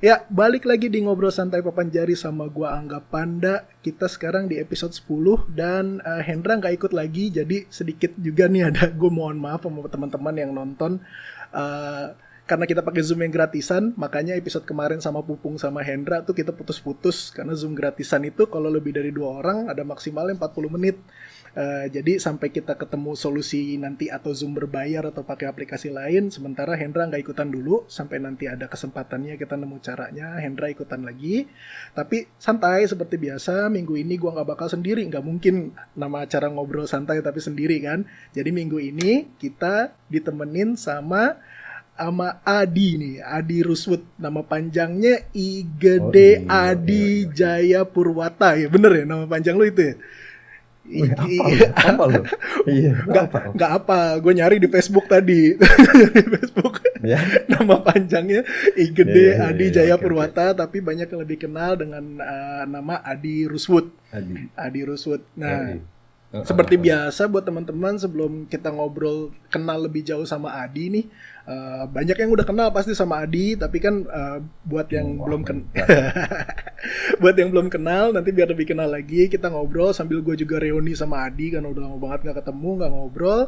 Ya, balik lagi di Ngobrol Santai Papan Jari sama gua Angga Panda. Kita sekarang di episode 10 dan Hendra nggak ikut lagi, jadi sedikit juga nih ada gue mohon maaf sama teman-teman yang nonton. Karena kita pakai Zoom yang gratisan, makanya episode kemarin sama Pupung sama Hendra tuh kita putus-putus karena Zoom gratisan itu kalau lebih dari 2 orang ada maksimalnya 40 menit. Jadi sampai kita ketemu solusi nanti atau Zoom berbayar atau pakai aplikasi lain, sementara Hendra nggak ikutan dulu sampai nanti ada kesempatannya kita nemu caranya, Hendra ikutan lagi. Tapi santai seperti biasa, minggu ini gue nggak bakal sendiri, nggak mungkin nama acara ngobrol santai tapi sendiri kan. Jadi minggu ini kita ditemenin sama Adi nih, Adi Ruswood, nama panjangnya I Gede Adi Jaya Purwata, ya bener ya nama panjang lu itu ya? Apa lu? Iya, nggak apa, gue nyari di Facebook tadi. Di Facebook ya. Nama panjangnya I Gede Adi Jaya Purwata, tapi banyak yang lebih kenal dengan nama Adi Ruswood. Adi Ruswood. Nah, seperti biasa buat teman-teman sebelum kita ngobrol kenal lebih jauh sama Adi nih, banyak yang udah kenal pasti sama Adi, tapi kan buat yang buat yang belum kenal nanti biar lebih kenal lagi kita ngobrol sambil gue juga reuni sama Adi karena udah lama banget nggak ketemu nggak ngobrol.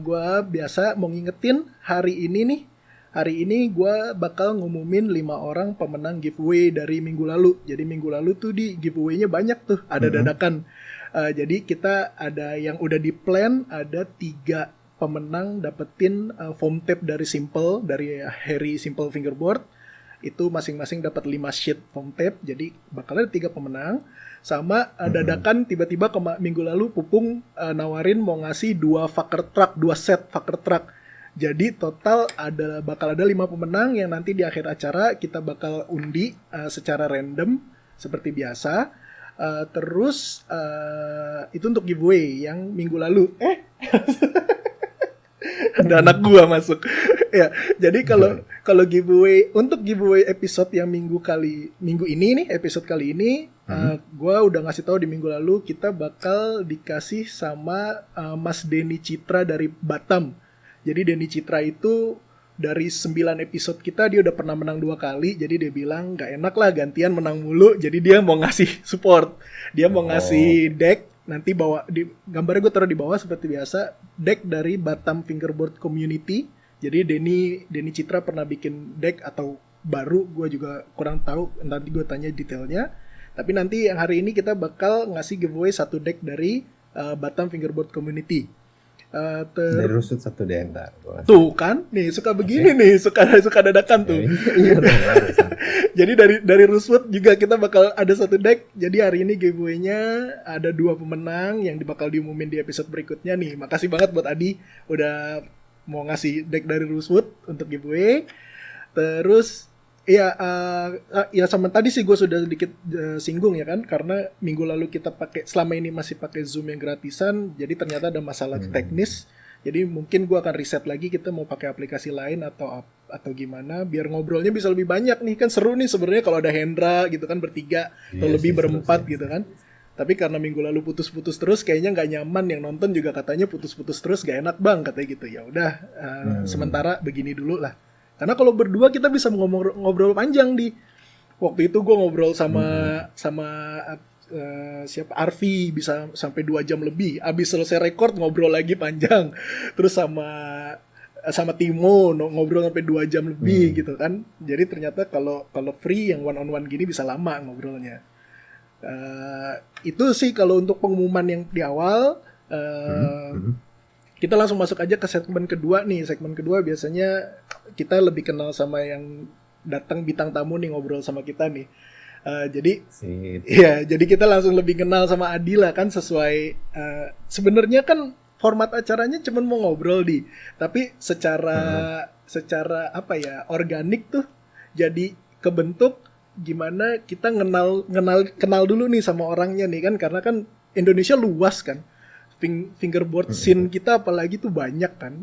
Gue biasa mau ngingetin hari ini gue bakal ngumumin 5 orang pemenang giveaway dari minggu lalu. Jadi minggu lalu tuh di giveaway-nya banyak tuh, ada dadakan. Jadi kita ada yang udah di plan, ada 3 pemenang dapetin foam tape dari Simple, dari Harry Simple Fingerboard. Itu masing-masing dapat 5 sheet foam tape, jadi bakal ada 3 pemenang. Sama dadakan tiba-tiba minggu lalu Pupung nawarin mau ngasih 2 set fucker truck. Jadi total bakal ada 5 pemenang yang nanti di akhir acara kita bakal undi secara random seperti biasa. Terus itu untuk giveaway yang minggu lalu. Ada anak gua masuk. Ya, jadi kalau giveaway episode yang minggu ini nih, episode kali ini, gua udah ngasih tahu di minggu lalu kita bakal dikasih sama Mas Denny Citra dari Batam. Jadi Denny Citra itu dari 9 episode kita dia udah pernah menang 2 kali, jadi dia bilang gak enak lah gantian menang mulu, jadi dia mau ngasih support, dia mau ngasih deck, nanti gambarnya gue taruh di bawah seperti biasa, deck dari Batam Fingerboard Community. Jadi Denny Citra pernah bikin deck atau baru, gue juga kurang tahu, nanti gue tanya detailnya. Tapi nanti yang hari ini kita bakal ngasih giveaway 1 deck dari Batam Fingerboard Community. Dari Rusut 1 deh entar. Tuh kan, nih suka begini nih, suka dadakan tuh. Iya dong. Jadi dari Ruswood juga kita bakal ada 1 deck. Jadi hari ini giveaway-nya ada 2 pemenang yang bakal diumumin di episode berikutnya nih. Makasih banget buat Adi udah mau ngasih deck dari Ruswood untuk giveaway. Terus ya sama tadi sih gue sudah sedikit singgung ya kan, karena minggu lalu kita selama ini masih pakai Zoom yang gratisan, jadi ternyata ada masalah teknis. Jadi mungkin gue akan riset lagi kita mau pakai aplikasi lain atau gimana biar ngobrolnya bisa lebih banyak nih, kan seru nih sebenarnya kalau ada Hendra gitu kan bertiga atau lebih berempat gitu kan. Tapi karena minggu lalu putus-putus terus kayaknya nggak nyaman, yang nonton juga katanya putus-putus terus gak enak bang katanya gitu. Ya udah sementara begini dulu lah. Karena kalau berdua kita bisa ngobrol panjang di. Waktu itu gue ngobrol sama siapa Arfi bisa sampai 2 jam lebih. Abis selesai record ngobrol lagi panjang. Terus sama Timo ngobrol sampai 2 jam lebih gitu kan. Jadi ternyata kalau free yang one on one gini bisa lama ngobrolnya. Itu sih kalau untuk pengumuman yang di awal. Kita langsung masuk aja ke segmen kedua nih. Segmen kedua biasanya kita lebih kenal sama yang datang bintang tamu nih ngobrol sama kita nih. Jadi kita langsung lebih kenal sama Adi lah kan, sesuai sebenarnya kan format acaranya cuma mau ngobrol tapi secara organik tuh jadi kebentuk gimana kita kenal dulu nih sama orangnya nih kan, karena kan Indonesia luas kan. Fingerboard scene kita apalagi tuh banyak kan.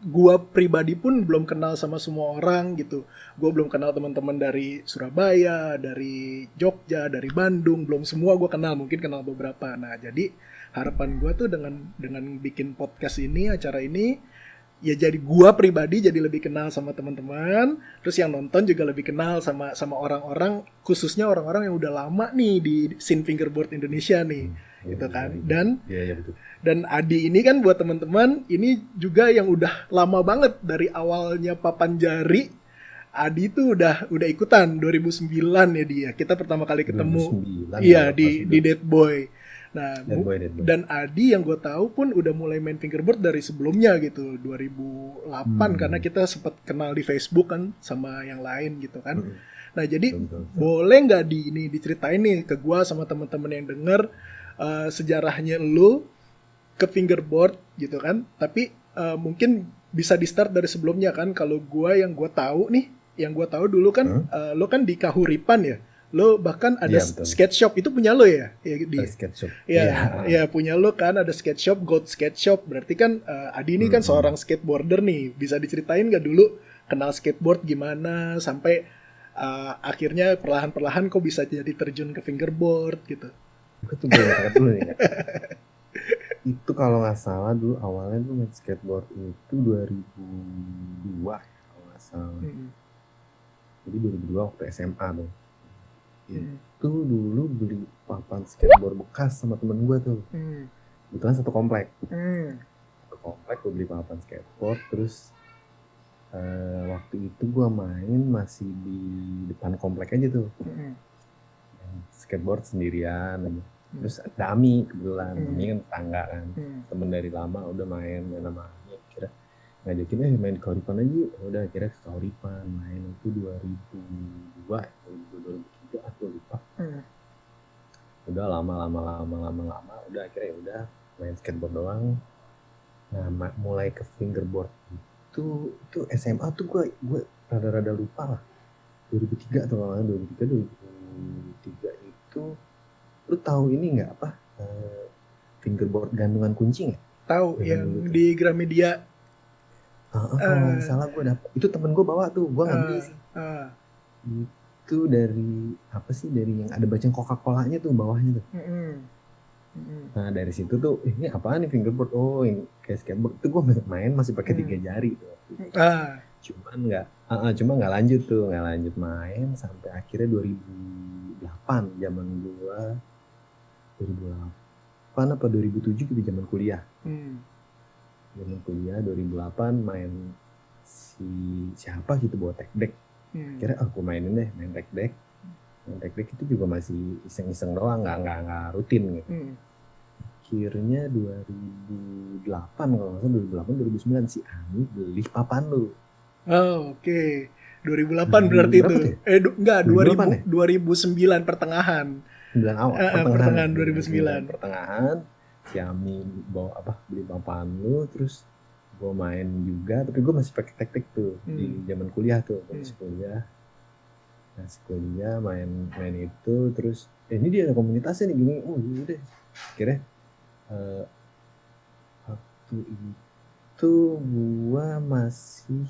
Gua pribadi pun belum kenal sama semua orang gitu. Gua belum kenal teman-teman dari Surabaya, dari Jogja, dari Bandung, belum semua gua kenal, mungkin kenal beberapa. Nah, jadi harapan gua tuh dengan bikin podcast ini, acara ini, ya jadi gua pribadi jadi lebih kenal sama teman-teman, terus yang nonton juga lebih kenal sama orang-orang, khususnya orang-orang yang udah lama nih di scene fingerboard Indonesia nih, gitu kan. Betul. Dan Adi ini kan buat teman-teman ini juga yang udah lama banget dari awalnya papan jari. Adi tuh udah ikutan 2009 ya dia. Kita pertama kali ketemu 2009, iya di Dead Boy. Nah, Dead Boy. dan Adi yang gue tahu pun udah mulai main fingerboard dari sebelumnya gitu, 2008 karena kita sempat kenal di Facebook kan sama yang lain gitu kan. Nah, jadi boleh nggak diceritain nih ke gue sama teman-teman yang denger sejarahnya lu ke fingerboard gitu kan. Tapi mungkin bisa di start dari sebelumnya kan. Kalau gue yang gue tahu dulu kan lo kan di Kahuripan ya. Lo bahkan ada skate shop, itu punya lo ya? Skate shop. Ya punya lo kan, ada skate shop, Goat Skate Shop. Berarti kan Adi ini kan seorang skateboarder nih. Bisa diceritain gak dulu kenal skateboard gimana sampai akhirnya perlahan-perlahan kok bisa jadi terjun ke fingerboard gitu. Gue tuh berangkat dulu nih. Itu kalau nggak salah dulu awalnya tuh main skateboard itu 2002 kalau nggak salah. Jadi 2002 waktu SMA tuh. Itu dulu beli papan skateboard bekas sama temen gue tuh. Kebetulan satu komplek. Satu komplek gue beli papan skateboard. Terus waktu itu gue main masih di depan komplek aja tuh. Skateboard sendirian aja. Terus ada Ami kebetulan. Ami kan tetangga kan. Temen dari lama udah main sama Ami. Kira ngajakin main ke Kahuripan aja. Udah kira ke Kahuripan main itu 2002 aku lupa. Udah lama udah akhirnya udah main skateboard doang. Nah mulai ke fingerboard itu SMA tuh gue rada-rada lupa lah. 2003 atau kalau 2003 itu lu tahu ini nggak apa fingerboard gantungan kunci nggak? Tahu yang di Gramedia. Kalau salah gue dapet itu temen gue bawa tuh, gue nggak beli sih. Itu dari apa sih, dari yang ada bacang Coca-Colanya tuh bawahnya tuh. Nah dari situ tuh ini apaan nih fingerboard, oh yang kayak skateboard. Itu gue main masih pakai 3 jari tuh. Cuma nggak lanjut main sampai akhirnya 2008 zaman gue 2008 apa 2007 gitu zaman kuliah. Zaman kuliah 2008 main siapa gitu bawa tech deck. Kira aku mainin deh, main tech deck itu juga masih iseng-iseng doang, nggak rutin gitu. Akhirnya 2008 kalau nggak salah 2008 2009 si Ami beli papan lu. Oh, oke. 2008 berarti itu. Enggak, 2009 pertengahan. 9 awal. Pertengahan 2009. Pertengahan si Ami beli papan lu, terus gue main juga, tapi gue masih pakai tech-tech tuh di zaman kuliah tuh, masih kuliah. Nah, kuliah main itu, terus ini dia ada komunitasnya nih gini, oh iya deh. Akhirnya waktu itu gue masih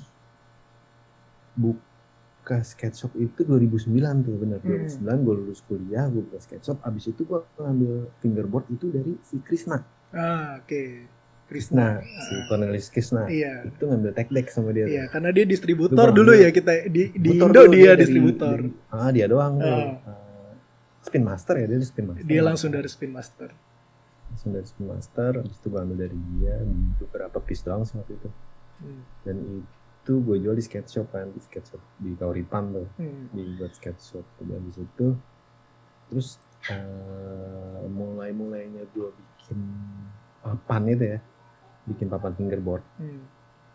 buka skate shop itu 2009 tuh, bener. 2009 gue lulus kuliah, gue buka skate shop. Abis itu gue ngambil fingerboard itu dari si Krisna. Oke. Krisna, si Cornelis Krisna. Iya. Itu ngambil tech deck sama dia. Iya, karena dia distributor dulu ya, kita di Indo dia distributor. Dia doang tuh. Spin Master ya, dia di Spin Master. Dia langsung dari Spin Master. Habis itu gue ambil dari dia beberapa piece doang waktu itu. Dan itu gue jual di skate shop kan, di Kahuripan tuh. Di buat skate shop. Habis itu terus mulainya gue bikin papan itu ya. Bikin papan fingerboard.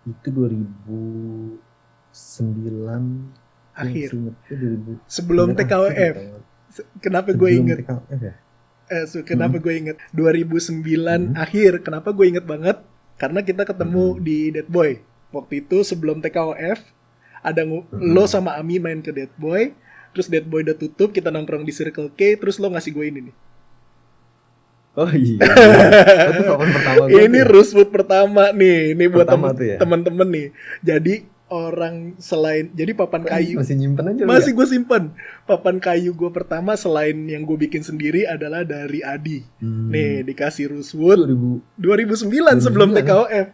Itu 2009 akhir. Sebelum TKWF. Kenapa gue inget? Kenapa gue inget? 2009 akhir. Kenapa gue inget banget? Karena kita ketemu di Dead Boy. Waktu itu sebelum TKWF ada lo sama Ami main ke Dead Boy. Terus Dead Boy udah tutup, kita nongkrong di Circle K. Terus lo ngasih gue ini nih. Oh iya. Itu papan pertama gue. Ini Rosewood pertama nih. Ini buat temen-temen nih. Jadi jadi papan kayu. Masih nyimpen aja. Masih gue simpen. Papan kayu gue pertama selain yang gue bikin sendiri adalah dari Adi. Nih dikasih Rosewood 2009 sebelum TKOF.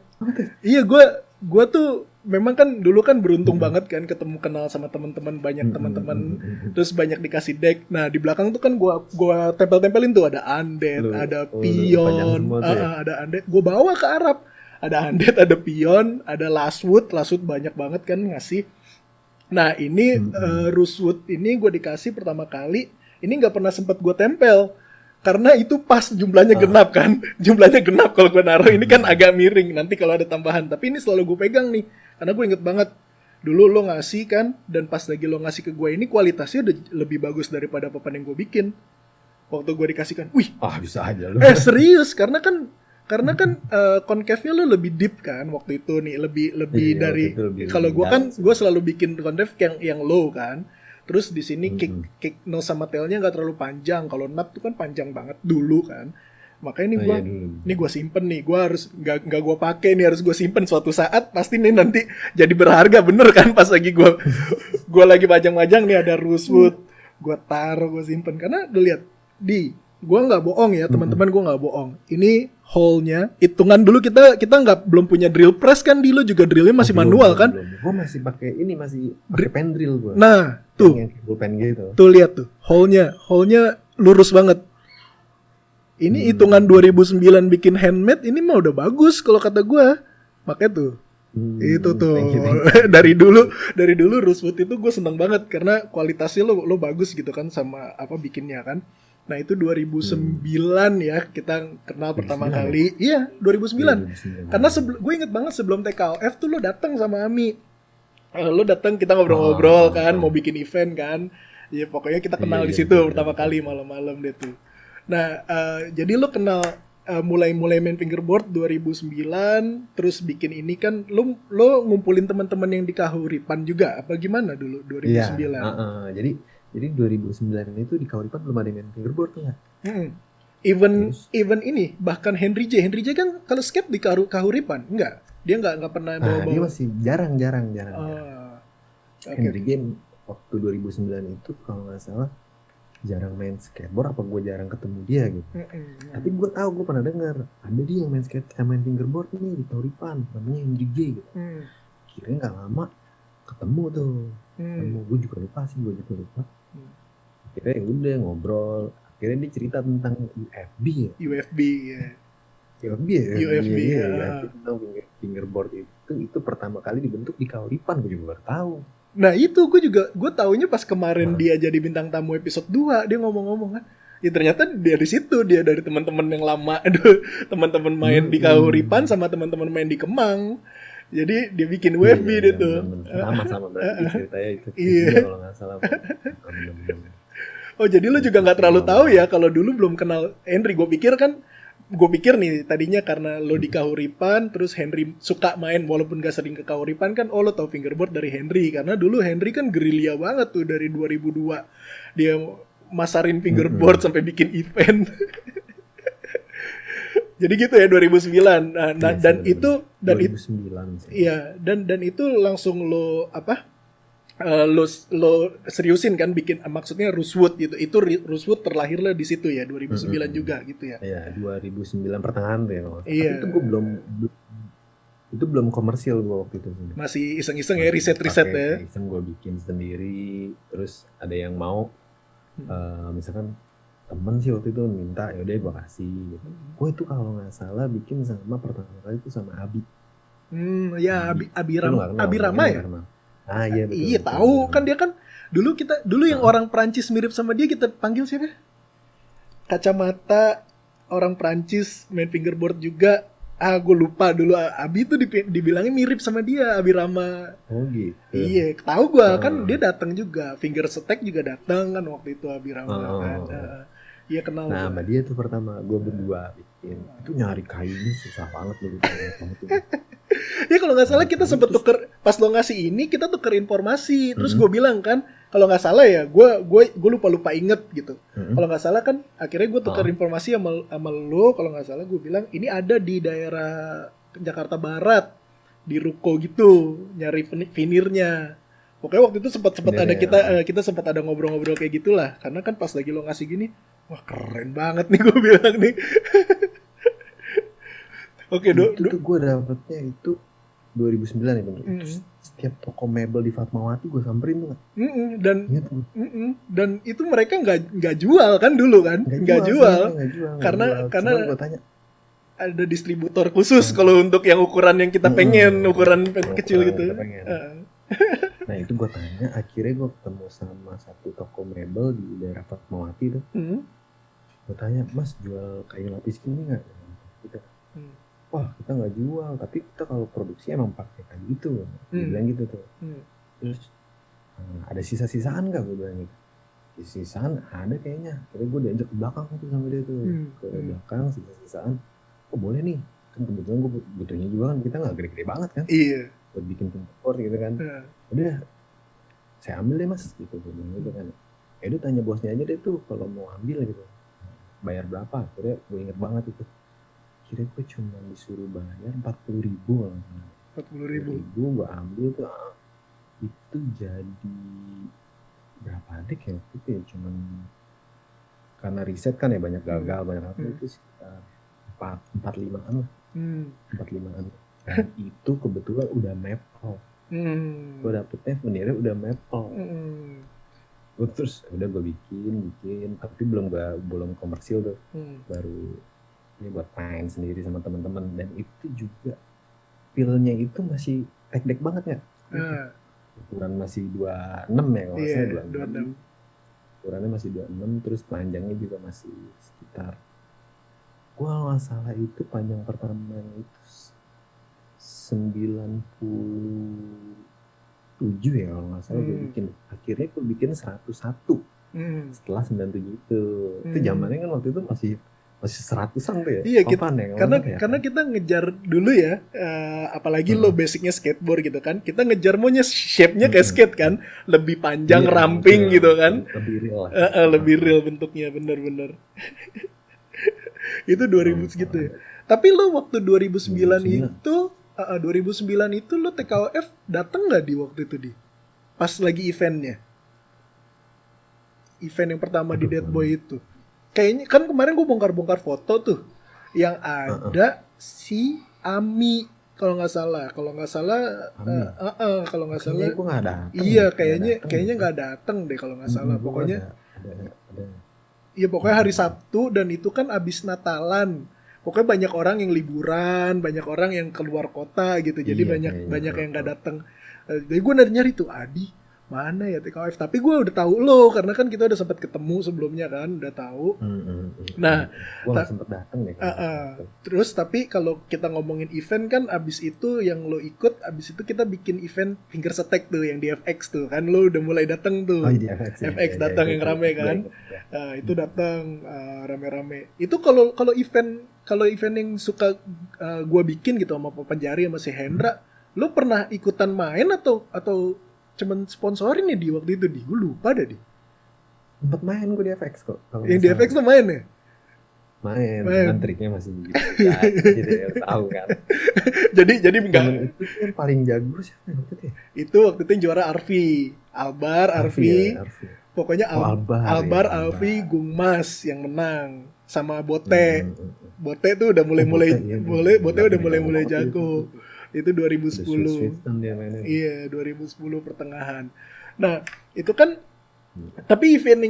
Iya, gue gue tuh memang kan dulu kan beruntung banget kan ketemu kenal sama teman-teman, banyak teman-teman, terus banyak dikasih deck. Nah di belakang tuh kan gua tempel-tempelin tuh ada undead, ada pion, ada undead. Gue bawa ke Arab, ada undead, ada pion, ada lastwood banyak banget kan ngasih. Nah ini Rosewood ini gue dikasih pertama kali, ini nggak pernah sempat gue tempel. Karena itu pas jumlahnya genap kan. Jumlahnya genap kalau gue naruh. Ini kan agak miring nanti kalau ada tambahan. Tapi ini selalu gue pegang nih. Karena gue inget banget. Dulu lo ngasih kan. Dan pas lagi lo ngasih ke gue ini kualitasnya udah lebih bagus daripada papan yang gue bikin. Waktu gue dikasihkan. Wih. Bisa aja lo. Serius. Karena kan concave-nya lo lebih deep kan waktu itu nih. Lebih dari. Kalau gue kan gue selalu bikin concave yang low kan. Terus di sini kick nose sama tailnya nggak terlalu panjang. Kalau nut tuh kan panjang banget dulu kan. Makanya ini gue simpen nih. Gue harus nggak gue pakai nih, harus gue simpen suatu saat pasti nih nanti jadi berharga bener kan pas lagi gue lagi majang-majang nih ada rosewood. Gue taruh, gue simpen karena lihat gue nggak bohong ya teman-teman, gue nggak bohong. Ini hole-nya hitungan dulu kita belum punya drill press kan, dulu juga drillnya masih manual kan. Gue masih pakai pen drill gue. Nah tuh gitu. Tuh lihat tuh hole-nya lurus banget. Ini hitungan 2009 bikin handmade ini mah udah bagus kalau kata gue. Makanya tuh itu tuh thank you. dari dulu Rosewood itu gue seneng banget karena kualitasnya lo bagus gitu kan sama apa bikinnya kan. Nah itu 2009 ya kita kenal pertama kali. Iya 2009. Karena gue inget banget sebelum TKOF tuh lo datang sama Ami. Lo datang kita ngobrol-ngobrol kan, mau bikin event kan. Ya pokoknya kita kenal di situ pertama kali malam-malam deh tuh. Nah jadi lo kenal mulai main fingerboard 2009, terus bikin ini kan lo ngumpulin teman-teman yang di Kahuripan juga apa gimana dulu 2009? Jadi 2009 itu di Kahuripan belum ada main fingerboard tuh ya. Even ini bahkan Henry J kan kalau skate di Kahuripan enggak, dia enggak pernah bawa. Dia masih jarang. Henry J waktu 2009 itu kalau nggak salah jarang main skateboard, apa gue jarang ketemu dia gitu. Tapi gue tahu, gue pernah dengar ada dia yang main fingerboard nih di Kahuripan, namanya Henry J gitu. Kira nggak lama ketemu tuh. Gue juga lupa. Akhirnya udah ngobrol. Akhirnya dia cerita tentang UFB ya. UFB ya. Tentang fingerboard itu pertama kali dibentuk di Kahuripan, gue juga baru tahu. Nah itu gue taunya pas kemarin dia jadi bintang tamu episode 2 dia ngomong-ngomong kan. Ya ternyata dia di situ, dia dari teman-teman yang lama, teman-teman main di Kahuripan sama teman-teman main di Kemang. Jadi dia bikin UFB deh tuh. Sama berarti ceritanya itu. Iya. Kalau nggak salah. Oh jadi lu juga nggak terlalu tahu ya kalau dulu belum kenal Henry. Gue pikir nih tadinya karena lo di Kahuripan, terus Henry suka main walaupun gak sering ke Kahuripan kan, lo tau fingerboard dari Henry karena dulu Henry kan gerilya banget tuh dari 2002 dia masarin fingerboard sampai bikin event. Jadi gitu ya 2009. Nah dan itu 2009. Iya, dan itu langsung lo seriusin kan bikin, maksudnya Rosewood gitu. Itu Rosewood terlahirlah di situ ya 2009 juga gitu ya. Iya, 2009 pertengahan tuh ya. Iya. Tapi itu belum komersil gue waktu itu. Masih iseng-iseng ya, riset ya. Iseng gue bikin sendiri, terus ada yang mau misalkan temen sih waktu itu minta, yaudah gue kasih gitu. Gue itu kalau nggak salah bikin sama pertama kali itu sama Abi. Abi Rama ya. Iya betul. Iya tahu kan dia kan dulu yang orang Prancis mirip sama dia kita panggil siapa? Kacamata orang Prancis main fingerboard juga. Gue lupa dulu. Abi tuh dibilangnya mirip sama dia, Abi Rama. Oh gitu. Iya, tahu gue kan dia datang juga. Finger Stack juga datang kan waktu itu Abi Rama kan. Iya kenal. Nah, sama dia tuh pertama gue berdua bikin. Itu nyari kayunya susah banget loh. Ya kalau nggak salah kita sempet tuker pas lo ngasih ini, kita tuker informasi. Terus gue bilang kan, kalau nggak salah ya, gue lupa inget gitu. Kalau nggak salah kan, akhirnya gue tuker informasi sama lo. Kalau nggak salah gue bilang ini ada di daerah Jakarta Barat di ruko gitu, nyari vinirnya. Pokoknya waktu itu sempat ada kita sempat ada ngobrol-ngobrol kayak gitulah. Karena kan pas lagi lo ngasih gini, wah keren banget nih gue bilang nih. Oke, itu gue dapetnya itu 2009 ya bener. Mm-mm. Setiap toko mebel di Fatmawati gue samperin tuh. Dan itu mereka nggak jual kan dulu kan? Nggak jual. Karena Cuman gue tanya, ada distributor khusus kalau untuk yang ukuran yang kita pengen, ukuran kecil gitu. Nah itu gue tanya, akhirnya gue ketemu sama satu toko mebel di daerah Fatmawati tuh. Gue tanya, Mas jual kayu lapis gini nggak? Gitu. Wah kita nggak jual, tapi kita kalau produksi emang pakai kayak gitu. Dia bilang gitu tuh. Terus ada sisa-sisaan nggak? Gue bilang gitu. Sisaan ada kayaknya. Akhirnya gue diajak ke belakang tuh sama dia tuh. Ke belakang sisa-sisaan. Oh boleh nih. Kan kebetulan gue butuhnya juga kan, kita nggak gede-gede banget kan. Iya. Buat bikin kompor gitu kan. Udah saya ambil deh mas gitu. Gitu kan. Ya udah tanya bosnya aja deh tuh kalau mau ambil gitu. Bayar berapa? Akhirnya gue inget banget itu. Kira gue cuma disuruh bayar 40.000. 40.000 gue ambil tuh. Itu jadi berapa dek ya waktu itu ya, cuman karena riset kan ya banyak gagal, banyak apa itu sekitar 4-5an lah. 4-5an. Dan itu kebetulan udah maple. Gue dapetnya venirnya udah maple. Gue terus udah gue bikin tapi belum komersil tuh. Baru ini buat main sendiri sama teman-teman, dan itu juga feel-nya itu masih tek-dek banget ya. Ukuran masih 26 ya kalau saya 26. Ukurannya masih 26, terus panjangnya juga masih sekitar, gua nggak salah itu panjang pertama itu 97 ya kalau nggak salah. Gue bikin, akhirnya gue bikin 101 setelah 97 itu zamannya kan waktu itu masih 100-an tuh ya. Iya, karena kita ngejar dulu ya, apalagi lo basicnya skateboard gitu kan, kita ngejar maunya shape-nya kayak skate kan, lebih panjang, ramping gitu kan, lebih real lah. Lebih real bentuknya, bener-bener. Itu 2000 segitu ya. Tapi lo waktu 2009 itu lo TKOF dateng nggak di waktu itu pas lagi event yang pertama di Dead Boy itu? Kayaknya kan kemarin gue bongkar foto tuh yang ada si Ami kalau nggak salah. Iya, kayaknya nggak datang deh kalau nggak salah. Pokoknya iya, pokoknya hari Sabtu, dan itu kan abis Natalan. Pokoknya banyak orang yang liburan, banyak orang yang keluar kota gitu. Jadi banyak yang nggak datang. Jadi gue nyari tuh Adi mana ya TKOF, tapi gue udah tahu lo karena kan kita udah sempat ketemu sebelumnya kan, udah tahu. Nah, gue nggak sempet datang deh. Terus tapi kalau kita ngomongin event kan, abis itu yang lo ikut, abis itu kita bikin event finger stack tuh yang di FX tuh kan, lo udah mulai datang tuh. FX datang yang rame kan. Itu datang rame-rame. Itu kalau event yang suka gue bikin gitu sama Penjari sama si Hendra, lo pernah ikutan main atau cuman sponsorin ya di waktu itu? Gue lupa dah Sempat main gue di FX kok. Yang di FX tuh main ya? Main. Dan triknya masih gitu. Ya, tahu kan. jadi enggak. Itu yang paling jago siapa waktu itu ya? Itu waktu itu yang juara Arfi. Pokoknya Albar, Gungmas yang menang sama Bote. Bote tuh udah mulai jago. Itu 2010. Iya, 2010 pertengahan. Nah, itu kan tapi event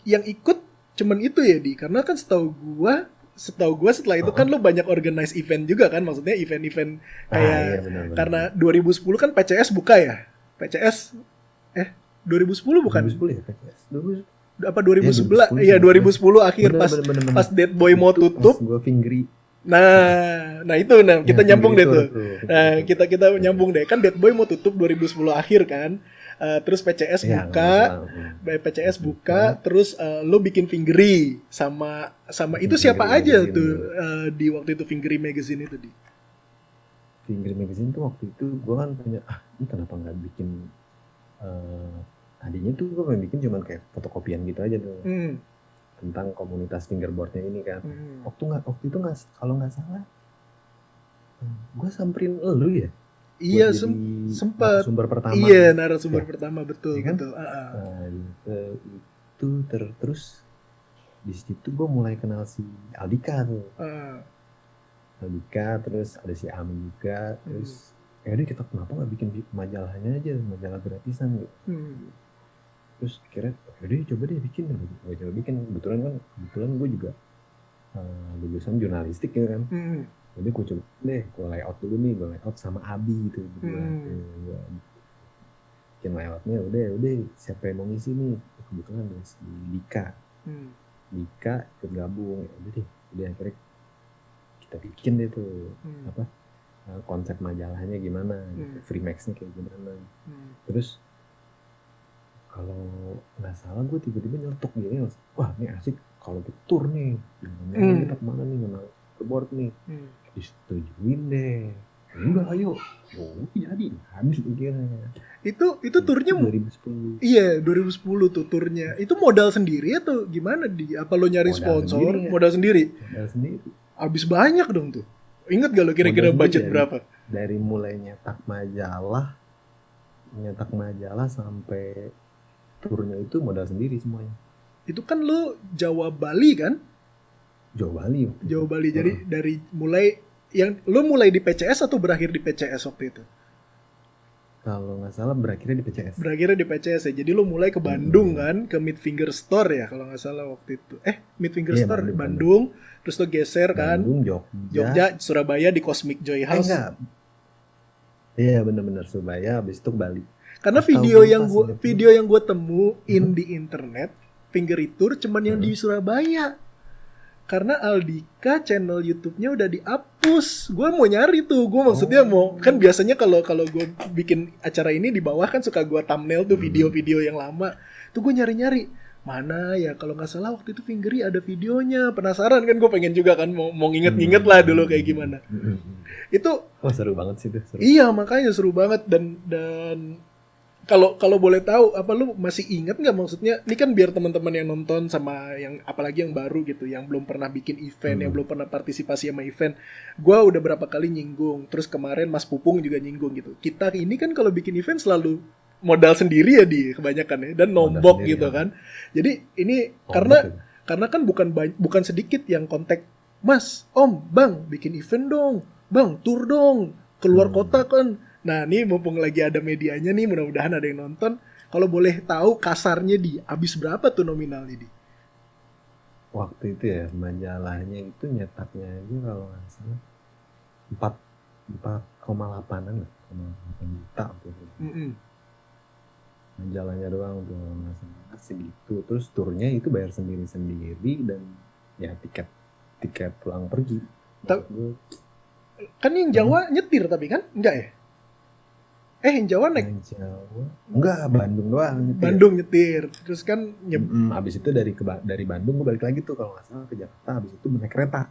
yang ikut cuman itu ya, karena kan setahu gua setelah itu kan lo banyak organize event juga kan, maksudnya event-event kayak bener. Karena 2010 kan PCS buka ya. 2010 bukan? 2010 ya PCS. Apa 2011? Iya, 2010 akhir bener. Pas Dead Boy mau tutup. Pas gua fingeri. Nah itu kita nyambung deh tuh. Nah, kita nyambung deh. Kan Dead Boy mau tutup 2010 akhir kan. Terus PCS buka, terus lo bikin Fingery sama itu siapa aja tuh di waktu itu Fingery Magazine itu Fingery Magazine tuh waktu itu gue kan punya, ini kenapa nggak bikin tadinya tuh gue pengen bikin cuman kayak fotokopian gitu aja tuh. Tentang komunitas fingerboardnya ini kan. Waktu itu nggak, kalau nggak salah gue samperin lu ya. Iya, sempat narasumber pertama. Iya, narasumber pertama, betul, ya kan? Betul. Itu terus di situ gue mulai kenal si Aldika tuh. Aldika, terus ada si Ami juga, terus ya udah kita kenapa nggak bikin majalahnya aja, majalah gratisan gitu. Terus akhirnya yaudah coba deh bikin, gue coba bikin. Kebetulan gue juga lulusan jurnalistik gitu kan. Jadi gue coba deh, gue layout dulu nih, gue layout sama Abi gitu berdua. Gue bikin layoutnya, udah siapa yang mau ngisi nih? Kebetulan ada si Dika ikut gabung, ya udah akhirnya kita bikin deh tuh apa konsep majalahnya gimana, gitu. Freemax-nya kayak gimana. Terus kalau nggak salah gue tiba-tiba nyeletuk gini, wah ini asik kalau tour nih, kita kemana nih, menang ke board nih, disetujuin deh. Udah ayo, jadi habis pikirnya. Itu turnya 2010. Iya, 2010 tuh turnya. Itu modal sendiri atau gimana Apa lo nyari sponsor? Modal sendiri. Modal sendiri. Abis banyak dong tuh. Ingat gak lo kira-kira budget berapa? Dari mulai nyetak majalah sampai turnya itu modal sendiri semuanya. Itu kan lo Jawa Bali kan? Jawa Bali. Jadi dari mulai lo mulai di PCS atau berakhir di PCS waktu itu? Kalau nggak salah berakhirnya di PCS. Berakhirnya di PCS ya. Jadi lo mulai ke Bandung kan, ke Midfinger Store ya kalau nggak salah waktu itu. Midfinger Store Bandung. Terus lo geser kan. Bandung, Jogja, Surabaya di Cosmic Joy House. Iya benar-benar Surabaya, habis itu ke Bali. Karena video yang gue temuin di internet Fingery Tour cuman yang di Surabaya. Karena Aldika channel YouTube-nya udah dihapus. Gue mau nyari tuh. Gue maksudnya mau kan biasanya kalau gue bikin acara ini di bawah kan suka gue thumbnail tuh video-video yang lama. Tuh gue nyari-nyari. Mana ya kalau nggak salah waktu itu Fingery ada videonya. Penasaran kan gue pengen juga kan mau nginget-nginget lah dulu kayak gimana. Itu seru banget sih tuh. Iya, makanya seru banget dan kalau boleh tahu apa lu masih ingat nggak maksudnya ini kan biar teman-teman yang nonton sama yang apalagi yang baru gitu yang belum pernah bikin event yang belum pernah partisipasi sama event, gue udah berapa kali nyinggung, terus kemarin Mas Pupung juga nyinggung gitu, kita ini kan kalau bikin event selalu modal sendiri ya di kebanyakan ya dan nombok gitu kan. Jadi ini karena kan bukan sedikit yang kontak, Mas, Om, Bang bikin event dong, Bang tour dong keluar kota kan. Nah, ini mumpung lagi ada medianya nih, mudah-mudahan ada yang nonton. Kalau boleh tahu kasarnya habis berapa tuh nominalnya Waktu itu ya, majalahnya itu nyetaknya aja kalau nggak salah 4,8an lah, 4,8 juta gitu. Majalahnya doang tuh nggak salah segitu. Terus turnya itu bayar sendiri-sendiri dan ya tiket pulang pergi. Kan yang Jawa nyetir tapi kan? Enggak ya? Yang Jawa naik? Yang Jawa? Enggak, Bandung doang nyetir. Bandung nyetir. Terus kan abis itu dari Bandung gue balik lagi tuh kalau nggak salah ke Jakarta. Abis itu naik kereta.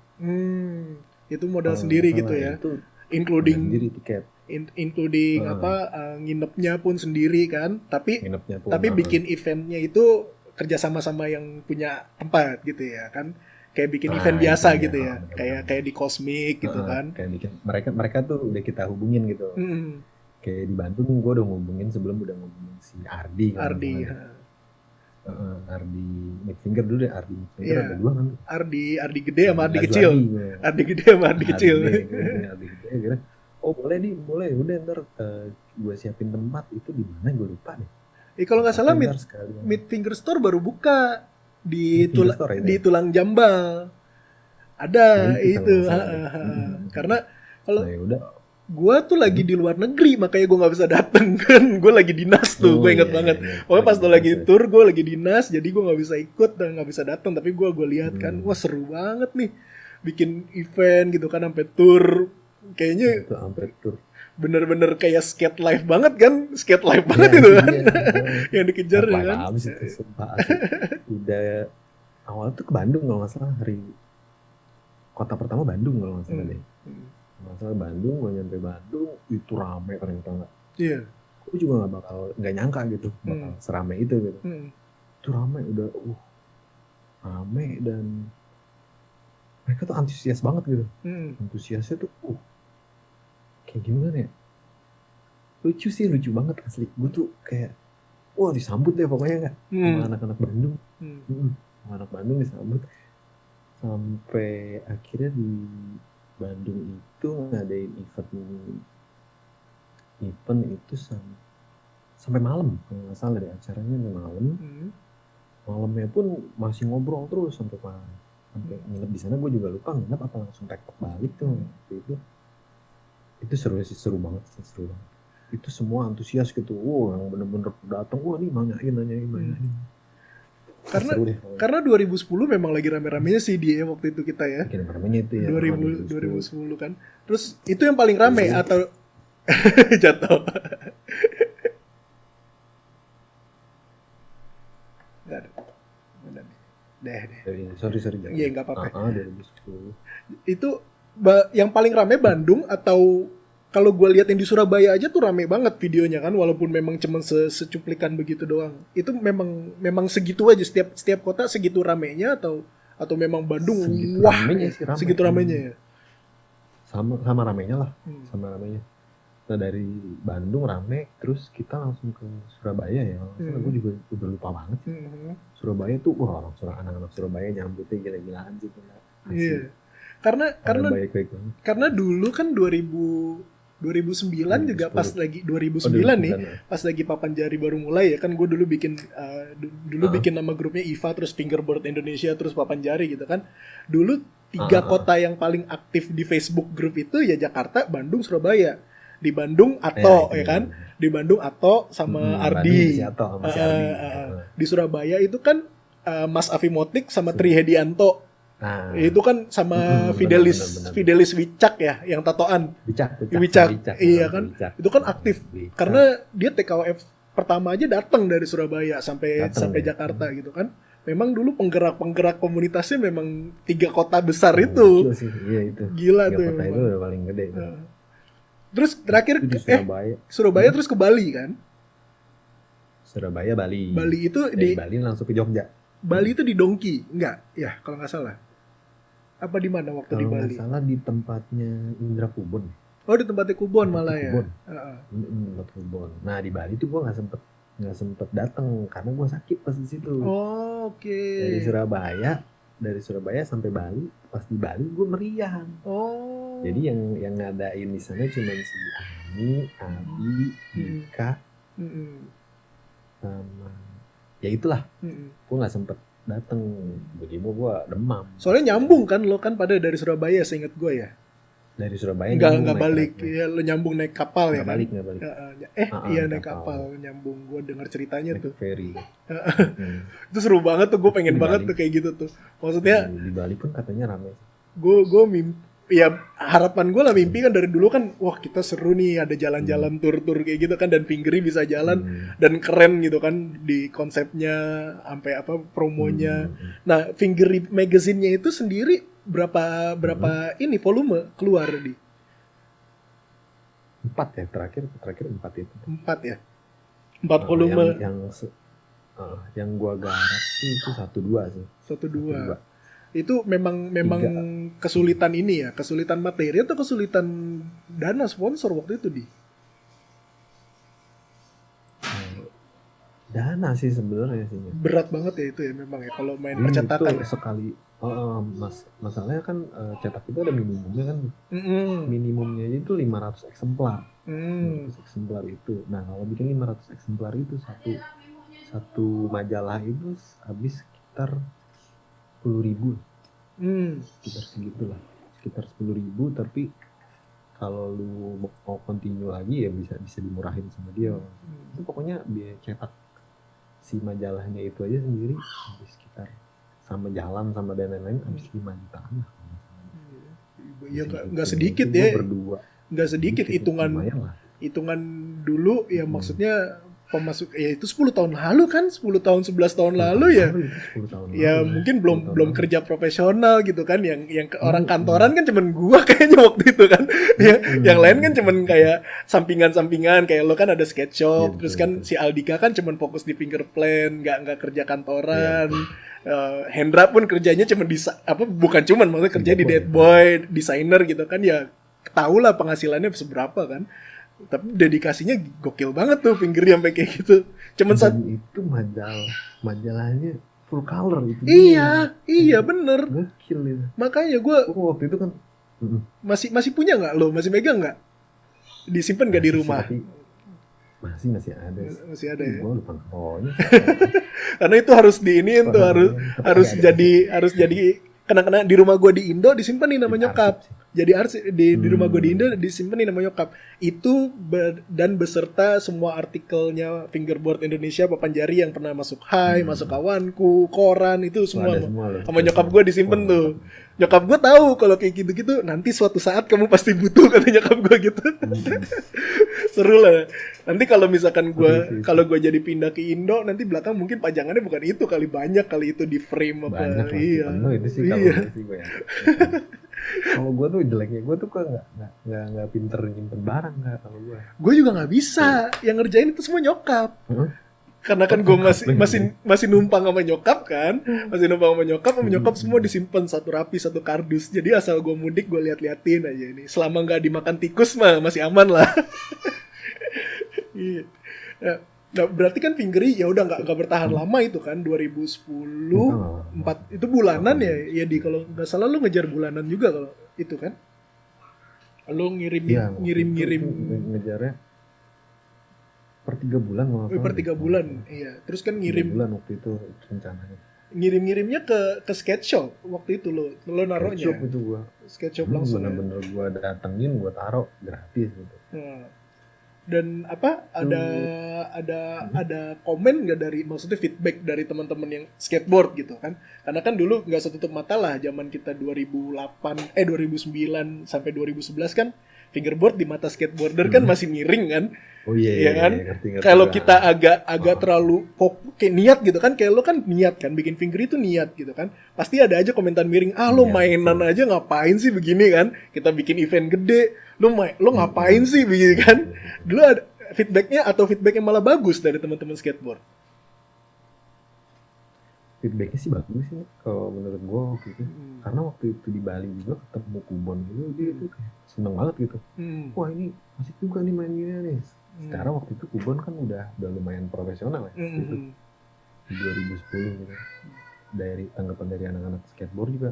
Itu modal sendiri gitu ya? Including sendiri tiket. Including nginepnya pun sendiri kan? Tapi bikin eventnya itu kerja sama yang punya tempat gitu ya kan? Kayak bikin event biasa gitu ya? Kayak di Cosmic gitu kan? Kayak bikin mereka tuh udah kita hubungin gitu. Kayak di Bandung gue udah ngomongin si Ardi. Ardi Midfinger dulu deh, Ardi Midfinger ada dua kan? Ardi gede sama Ardi kecil. Ardi gede sama Ardi kecil. Ardi gede kira, boleh, udah ntar gue siapin tempat itu di mana gue lupa deh. Kalau nggak salah Midfinger Store baru buka di Tulang Jambal. Ada itu. Karena kalau gue tuh lagi di luar negeri, makanya gue nggak bisa dateng kan. Gue lagi dinas tuh, gue inget banget. Pokoknya pas tuh lagi tour, gue lagi dinas, jadi gue nggak bisa ikut dan nggak bisa datang. Tapi gue lihat kan, wah seru banget nih, bikin event gitu kan sampai tour. Kayaknya bener-bener kayak skate live banget kan, itu kan, yang dikejar ya kan. Udah awal tuh ke Bandung kalau nggak salah, kota pertama Bandung kalau nggak salah deh. Masalah Bandung, gue nyampe Bandung itu rame ternyata nggak. Iya. Gue juga nggak nyangka gitu bakal serame itu gitu. Itu rame udah, rame dan mereka tuh antusias banget gitu. Antusiasnya tuh, kayak gimana ya? Lucu banget asli. Gue tuh kayak, disambut deh pokoknya nggak sama anak-anak Bandung. Sama anak Bandung disambut sampai akhirnya di Bandung itu ngadain event event itu sampai malam kalau nggak salah deh, acaranya sampai malam. Malamnya pun masih ngobrol terus sampai nginep di sana. Gue juga lupa nginep apa langsung tektok balik tuh waktu itu. Itu seru banget. Itu semua antusias gitu, yang bener-bener datang, nih nanyain. Karena 2010 memang lagi rame-ramenya sih dia waktu itu kita ya. Rame-ramenya itu ya. 2010 kan. Terus itu yang paling rame atau jatuh. Sorry. Iya, nggak apa-apa. 2010. Itu yang paling rame Bandung atau kalau gue lihat yang di Surabaya aja tuh rame banget videonya kan, walaupun memang cuma secuplikan begitu doang. Itu memang segitu aja, setiap kota segitu ramenya atau memang Bandung segitu ramenya ya. Sama ramenya lah. Sama ramenya. Nah, dari Bandung rame, terus kita langsung ke Surabaya ya. Gue juga udah lupa banget sih. Surabaya tuh, anak-anak Surabaya nyambutnya gila-gilaan sih. Iya. Karena dulu kan 2009 juga pas lagi 2009 nih, pas lagi Papanjari baru mulai ya kan, gue dulu bikin nama grupnya IVA, terus Fingerboard Indonesia, terus Papanjari gitu kan. Dulu 3 kota yang paling aktif di Facebook grup itu ya Jakarta, Bandung, Surabaya. Di Bandung Ato ya kan, di Bandung Ato sama Ardi. Di Surabaya itu kan Mas Afimotik sama Tri Hedianto. Itu kan sama Fidelis Wicak ya, yang tatoan. Wicak. Iya kan. Itu kan aktif. Karena dia TKWF pertama aja datang dari Surabaya sampai Jakarta gitu kan. Memang dulu penggerak komunitasnya memang 3 kota besar itu. Iya itu. Gila 3 tuh. Kota itu udah paling gede. Terus terakhir di Surabaya. Surabaya terus ke Bali kan? Surabaya, Bali. Bali itu dari Bali langsung ke Jogja. Bali itu di Dongki, enggak? Ya, kalau nggak salah. Apa di mana waktu di Bali? Kalau nggak salah di tempatnya Indra Kubon. Oh, di tempatnya Kubon malah ya. Tempat Kubon. Nah, di Bali tuh gue nggak sempet datang karena gue sakit pas di situ. Oh, oke. Dari Surabaya sampai Bali, pas di Bali gue meriang. Oh. Jadi yang ngadain di sana cuma si Ani, Abi, Dika, sama ya itulah. Gue nggak sempet dateng, begitu gue demam. Soalnya nyambung kan lo kan pada dari Surabaya, seingat gue ya. Dari Surabaya nggak balik ya, lo nyambung naik kapal ya kan? Nggak balik. Iya naik kapal nyambung. Gue dengar ceritanya naik tuh. Ferry. Itu seru banget tuh, gue pengen banget tuh kayak gitu tuh. Maksudnya di Bali pun katanya ramai. Gue mimpi. Ya harapan gue lah, mimpi kan dari dulu kan, wah kita seru nih ada jalan-jalan tur kayak gitu kan, dan Fingery bisa jalan dan keren gitu kan di konsepnya sampai apa promonya. Nah Fingery magazine-nya itu sendiri berapa ini volume keluar di? 4 ya terakhir 4 itu. 4 ya. 4 volume. Yang gua garap sih itu 1-2 sih. 1-2. Itu memang 3. Kesulitan ini ya, kesulitan materi atau kesulitan dana sponsor waktu itu di? Dana sih sebenarnya sih. Berat banget ya itu ya memang ya kalau main percetakan. Itu sekali masalahnya kan cetak itu ada minimumnya kan. Minimumnya itu 500 eksemplar. 500 eksemplar itu. Nah, kalau bikin 500 eksemplar itu satu majalah itu habis sekitar 10.000. Sekitar segitulah. Sekitar 10.000, tapi kalau lu mau continue lagi ya bisa dimurahin sama dia. Itu pokoknya biaya cetak si majalahnya itu aja sendiri habis sekitar sama jalan sama dan lain-lain habis 5 jutaan lah. Ya nggak sedikit ya. Nggak sedikit hitungan dulu ya, maksudnya pemasuk ya itu 10 tahun lalu kan, 10 tahun 11 tahun lalu ya. 10 tahun ya lalu, mungkin belum kerja profesional gitu kan, yang orang kantoran kan cuman gua kayaknya waktu itu kan. Yang lain kan cuman kayak sampingan kayak lo kan ada sketch shop, terus kan si Aldika kan cuman fokus di Fingerplan, nggak kerja kantoran. Hendra pun kerjanya cuman maksudnya kerja di Dead Boy, desainer gitu kan, ya tahu lah penghasilannya seberapa kan. Tapi dedikasinya gokil banget tuh Fingery sampai kayak gitu. Cuman itu majalahnya full color gitu. Iya bener. Gokil itu. Makanya gue waktu itu kan masih punya nggak lo? Masih megang nggak? Disimpan nggak di Masih sih, rumah? tapi masih ada. Masih ada ya. Gue lupa ngerokoknya. Karena itu harus diiniin tuh, harus jadi kena di rumah gue di Indo disimpan nih nama nyokap. Jadi di rumah gue di Indo disimpan nih nama nyokap. Itu dan beserta semua artikelnya Fingerboard Indonesia Papanjari yang pernah masuk Hai, masuk Kawanku, koran itu semua sama nyokap gue disimpan tuh. Nyokap gue tahu kalau kayak gitu-gitu nanti suatu saat kamu pasti butuh, kata nyokap gue gitu. Seru lah. Nanti kalau misalkan gue jadi pindah ke Indo, nanti belakang mungkin pajangannya bukan itu kali, banyak kali itu di frame apa. Banyak lah, iya. Itu sih kalau iya. sih gue ya. Kalau gue tuh jeleknya gue tuh kok nggak pinter nyimpen barang nggak kalau gue. Gue juga nggak bisa. Yang ngerjain itu semua nyokap. Karena kan gue masih numpang sama nyokap kan, sama nyokap semua disimpan satu rapi, satu kardus. Jadi asal gue mudik gue liatin aja ini. Selama nggak dimakan tikus mah masih aman lah. Iya. Nah, berarti kan Fingery ya udah nggak bertahan lama itu kan 2010 4 itu bulanan ya di kalau nggak salah lu ngejar bulanan juga kalau itu kan. Lu ngirim ngejarnya per 3 bulan per 3 bulan. Iya. Terus kan 3 bulan waktu itu rencananya. Ngirimnya ke sketch shop waktu itu lo naruhnya. Sketch shop itu gua. Sketch shop langsung. Bener-bener gua datengin, gua taruh gratis gitu. Dan apa ada komen nggak dari, maksudnya feedback dari teman-teman yang skateboard gitu kan, karena kan dulu nggak setutup mata lah zaman kita 2009 sampai 2011 kan fingerboard di mata skateboarder kan masih miring kan. Oh iya kan. Ngerti. Kalau kita agak terlalu kayak niat gitu kan, kayak lo kan niat kan bikin Fingery itu niat gitu kan, pasti ada aja komentar miring, lo mainan aja ngapain sih begini kan, kita bikin event gede lo ngapain sih begini kan. Dulu ada feedbacknya atau feedback yang malah bagus dari teman-teman skateboard? Feedbacknya sih bagus sih kalau menurut gue waktu itu. Karena waktu itu di Bali juga ketemu Kubon gitu, dia itu kayak seneng banget gitu. Wah ini asik juga nih main gini nih. Sekarang waktu itu Kubon kan udah lumayan profesional ya. Gitu. Di 2010 gitu. Dari tanggapan dari anak-anak skateboard juga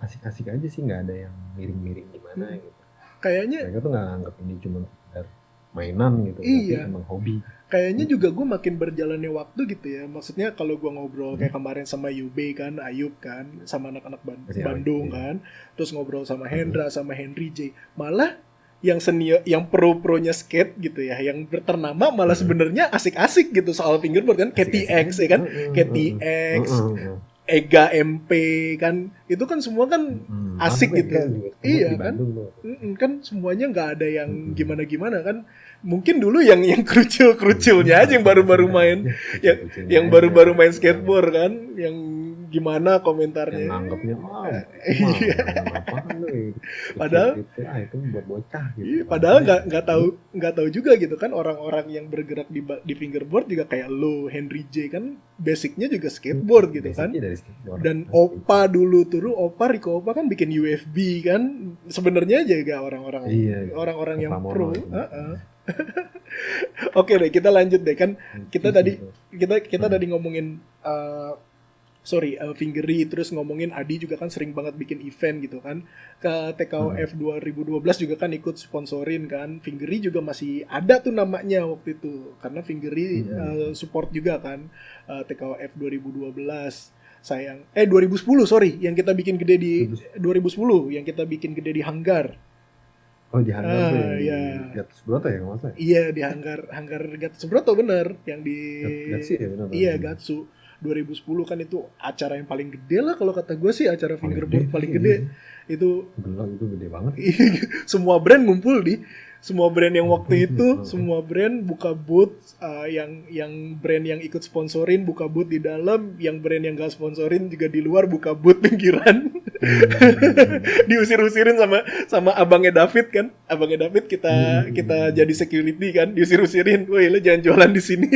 asik-asik aja sih, nggak ada yang miring-miring gimana gitu. Kayaknya mereka tuh nggak anggap ini cuma sekedar mainan gitu, iya. Tapi emang hobi. Kayaknya juga gue makin berjalannya waktu gitu ya. Maksudnya kalau gue ngobrol kayak kemarin sama Yube kan, Ayub kan, sama anak-anak Bandung kan, terus ngobrol sama Hendra, sama Henry J. Malah yang senior, yang pro-pronya skate gitu ya, yang ternama malah sebenarnya asik-asik gitu soal fingerboard kan, KTX ya kan, KTX, Ega MP kan, itu kan semua kan asik gitu. Iya kan, kan semuanya nggak ada yang gimana-gimana kan. Mungkin dulu yang kerucil-kerucilnya aja yang baru-baru main, yang baru-baru main skateboard kan, yang gimana komentarnya. Yang anggapnya padahal itu buat bocah gitu. Iya, padahal nggak tahu juga gitu kan, orang-orang yang bergerak di fingerboard juga kayak lo, Henry J kan basicnya juga skateboard gitu kan. Dan Opa dulu Rico Opa kan bikin UFB kan, sebenarnya juga orang-orang yang pro. Oke deh, kita lanjut deh kan. Kita tadi ngomongin Fingery, terus ngomongin Adi juga kan sering banget bikin event gitu kan. Ke TKOF 2012 juga kan ikut sponsorin kan. Fingery juga masih ada tuh namanya waktu itu, karena Fingery support juga kan TKOF 2012. 2010 yang kita bikin gede di 2010 yang kita bikin gede di Hanggar. Oh di Hanggar tuh ya. Di Gatot Subroto ya kalau saya. Iya di Hanggar Gatot Subroto bener, yang di Gatsu ya benar. Iya Gatsu 2010 kan itu acara yang paling gede lah kalau kata gue sih, acara fingerboard paling gede. Itu gila, itu gede banget. Semua brand ngumpul semua brand yang waktu itu, semua brand buka booth, yang brand yang ikut sponsorin buka booth di dalam, yang brand yang gak sponsorin juga di luar buka booth pinggiran. Diusir-usirin sama abangnya David kan. Abangnya David kita jadi security kan, diusir-usirin. Woi, lo jangan jualan di sini.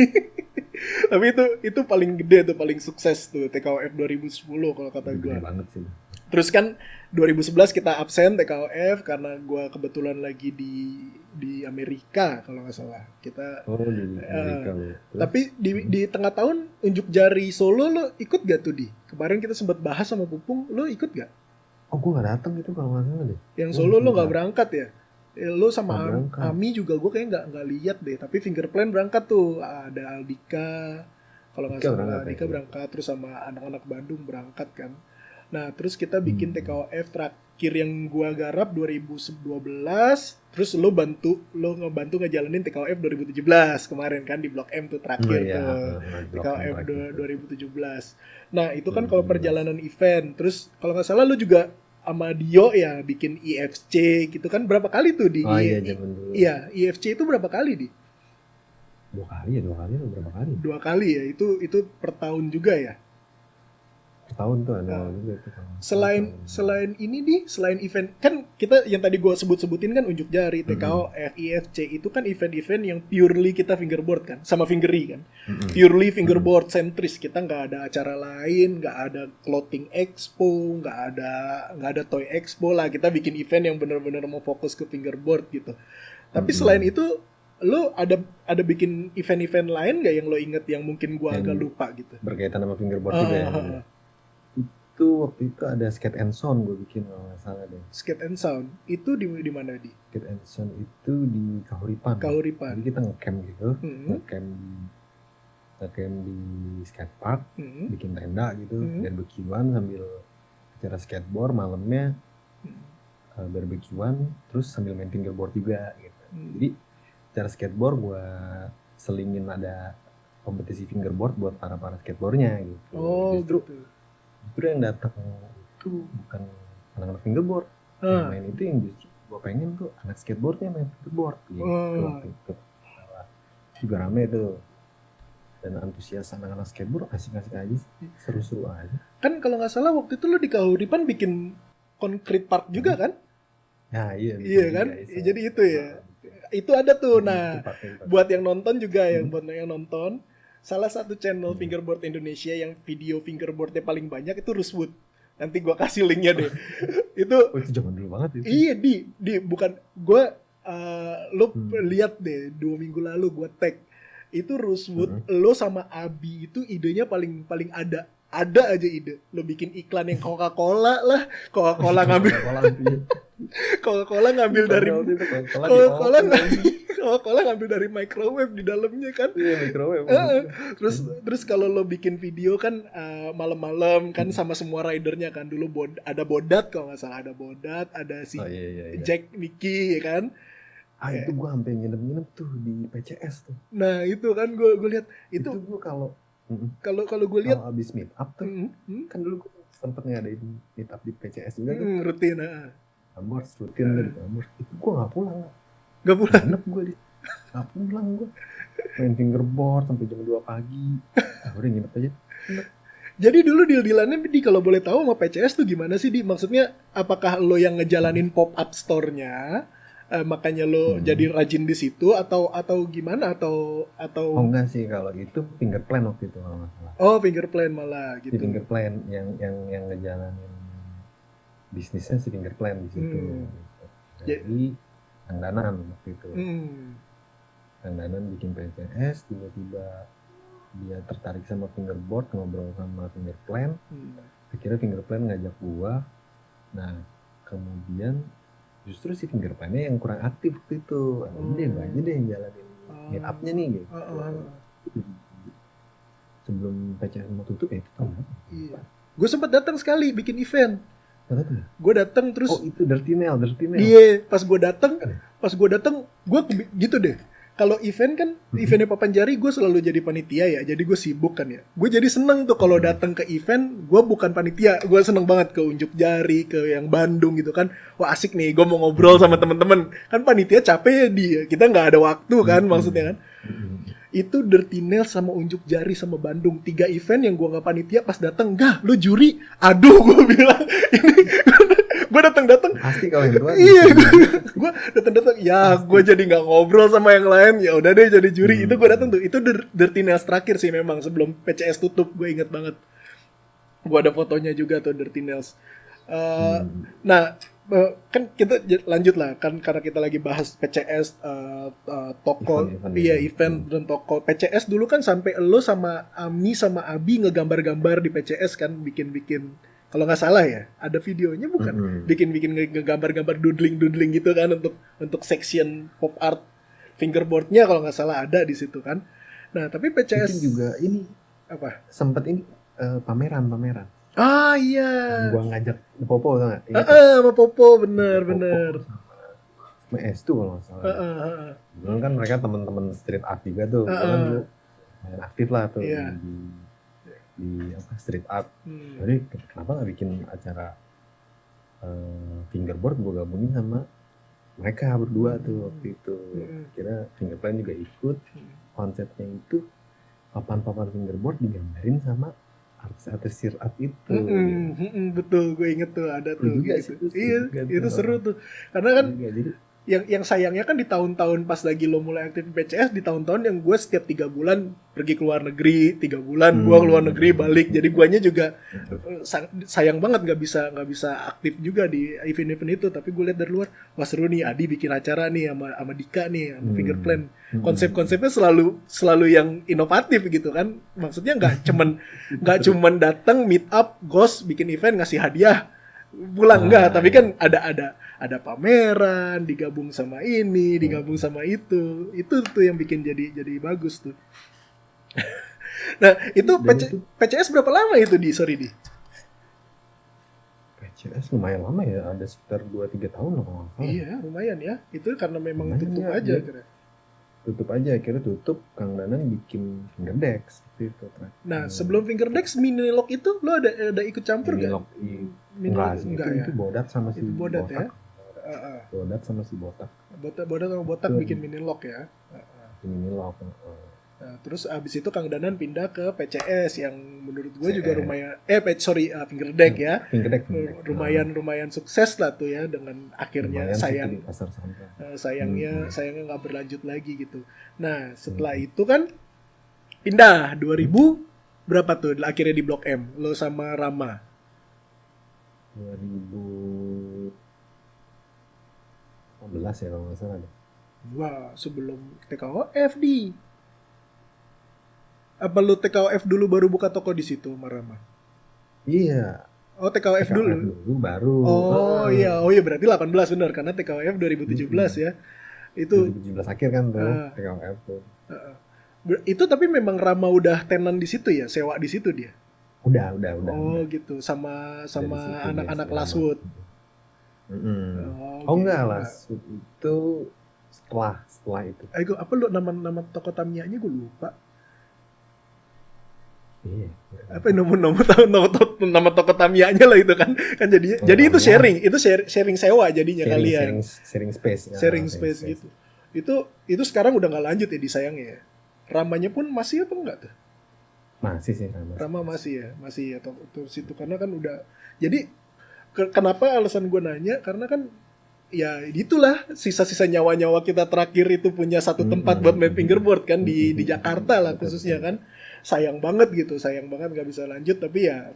Tapi itu paling gede tuh, paling sukses tuh TKOF 2010 kalau kata gue. Banget sih. Terus kan 2011 kita absen TKOF karena gue kebetulan lagi di Amerika kalau nggak salah. Kita di Amerika. Tapi di tengah tahun unjuk jari Solo lo ikut gak tuh di? Kemarin kita sempat bahas sama Pupung, lo ikut gak? Oh gue nggak datang itu kalau nggak salah deh. Yang Solo lo nggak berangkat ya? Lo sama Nggak berangkat. Ami juga gue kayak nggak lihat deh, tapi Fingerplan berangkat tuh, ada Aldika kalau nggak Dika salah, berangkat Aldika ya. berangkat terus sama anak-anak Bandung berangkat kan. Nah terus kita bikin TKOF terakhir yang gua garap 2012, terus lo ngebantu ngejalanin TKOF 2017 kemarin kan di Blok M tuh terakhir Iya, tuh, Blok M TKOF terakhir tuh. 2017. Nah itu kan kalau 2017. perjalanan event, terus kalau nggak salah lo juga sama Dio ya bikin IFC gitu kan, berapa kali tuh di Oh iya, zaman dulu. iya IFC itu berapa kali di? 2 kali atau berapa kali? 2 kali ya, itu per tahun juga ya. Setahun tuh ada juga itu. Selain ini selain event kan kita yang tadi gue sebut-sebutin kan unjuk jari, TKOF, IFC itu kan event-event yang purely kita fingerboard kan, sama fingery kan, purely fingerboard sentris. Kita nggak ada acara lain, nggak ada clothing expo, nggak ada toy expo lah. Kita bikin event yang benar-benar mau fokus ke fingerboard gitu. Tapi selain itu lo ada bikin event-event lain nggak yang lo inget yang mungkin gue agak lupa gitu? Berkaitan sama fingerboard juga ya. Itu waktu itu ada Skate and Sound gue bikin kalau nggak salah deh. Skate and Sound itu di mana di? Skate and Sound itu di Kahuripan. Jadi kita ngecamp gitu, ngecamp di skatepark, bikin tenda gitu, barbekyuan sambil acara skateboard malamnya, barbekyuan terus sambil main fingerboard juga gitu. Jadi acara skateboard gue selingin ada kompetisi fingerboard buat para skateboardnya gitu. Justru yang datang itu bukan anak-anak fingerboard, yang main itu yang justru gue pengen tuh anak skateboardnya main fingerboard gitu. Waktu itu juga rame tuh, dan antusias anak-anak skateboard asik-asik aja sih, seru-seru aja. Kan kalau nggak salah waktu itu lo di Kahuripan bikin concrete park juga kan? Ya iya kan, jadi itu ya, itu ada tuh. Nah buat yang nonton juga, buat yang nonton, salah satu channel fingerboard Indonesia yang video fingerboardnya paling banyak itu Rosewood. Nanti gua kasih linknya deh. itu zaman dulu banget itu. Iya di bukan gua, lo lihat deh 2 minggu lalu gua tag itu Rosewood. Lo sama Abi itu idenya paling ada aja ide. Lo bikin iklan yang Coca-Cola lah, Coca-Cola ngambil Coca-Cola ngambil dari Coca-Cola ngambil dari microwave di dalamnya kan. Iya, microwave. Terus kalau lo bikin video kan malam-malam kan sama semua ridernya kan. Dulu ada Bodat kalau nggak salah, ada Bodat, ada si Jack Nicky ya kan. Itu gue sampai nginep tuh di PCS tuh. Nah itu kan gue lihat itu gue kalau gue lihat abis meet up tuh, kan dulu gue sempet ngadain meet up di PCS juga tuh. Rutin. Ambors rutin dari Ambors. Itu gue nggak pulang. Nginep gue nggak pulang gue. Main fingerboard sampai jam 2 pagi. Udah nginep aja. Jadi dulu deal-dealannya di kalau boleh tahu sama PCS tuh gimana sih di? Maksudnya apakah lo yang ngejalanin pop up store-nya? Makanya lo jadi rajin di situ atau gimana atau Oh enggak sih, kalau itu Fingerplan waktu itu kalau nggak salah. Oh Fingerplan malah gitu. Si Fingerplan yang ngejalanin bisnisnya si Fingerplan di situ. Jadi Kang Danan waktu itu. Kang Danan bikin PCS, tiba-tiba dia tertarik sama fingerboard, ngobrol sama Fingerplan. Akhirnya Fingerplan ngajak gua. Nah kemudian justru si Fingerplan-nya yang kurang aktif waktu itu. Gua aja deh yang jalanin meet up-nya nih gitu. Sebelum PCS mau tutup ya itu tahun berapa? Iya. Gue sempat datang sekali bikin event. Gue datang terus. Oh itu Dirty Nail. Iya, pas gue datang, gue gitu deh. Kalau event kan, eventnya Papanjari gue selalu jadi panitia ya, jadi gue sibuk kan ya. Gue jadi seneng tuh kalau datang ke event, gue bukan panitia, gue seneng banget ke unjuk jari, ke yang Bandung gitu kan. Wah asik nih, gue mau ngobrol sama temen-temen. Kan panitia capek ya kita nggak ada waktu kan maksudnya kan. Itu Dirty Nail sama unjuk jari sama Bandung, 3 event yang gue nggak panitia pas datang. Enggak, lu juri. Aduh, gue bilang ini gue datang pasti kalau yang tua. Iya, gue datang ya gue jadi nggak ngobrol sama yang lain, ya udah deh jadi juri. Itu gue datang tuh, itu Dirty Nails terakhir sih memang sebelum PCS tutup, gue inget banget. Gue ada fotonya juga tuh Dirty Nails. Nah kan kita lanjut lah kan karena kita lagi bahas PCS, toko event dan toko. PCS dulu kan sampai lo sama Ami sama Abi ngegambar-gambar di PCS kan, bikin Kalau nggak salah ya, ada videonya bukan? Bikin gambar-gambar doodling gitu kan untuk section pop art fingerboardnya kalau nggak salah ada di situ kan. Nah tapi PCS Itu juga ini apa? sempet ini pameran. Ah iya. Gua ngajak Popo tau nggak? Sama Popo bener. Sama S2 kalau nggak salah. Dulu kan mereka teman-teman street art juga tuh. Gua kan dulu main aktif lah tuh di apa street art. Jadi kenapa nggak bikin acara fingerboard, gue gabungin sama mereka berdua tuh waktu itu. Kira Fingerplan juga ikut. Konsepnya itu papan-papan fingerboard digambarin sama artis-artis street art itu. Betul, gue inget tuh ada tuh juga gitu. sih, Iya, itu seru tuh. Karena kan jadi, yang sayangnya kan di tahun-tahun pas lagi lo mulai aktif di PCS, di tahun-tahun yang gue setiap 3 bulan pergi ke luar negeri, 3 bulan gue keluar negeri balik, jadi guanya juga sayang banget nggak bisa aktif juga di event-event itu. Tapi gue lihat dari luar, wah seru nih, Adi bikin acara nih sama Dika nih sama Fingerplan, konsep-konsepnya selalu yang inovatif gitu kan. Maksudnya nggak cuman datang meet up, ghost, bikin event, ngasih hadiah pulang, enggak, tapi kan ada pameran, digabung sama ini, digabung sama itu tuh yang bikin jadi bagus tuh. Nah itu PCS berapa lama itu di PCS lumayan lama ya, ada sekitar 2-3 tahun loh kalau nggak salah. Iya lumayan ya, itu karena memang lumayan tutup ya, aja kira. Tutup aja, akhirnya tutup, Kang Danan bikin Fingerdex gitu. Nah sebelum Fingerdex Minilock itu lo ada ikut campur gak? Enggak ya. Itu Bodat sama si Bodat Botak. Ya? Bodat sama si Botak. Bodat sama Botak bikin Minilock ya. Minilock. Nah, terus abis itu Kang Danan pindah ke PCS yang menurut gue juga lumayan Fingerdeck ya. Fingerdeck. Lumayan sukses lah tuh ya, dengan akhirnya sayangnya nggak berlanjut lagi gitu. Nah setelah itu kan pindah 2000 berapa tuh akhirnya di Blok M lo sama Rama? 2015 ya kalau nggak salah. Wah sebelum TKOF di apa lu TKOF dulu baru buka toko di situ sama Rama? Iya. Oh TKOF dulu baru. Oh iya berarti 18 benar karena TKOF 2017 ya. Itu 2017 akhir kan tuh TKOF tuh. Itu tapi memang Rama udah tenan di situ ya, sewa di situ dia. Udah. Oh gitu, sama anak-anak Laswood. Enggak, Laswood itu setelah itu. Apa lu nama toko Tamiya-nya gue lupa. Iya. Apa nama toko Tamiya-nya lah itu kan jadinya. Jadi itu sharing sewa jadinya kalian. Sharing space. Sharing space gitu. Itu sekarang udah nggak lanjut ya disayangnya ya. Ramanya pun masih apa enggak tuh? Masih sih Rama masih ya terus itu karena kan udah. Jadi kenapa alasan gue nanya karena kan ya itulah sisa-sisa nyawa-nyawa kita terakhir itu punya satu tempat buat main fingerboard kan di Jakarta lah khususnya kan. Sayang banget nggak bisa lanjut, tapi ya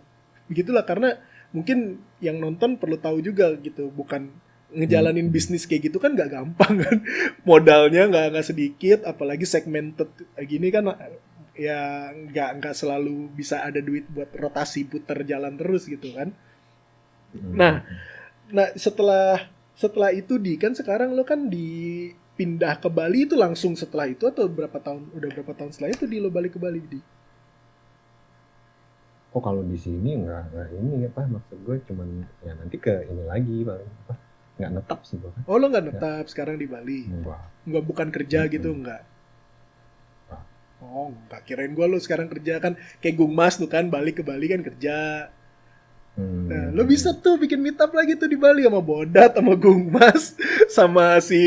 begitulah karena mungkin yang nonton perlu tahu juga gitu, bukan ngejalanin bisnis kayak gitu kan nggak gampang kan, modalnya nggak sedikit, apalagi segmented gini kan ya nggak selalu bisa ada duit buat rotasi puter jalan terus gitu kan. Nah setelah itu kan sekarang lo kan pindah ke Bali itu langsung setelah itu atau berapa tahun setelah itu lo balik ke Bali di? Oh kalau di sini nggak ini apa, maksud gue cuman ya nanti ke ini lagi apa, nggak netap sih gue. Oh lo nggak netap sekarang di Bali? Nggak, bukan kerja gitu nggak? Oh nggak, kirain gue lo sekarang kerja kan kayak Gungmas tuh kan, balik ke Bali kan kerja. Nah, lo bisa tuh bikin meet up lagi tuh di Bali sama Bodat, sama Gungmas, sama si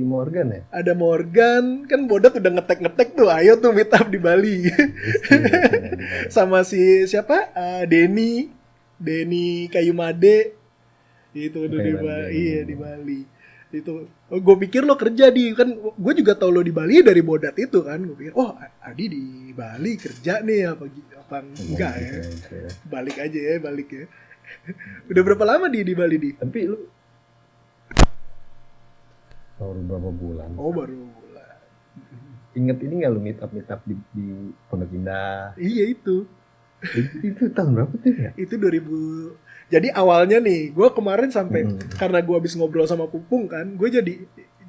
Morgan ya? Ada Morgan, kan Bodat udah ngetek tuh, ayo tuh meet up di Bali. Sama si siapa? Denny Kayumade. Itu udah di Bali. Iya di Bali. Itu gue pikir lo kerja kan gue juga tahu lo di Bali dari Bodat itu kan. Gue pikir Adi di Bali kerja nih apa enggak ya. Balik ya. Udah berapa lama di Bali di? Tapi lu baru berapa bulan? Oh baru bulan. Ingat ini nggak lu meet up di Pondok Indah? Iya itu. Itu tahun berapa tuh ya? Itu 2000. Jadi awalnya nih, gue kemarin sampai karena gue habis ngobrol sama Pupung kan, gue jadi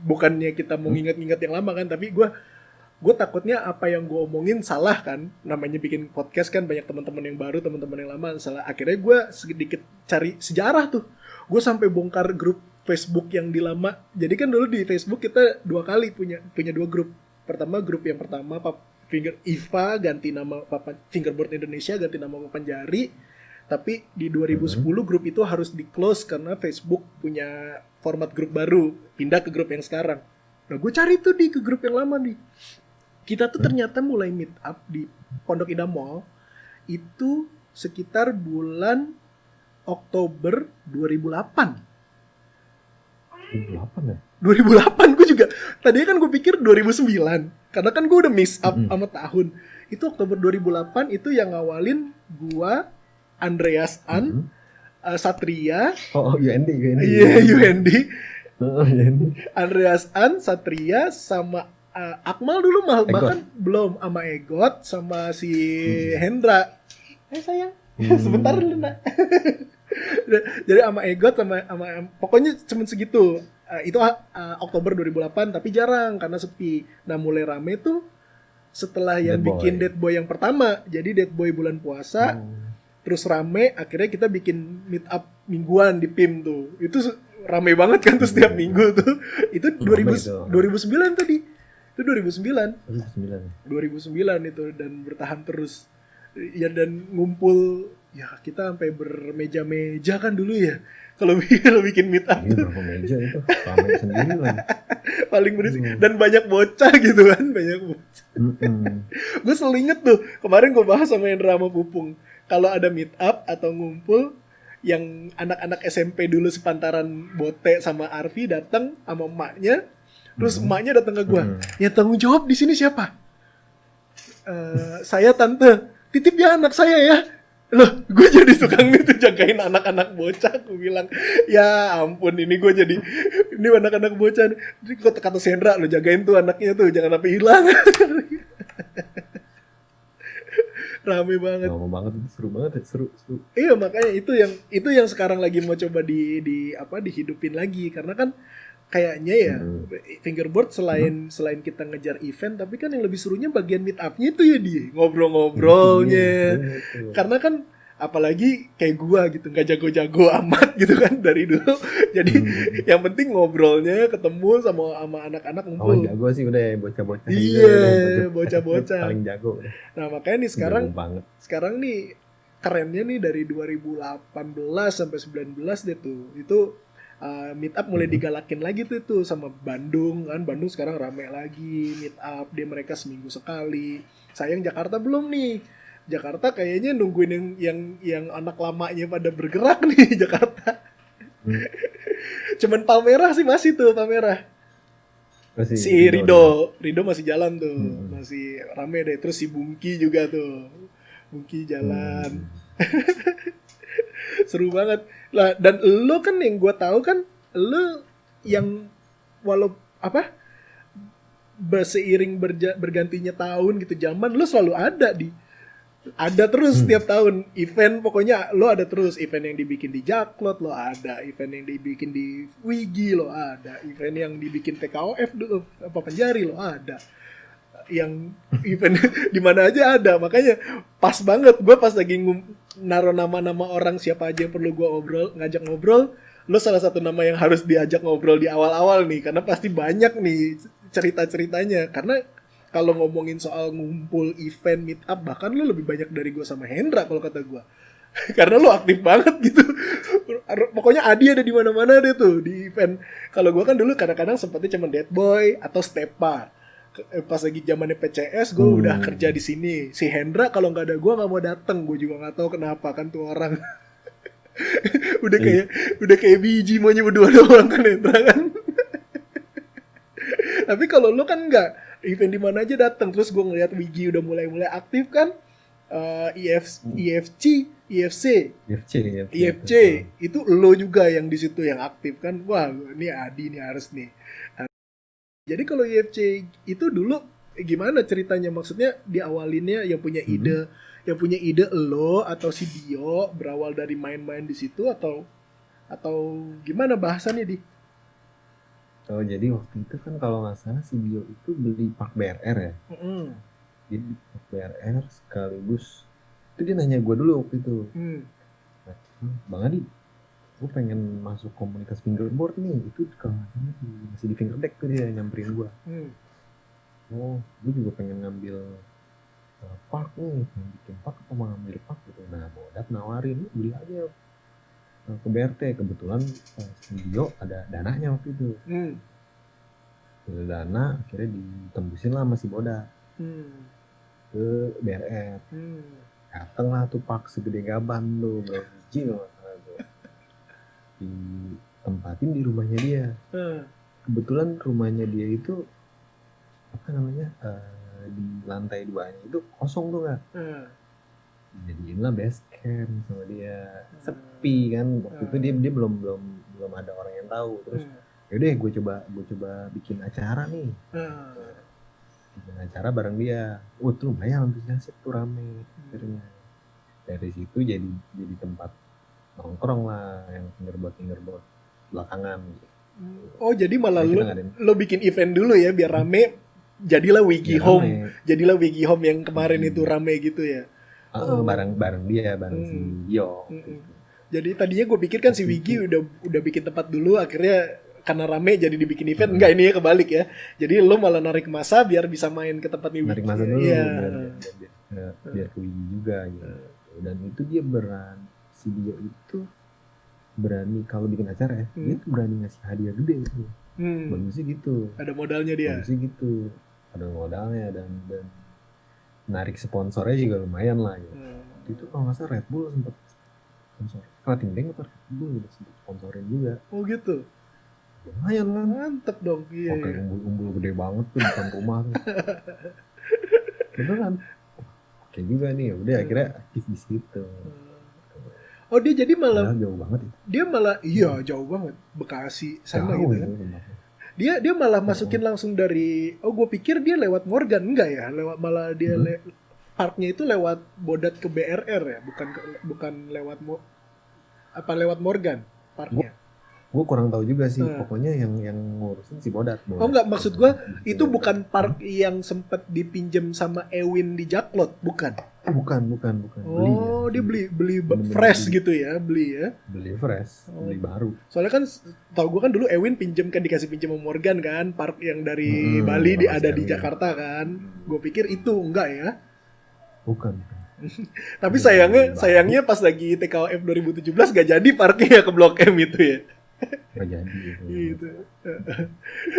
bukannya kita mau nginget-nginget yang lama kan, tapi gue takutnya apa yang gue omongin salah kan. Namanya bikin podcast kan banyak teman-teman yang baru, teman-teman yang lama salah. Akhirnya gue sedikit cari sejarah tuh. Gue sampai bongkar grup Facebook yang di lama. Jadi kan dulu di Facebook kita 2 kali punya 2 grup. Pertama grup yang pertama IVA ganti nama Fingerboard Indonesia, ganti nama Papan Jari. Tapi di 2010 grup itu harus di-close karena Facebook punya format grup baru, pindah ke grup yang sekarang. Nah, gue cari tuh ke grup yang lama nih. Kita tuh ternyata mulai meet up di Pondok Indah Mall itu sekitar bulan Oktober 2008. 2008 ya? 2008 gue juga. Tadinya kan gue pikir 2009. Karena kan gue udah miss up sama tahun. Itu Oktober 2008 itu yang ngawalin gue, Andreas An, Satria. UND. Iya, UND. UND. Andreas An, Satria, sama Akmal dulu bahkan belum, sama Egot, sama si Hendra. Sayang, sebentar dulu nak. Jadi sama Egot sama pokoknya cuma segitu. Itu Oktober 2008 tapi jarang karena sepi. Nah mulai rame tuh setelah yang bikin Dead Boy yang pertama. Jadi Dead Boy bulan puasa terus rame, akhirnya kita bikin meet up mingguan di PIM tuh. Itu rame banget kan tuh setiap minggu tuh. Itu 2009 tadi. Itu 2009 itu dan bertahan terus. Ya dan ngumpul ya kita sampai bermeja-meja kan dulu ya. Kalau bikin meet up tuh. Berapa meja itu? Rame sendiri lah. Paling berisik dan banyak bocah gitu kan, banyak bocah. Gue selalu inget tuh, kemarin gue bahas sama Hendra sama Pupung. Kalau ada meet up atau ngumpul yang anak-anak SMP dulu sepantaran Bote sama Arfi datang sama emaknya, terus emaknya datang ke gue. Yang tanggung jawab di sini siapa? Saya tante, titip ya anak saya ya. Loh, gue jadi tukang itu jagain anak-anak bocah. Gue bilang, ya ampun ini anak-anak bocah. Kata Sandra, lo jagain tuh anaknya tuh, jangan sampai hilang. Rame banget. Lama banget, seru banget, seru. Iya makanya itu yang sekarang lagi mau coba dihidupin lagi karena kan kayaknya ya Fingerboard selain kita ngejar event, tapi kan yang lebih serunya bagian meet up-nya itu ya dia ngobrol-ngobrolnya. Karena kan apalagi kayak gua gitu nggak jago-jago amat gitu kan dari dulu. Jadi yang penting ngobrolnya, ketemu sama anak-anak ngumpul. Jago sih udah bocah-bocah. Iya, bocah-bocah. Paling jago. Nah, makanya nih sekarang nih kerennya nih dari 2018 sampai 19 deh tuh. Itu meet up mulai digalakin lagi tuh sama Bandung kan. Bandung sekarang rame lagi meet up, mereka seminggu sekali. Sayang Jakarta belum nih. Jakarta kayaknya nungguin yang anak lamanya pada bergerak nih Jakarta. Cuman Palmerah sih masih Palmerah. Si Rido masih jalan tuh, masih rame deh. Terus si Bungki juga tuh, Bungki jalan. Seru banget lah. Dan lo kan yang gue tahu kan, lo yang seiring bergantinya tahun gitu zaman, lo selalu ada terus setiap tahun event. Pokoknya lo ada terus event yang dibikin di Jaklot, lo ada event yang dibikin di Wigi, lo ada event yang dibikin TKOF dulu Papan Jari, lo ada yang event di mana aja ada. Makanya pas banget gue pas lagi naruh nama-nama orang siapa aja yang perlu gue ngajak ngobrol, lo salah satu nama yang harus diajak ngobrol di awal-awal nih, karena pasti banyak nih cerita-ceritanya. Karena kalau ngomongin soal ngumpul event meet up, bahkan lo lebih banyak dari gue sama Hendra kalau kata gue. Karena lo aktif banget gitu. Pokoknya Adi ada di mana-mana deh tuh di event. Kalau gue kan dulu kadang-kadang sempatnya cuma Dead Boy atau Stepa. Pas lagi zamannya PCS gue udah kerja di sini. Si Hendra kalau nggak ada gue nggak mau dateng. Gue juga nggak tahu kenapa kan tuh orang. udah kayak biji maunya berdua doang kan Hendra kan. Tapi kalau lo kan nggak, event di mana aja datang. Terus gue ngeliat Wigi udah mulai aktif kan. IFC itu lo juga yang di situ yang aktif kan. Wah ini Adi nih harus nih. Jadi kalau IFC itu dulu gimana ceritanya? Maksudnya diawalinnya yang punya ide yang punya ide lo atau si Dio berawal dari main-main di situ atau gimana bahasannya di? Oh jadi waktu itu kan kalau nggak salah si Dio itu beli Park BRR ya. Jadi Park BRR sekaligus itu dia nanya gue dulu waktu itu. Bang Adi, gue pengen masuk komunitas fingerboard nih. Itu kalau nggak salah masih di Fingerdeck tuh dia nyamperin gue. Oh, gue juga pengen ngambil park nih, pengen bikin park atau mau ngambil park gitu. Nah, Bodat nawarin, beli aja ke BRT. Kebetulan studio ada dananya waktu itu. Ada dana, akhirnya ditembusin lah sama si Bodat ke BRR. Dateng lah tuh park segede gaban tuh, biji loh. Ditempatin di rumahnya dia. Kebetulan rumahnya dia itu apa namanya di lantai 2-nya itu kosong tuh kan. Jadiin lah base camp sama dia, sepi kan waktu itu dia belum ada orang yang tahu. Terus yaudah gue coba bikin acara nih, bikin acara bareng dia. Tuh lumayan antusias tuh, rame. Akhirnya dari situ jadi tempat nongkrong lah yang fingerboard belakangan gitu. Oh jadi malah lo bikin event dulu ya biar rame. Jadilah Wiki Home yang kemarin itu rame gitu ya. Bareng dia, si Yo. Gitu. Jadi tadinya gue pikir kan si Wiki udah bikin tempat dulu, akhirnya karena rame jadi dibikin event. Enggak, ini ya kebalik ya. Jadi lo malah narik masa biar bisa main ke tempat Wiki. Narik masa dulu biar ke Wiki juga gitu. Dan itu dia si Dio itu berani kalau bikin acara ya, dia tuh berani ngasih hadiah gede gitu. Bagusnya gitu. Ada modalnya dia. Bagusnya gitu. Ada modalnya dan narik sponsornya juga lumayan lah gitu. Itu kalau nggak salah Red Bull sempat sponsor. Krating Bank atau Red Bull udah sempat sponsorin juga. Oh gitu. Lumayan kan. Mantep dong. Iya. Oke, umbul gede banget tuh di depan rumah tuh. Beneran. Oke juga nih, udah akhirnya aktif di situ. Oh dia jadi malah jauh banget ya. Dia malah jauh banget Bekasi sana jauh, gitu kan. Ya, dia malah masukin langsung dari gue pikir dia lewat Morgan, enggak ya? Malah dia parknya itu lewat Bodat ke BRR ya, bukan lewat lewat Morgan parknya. Gue kurang tahu juga sih, pokoknya yang ngurusin si Bodat. Oh enggak, maksud gue itu bukan park yang sempat dipinjam sama Ewin di Jaklot, bukan? Bukan. Oh, dia beli fresh gitu ya, beli fresh, beli baru. Soalnya kan tau gue kan dulu Ewin dikasih pinjam sama Morgan kan, park yang dari Bali ada di Jakarta kan. Gue pikir itu enggak ya? Bukan. Tapi sayangnya pas lagi TKOF 2017 gak jadi parknya ke Blok M itu ya. Gak jadi gitu.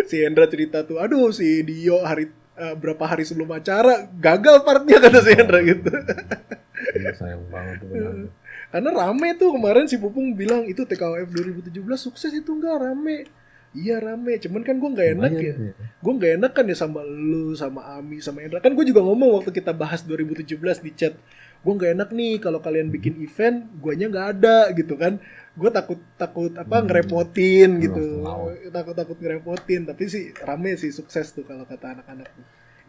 Si Hendra cerita tuh, aduh si Dio berapa hari sebelum acara gagal partnya kata si Hendra gitu. Sayang banget tuh. Karena rame tuh kemarin si Pupung bilang itu TKOF 2017 sukses itu enggak rame. Iya rame, cuman kan gue nggak enak ya. Gue nggak enak kan ya sama lu, sama Ami, sama Hendra. Kan gue juga ngomong waktu kita bahas 2017 di chat. Gue nggak enak nih kalau kalian bikin event, guanya nggak ada gitu kan. Gue takut ngerepotin gitu. Takut ngerepotin. Tapi sih rame sih, sukses tuh kalau kata anak-anak.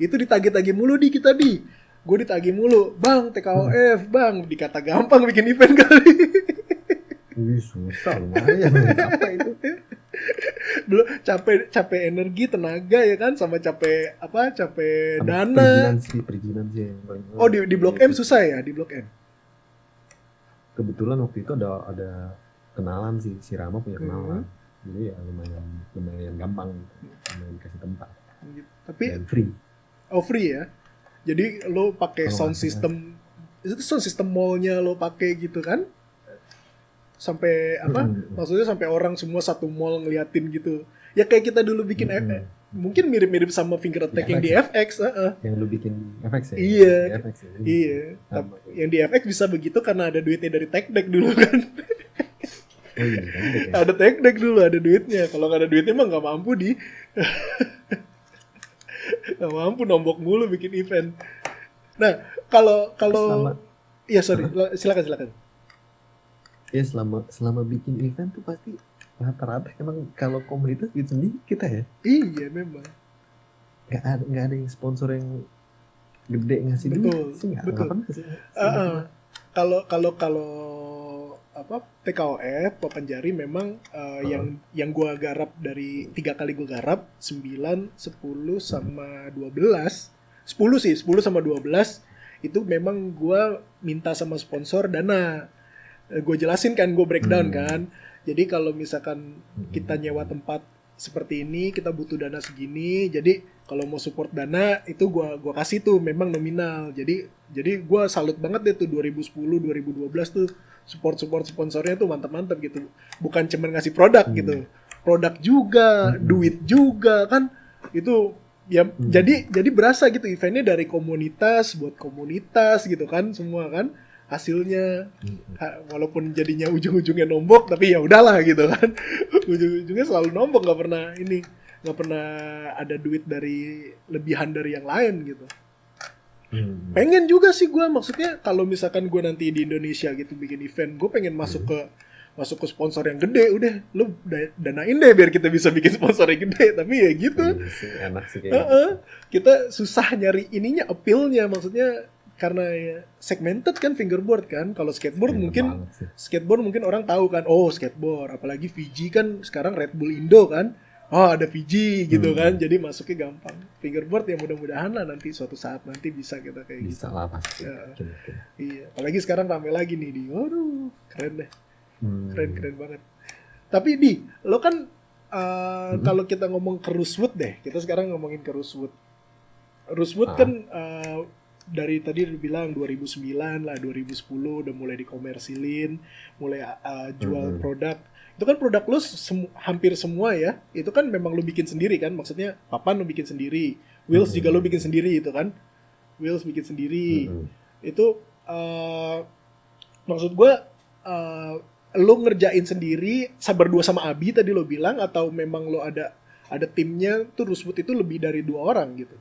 Itu ditagih-tagih mulu di kita di. Gue ditagih mulu, bang TKOF, bang dikata gampang bikin event kali. Susah lumayan. Apa itu? Belum capek energi, tenaga ya kan, sama capek dana. Perizinan sih. Oh di Blok M susah ya, di Blok M. Kebetulan waktu itu ada kenalan sih, si Rama punya kenalan. Jadi ya lumayan gampang, lumayan dikasih tempat. Tapi dan free. Oh free ya. Jadi lo pakai sound system, itu sound system mallnya lo pakai gitu kan? Sampai maksudnya sampai orang semua satu mall ngeliatin gitu ya, kayak kita dulu bikin mungkin mirip-mirip sama Finger Attack yang di FX. Yang lu bikin di FX ya? Iya. Tapi yang di FX bisa begitu karena ada duitnya dari Tech Deck dulu kan. Oh iya, ada Tech Deck dulu, ada duitnya. Kalau nggak ada duitnya emang nggak mampu nggak mampu, nombok mulu bikin event. Nah kalau ya sorry, silakan. Ya selama bikin event tuh pasti rata-rata emang kalau komunitas duit sendiri kita ya. Iya memang. Gak ada yang sponsor yang gede ngasih Betul, duit sih nggak betul. pernah sih. Kalau apa TKOF Papan Jari memang yang gua garap dari 3 kali gua garap 9, 10 sama 12. 10 sama 12 itu memang gua minta sama sponsor dana. Gue jelasin kan, gue breakdown kan. Jadi kalau misalkan kita nyewa tempat seperti ini, kita butuh dana segini. Jadi kalau mau support dana itu gua kasih tuh memang nominal. Jadi gue salut banget deh tuh 2010 2012 tuh support sponsornya tuh mantap gitu. Bukan cuma ngasih produk gitu. Produk juga, duit juga kan. Itu ya jadi berasa gitu eventnya dari komunitas buat komunitas gitu kan semua kan. Hasilnya walaupun jadinya ujung-ujungnya nombok tapi ya udahlah gitu kan. Ujung-ujungnya selalu nombok, nggak pernah ada duit dari lebihan dari yang lain gitu. Pengen juga sih gue, maksudnya kalau misalkan gue nanti di Indonesia gitu bikin event, gue pengen masuk ke sponsor yang gede. Udah lu danain deh biar kita bisa bikin sponsor yang gede. Tapi ya gitu, enak sih kayak kita susah nyari ininya, appeal-nya, maksudnya karena ya segmented kan fingerboard kan. Kalau skateboard mungkin orang tahu kan, oh skateboard, apalagi Fiji kan sekarang Red Bull Indo kan, oh ada Fiji gitu kan, jadi masuknya gampang. Fingerboard ya mudah-mudahan lah nanti suatu saat nanti bisa kita kayak bisa gitu. lah pasti ya. Iya, apalagi sekarang rame lagi nih di, waduh keren deh, keren banget. Tapi di lo kan kalau kita ngomong ke Rosewood deh, kita sekarang ngomongin ke Rosewood kan dari tadi lu bilang 2009 lah, 2010 udah mulai dikomersilin, mulai jual produk. Itu kan produk lu hampir semua ya, itu kan memang lu bikin sendiri kan, maksudnya papan lu bikin sendiri, wheels juga lu bikin sendiri itu kan, wheels bikin sendiri. Itu maksud gua lu ngerjain sendiri, sabar dua sama Abi tadi lu bilang, atau memang lu ada timnya tuh. Rosewood itu lebih dari 2 orang gitu.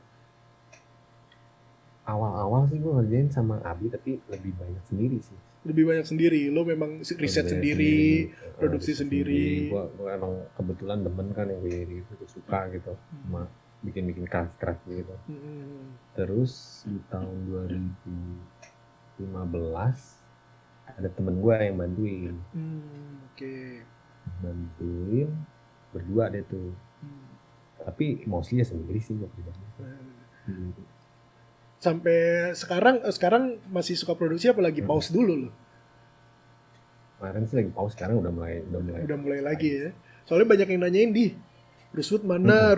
Awal-awal sih gue ngerjain sama Abi, tapi lebih banyak sendiri sih. Lebih banyak sendiri, lo memang riset sendiri, produksi sendiri. Gue emang kebetulan demen kan yang kayak gitu, suka gitu, sama bikin craft gitu. Terus di tahun 2015 ada temen gue yang bantuin. Bantuin berdua deh tuh. Tapi mostly ya sendiri sih gue kerjanya. Sampai sekarang masih suka produksi apa lagi pause dulu lo? Kemarin sih lagi pause, sekarang udah mulai lagi ya. Soalnya banyak yang nanyain di Rosewood mana,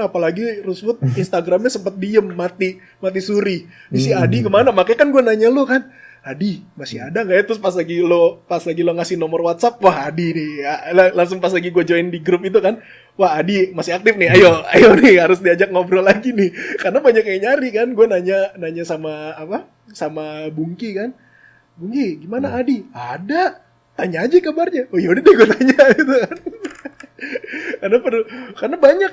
apalagi Rosewood Instagramnya sempat diem, mati suri. Ini si Adi kemana? Makanya kan gue nanya lo kan, Adi masih ada nggak ya? Terus pas lagi lo ngasih nomor WhatsApp, wah Adi nih, ya, langsung pas lagi gue join di grup itu kan, wah Adi masih aktif nih, ayo nih harus diajak ngobrol lagi nih, karena banyak yang nyari kan. Gue nanya sama Bungki kan, Bungki gimana Adi? Ada, tanya aja kabarnya. Oh yaudah deh gue tanya gitu kan. karena banyak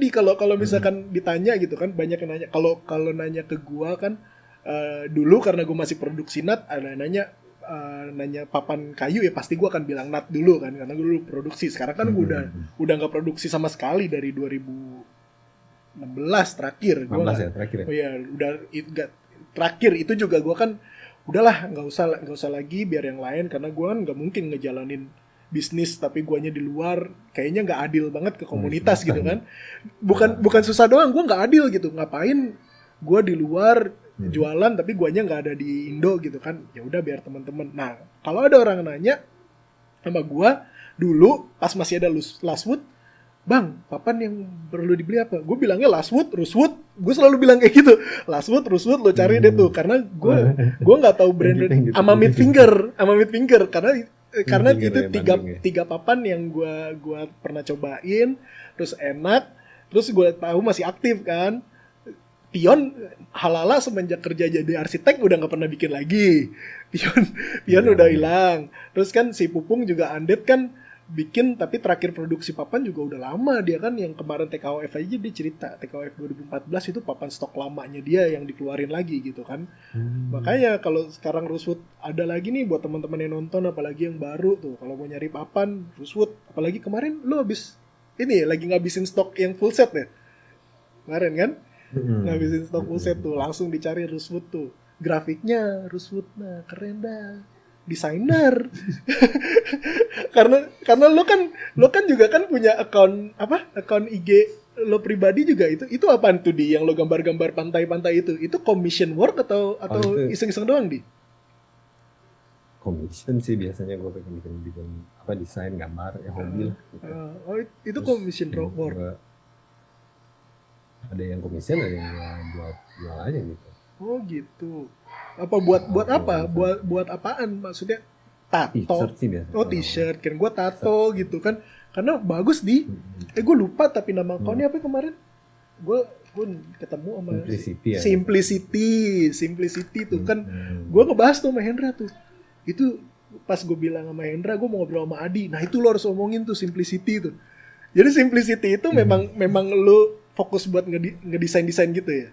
di kalau misalkan ditanya gitu kan, banyak yang nanya. Kalau nanya ke gue kan, dulu karena gue masih produksi nut, ada nanya papan kayu ya pasti gue akan bilang nut dulu kan, karena gue dulu produksi. Sekarang kan gue udah nggak produksi sama sekali dari 2016 terakhir. Terakhir ya? Oh ya udah terakhir itu juga gue kan udahlah nggak usah lagi biar yang lain, karena gue kan nggak mungkin ngejalanin bisnis tapi guanya di luar, kayaknya nggak adil banget ke komunitas gitu kan. Bukan susah doang, gue nggak adil gitu, ngapain gue di luar jualan tapi guanya nggak ada di Indo gitu kan. Ya udah biar teman-teman. Nah kalau ada orang nanya sama gue dulu pas masih ada Lastwood, bang papan yang perlu dibeli apa? Gue bilangnya Lastwood, Rosewood. Gue selalu bilang kayak gitu, Lastwood, Rosewood lo cari deh tuh, karena gue nggak tahu brand sama Mid Finger karena itu tiga papan yang gue pernah cobain, terus enak, terus gue tahu masih aktif kan. Pion halala semenjak kerja jadi arsitek udah nggak pernah bikin lagi. Pion udah hilang. Terus kan si Pupung juga Undead kan bikin, tapi terakhir produksi papan juga udah lama dia kan. Yang kemarin TKOF aja dia cerita, TKOF 2014 itu papan stok lamanya dia yang dikeluarin lagi gitu kan. Makanya kalau sekarang Rosewood ada lagi nih buat teman-teman yang nonton, apalagi yang baru tuh, kalau mau nyari papan Rosewood, apalagi kemarin lu habis ini lagi ngabisin stok yang full set ya kemarin kan. Ngabisin stok full set tuh, langsung dicari Rosewood tuh. Grafiknya Rosewood, nah keren dah. Desainer. karena lo kan juga kan punya akun IG lo pribadi juga, itu apaan tuh di yang lo gambar-gambar pantai-pantai itu commission work atau itu iseng-iseng doang di? Commission sih biasanya gue pengen bikin desain gambar ya, hobi lah gitu. Itu Terus commission work. Ada yang commission, ada yang jual aja gitu. Oh gitu. Apa buat apa? Buat apaan maksudnya? Tato. T-shirt sih biasanya. Oh t-shirt, kan gue tato gitu kan. Karena bagus di. Gue lupa tapi nama akunnya apa kemarin? Gue ketemu sama Simplicity tuh kan. Gue ngebahas tuh sama Hendra tuh. Itu pas gue bilang sama Hendra, gue mau ngobrol sama Adi. Nah itu lo harus omongin tuh Simplicity tuh. Jadi Simplicity itu memang lo fokus buat ngedesain gitu ya.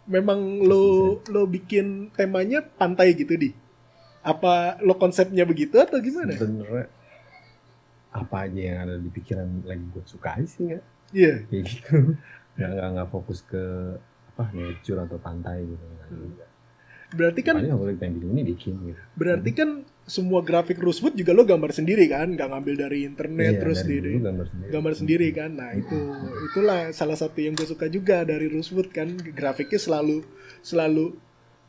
Memang lo bikin temanya pantai gitu di. Apa lo konsepnya begitu atau gimana? Sebenarnya apa aja yang ada di pikiran lagi gue suka aja sih nggak? Iya. Kayak gitu. Nggak fokus ke nature atau pantai gitu. Berarti kan kalau pengen bikin ini bikin gitu. Berarti kan semua grafik Rosewood juga lo gambar sendiri kan, nggak ngambil dari internet terus gambar sendiri kan. Nah itulah salah satu yang gue suka juga dari Rosewood kan, grafiknya selalu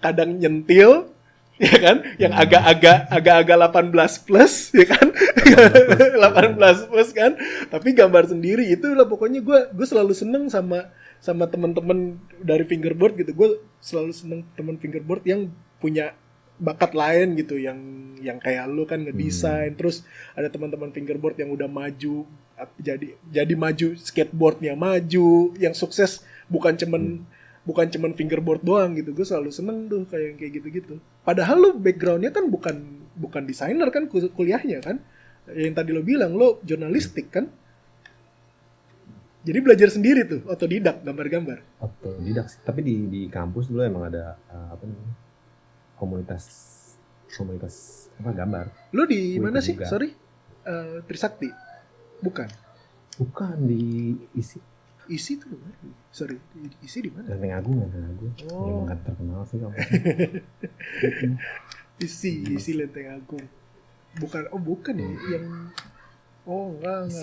kadang nyentil ya kan, yang agak-agak 18 plus ya kan, 18 plus kan, tapi gambar sendiri. Itulah pokoknya gue selalu seneng sama teman-teman dari fingerboard gitu. Gue selalu seneng teman fingerboard yang punya bakat lain gitu, yang kayak lu kan ngedesain. Terus ada teman-teman fingerboard yang udah maju, jadi maju, skateboardnya maju, yang sukses bukan cuman fingerboard doang gitu. Gue selalu seneng tuh kayak gitu-gitu. Padahal lu backgroundnya kan bukan desainer kan, kuliahnya kan, yang tadi lo bilang lo jurnalistik kan. Jadi belajar sendiri tuh, otodidak gambar-gambar. Otodidak sih, tapi di kampus dulu emang ada komunitas gambar. Lu di mana sih? Juga. Sorry, Trisakti? Bukan di ISI. ISI tuh di mana? Sorry, ISI di mana? Lenteng Agung. Oh. Emang kan terkenal sih kamu. ISI Lenteng Agung. Bukan ya, yang enggak.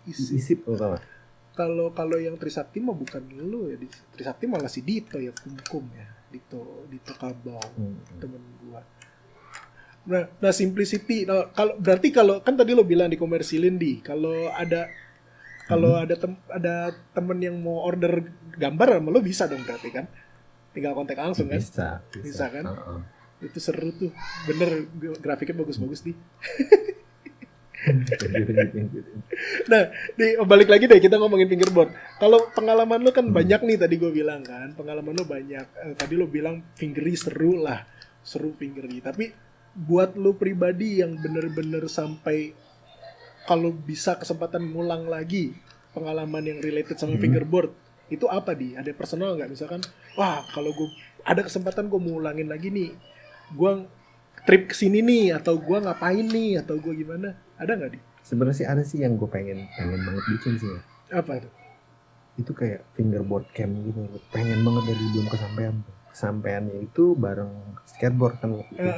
ISI tau gak? Kalau yang Trisakti mah bukan lu ya. Di Trisakti malah si Dito ya, Kumkum ya. Dito Kabau, temen gua. Nah Simplicity. Nah, berarti kalau kan tadi lo bilang di komersilin di. Kalau ada temen yang mau order gambar sama lo bisa dong berarti kan? Tinggal kontak langsung kan? Bisa kan? Itu seru tuh. Bener, grafiknya bagus-bagus di. Nah, balik lagi deh, kita ngomongin fingerboard. Kalau pengalaman lo kan banyak nih, tadi gue bilang kan, pengalaman lo banyak. Tadi lo bilang fingery seru fingery. Tapi buat lo pribadi yang bener-bener sampai kalau bisa kesempatan ngulang lagi pengalaman yang related sama fingerboard, itu apa di? Ada personal nggak? Misalkan, wah kalau gue ada kesempatan gue mau ulangin lagi nih, gue trip kesini nih, atau gue ngapain nih, atau gue gimana? Ada nggak di? Sebenarnya sih ada sih yang gue pengen banget bikin sih ya. Apa itu? Itu kayak fingerboard camp gitu. Pengen banget dari belum kesampaian. Kesampaiannya itu bareng skateboard kan waktu itu.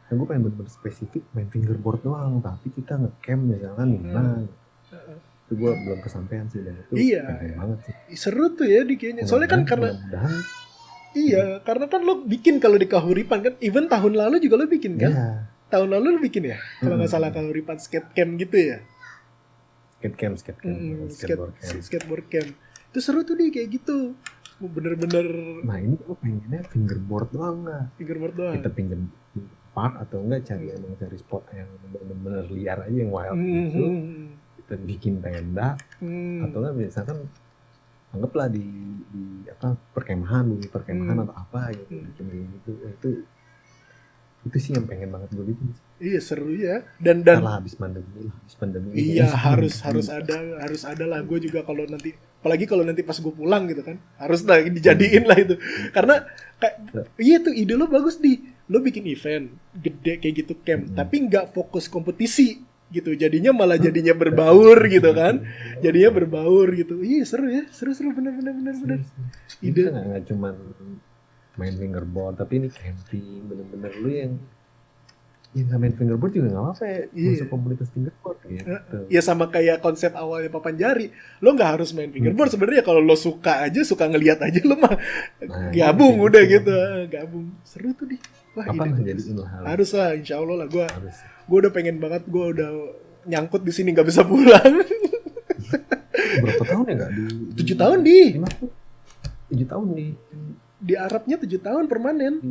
Dan gue pengen bener-bener spesifik main fingerboard doang, tapi kita nge-camp misalkan di mana. Itu gue belum kesampaian sih, dan itu pengen banget sih. Seru tuh ya di kayaknya. Soalnya kan karena iya, karena kan lo bikin kalau di Kahuripan kan, even tahun lalu juga lo bikin kan? Iya. Tahun lalu lo bikin ya? Kalau nggak salah Kahuripan skate camp gitu ya? Skateboard camp. Itu seru tuh deh kayak gitu. Bener-bener. Nah ini lo pengennya fingerboard doang nggak? Fingerboard doang. Kita pinjam park atau enggak cari spot yang bener-bener liar aja, yang wild gitu. Kita bikin tenda atau enggak misalkan anggaplah di perkemahan atau apa gitu, bikin gitu. Itu sih yang pengen banget gue bikin. Iya seru ya. Dan habis pandemi. Iya harus ada lah. Gue juga kalau nanti, apalagi kalau nanti pas gue pulang gitu kan, harus lah dijadiin lah itu. Karena iya tuh ide lo bagus di. Lo bikin event gede kayak gitu camp, tapi nggak fokus kompetisi. gitu, jadinya malah jadinya berbaur gitu kan, jadinya berbaur gitu. Iya seru ya, seru bener. Ini kan nggak cuma main fingerboard, tapi ini camping, bener-bener lu yang nggak main fingerboard juga nggak apa-apa ya, masuk komunitas fingerboard gitu. Ya sama kayak konsep awalnya Papanjari, lo nggak harus main fingerboard sebenarnya, kalau lo suka ngelihat aja lo mah gabung udah gitu, gabung. Seru tuh di. Wah, harus lah, insya Allah lah. Gue udah pengen banget, gue udah nyangkut di sini nggak bisa pulang. Berapa tahun ya nggak 7 tahun di 7 tahun di Arabnya 7 tahun permanen.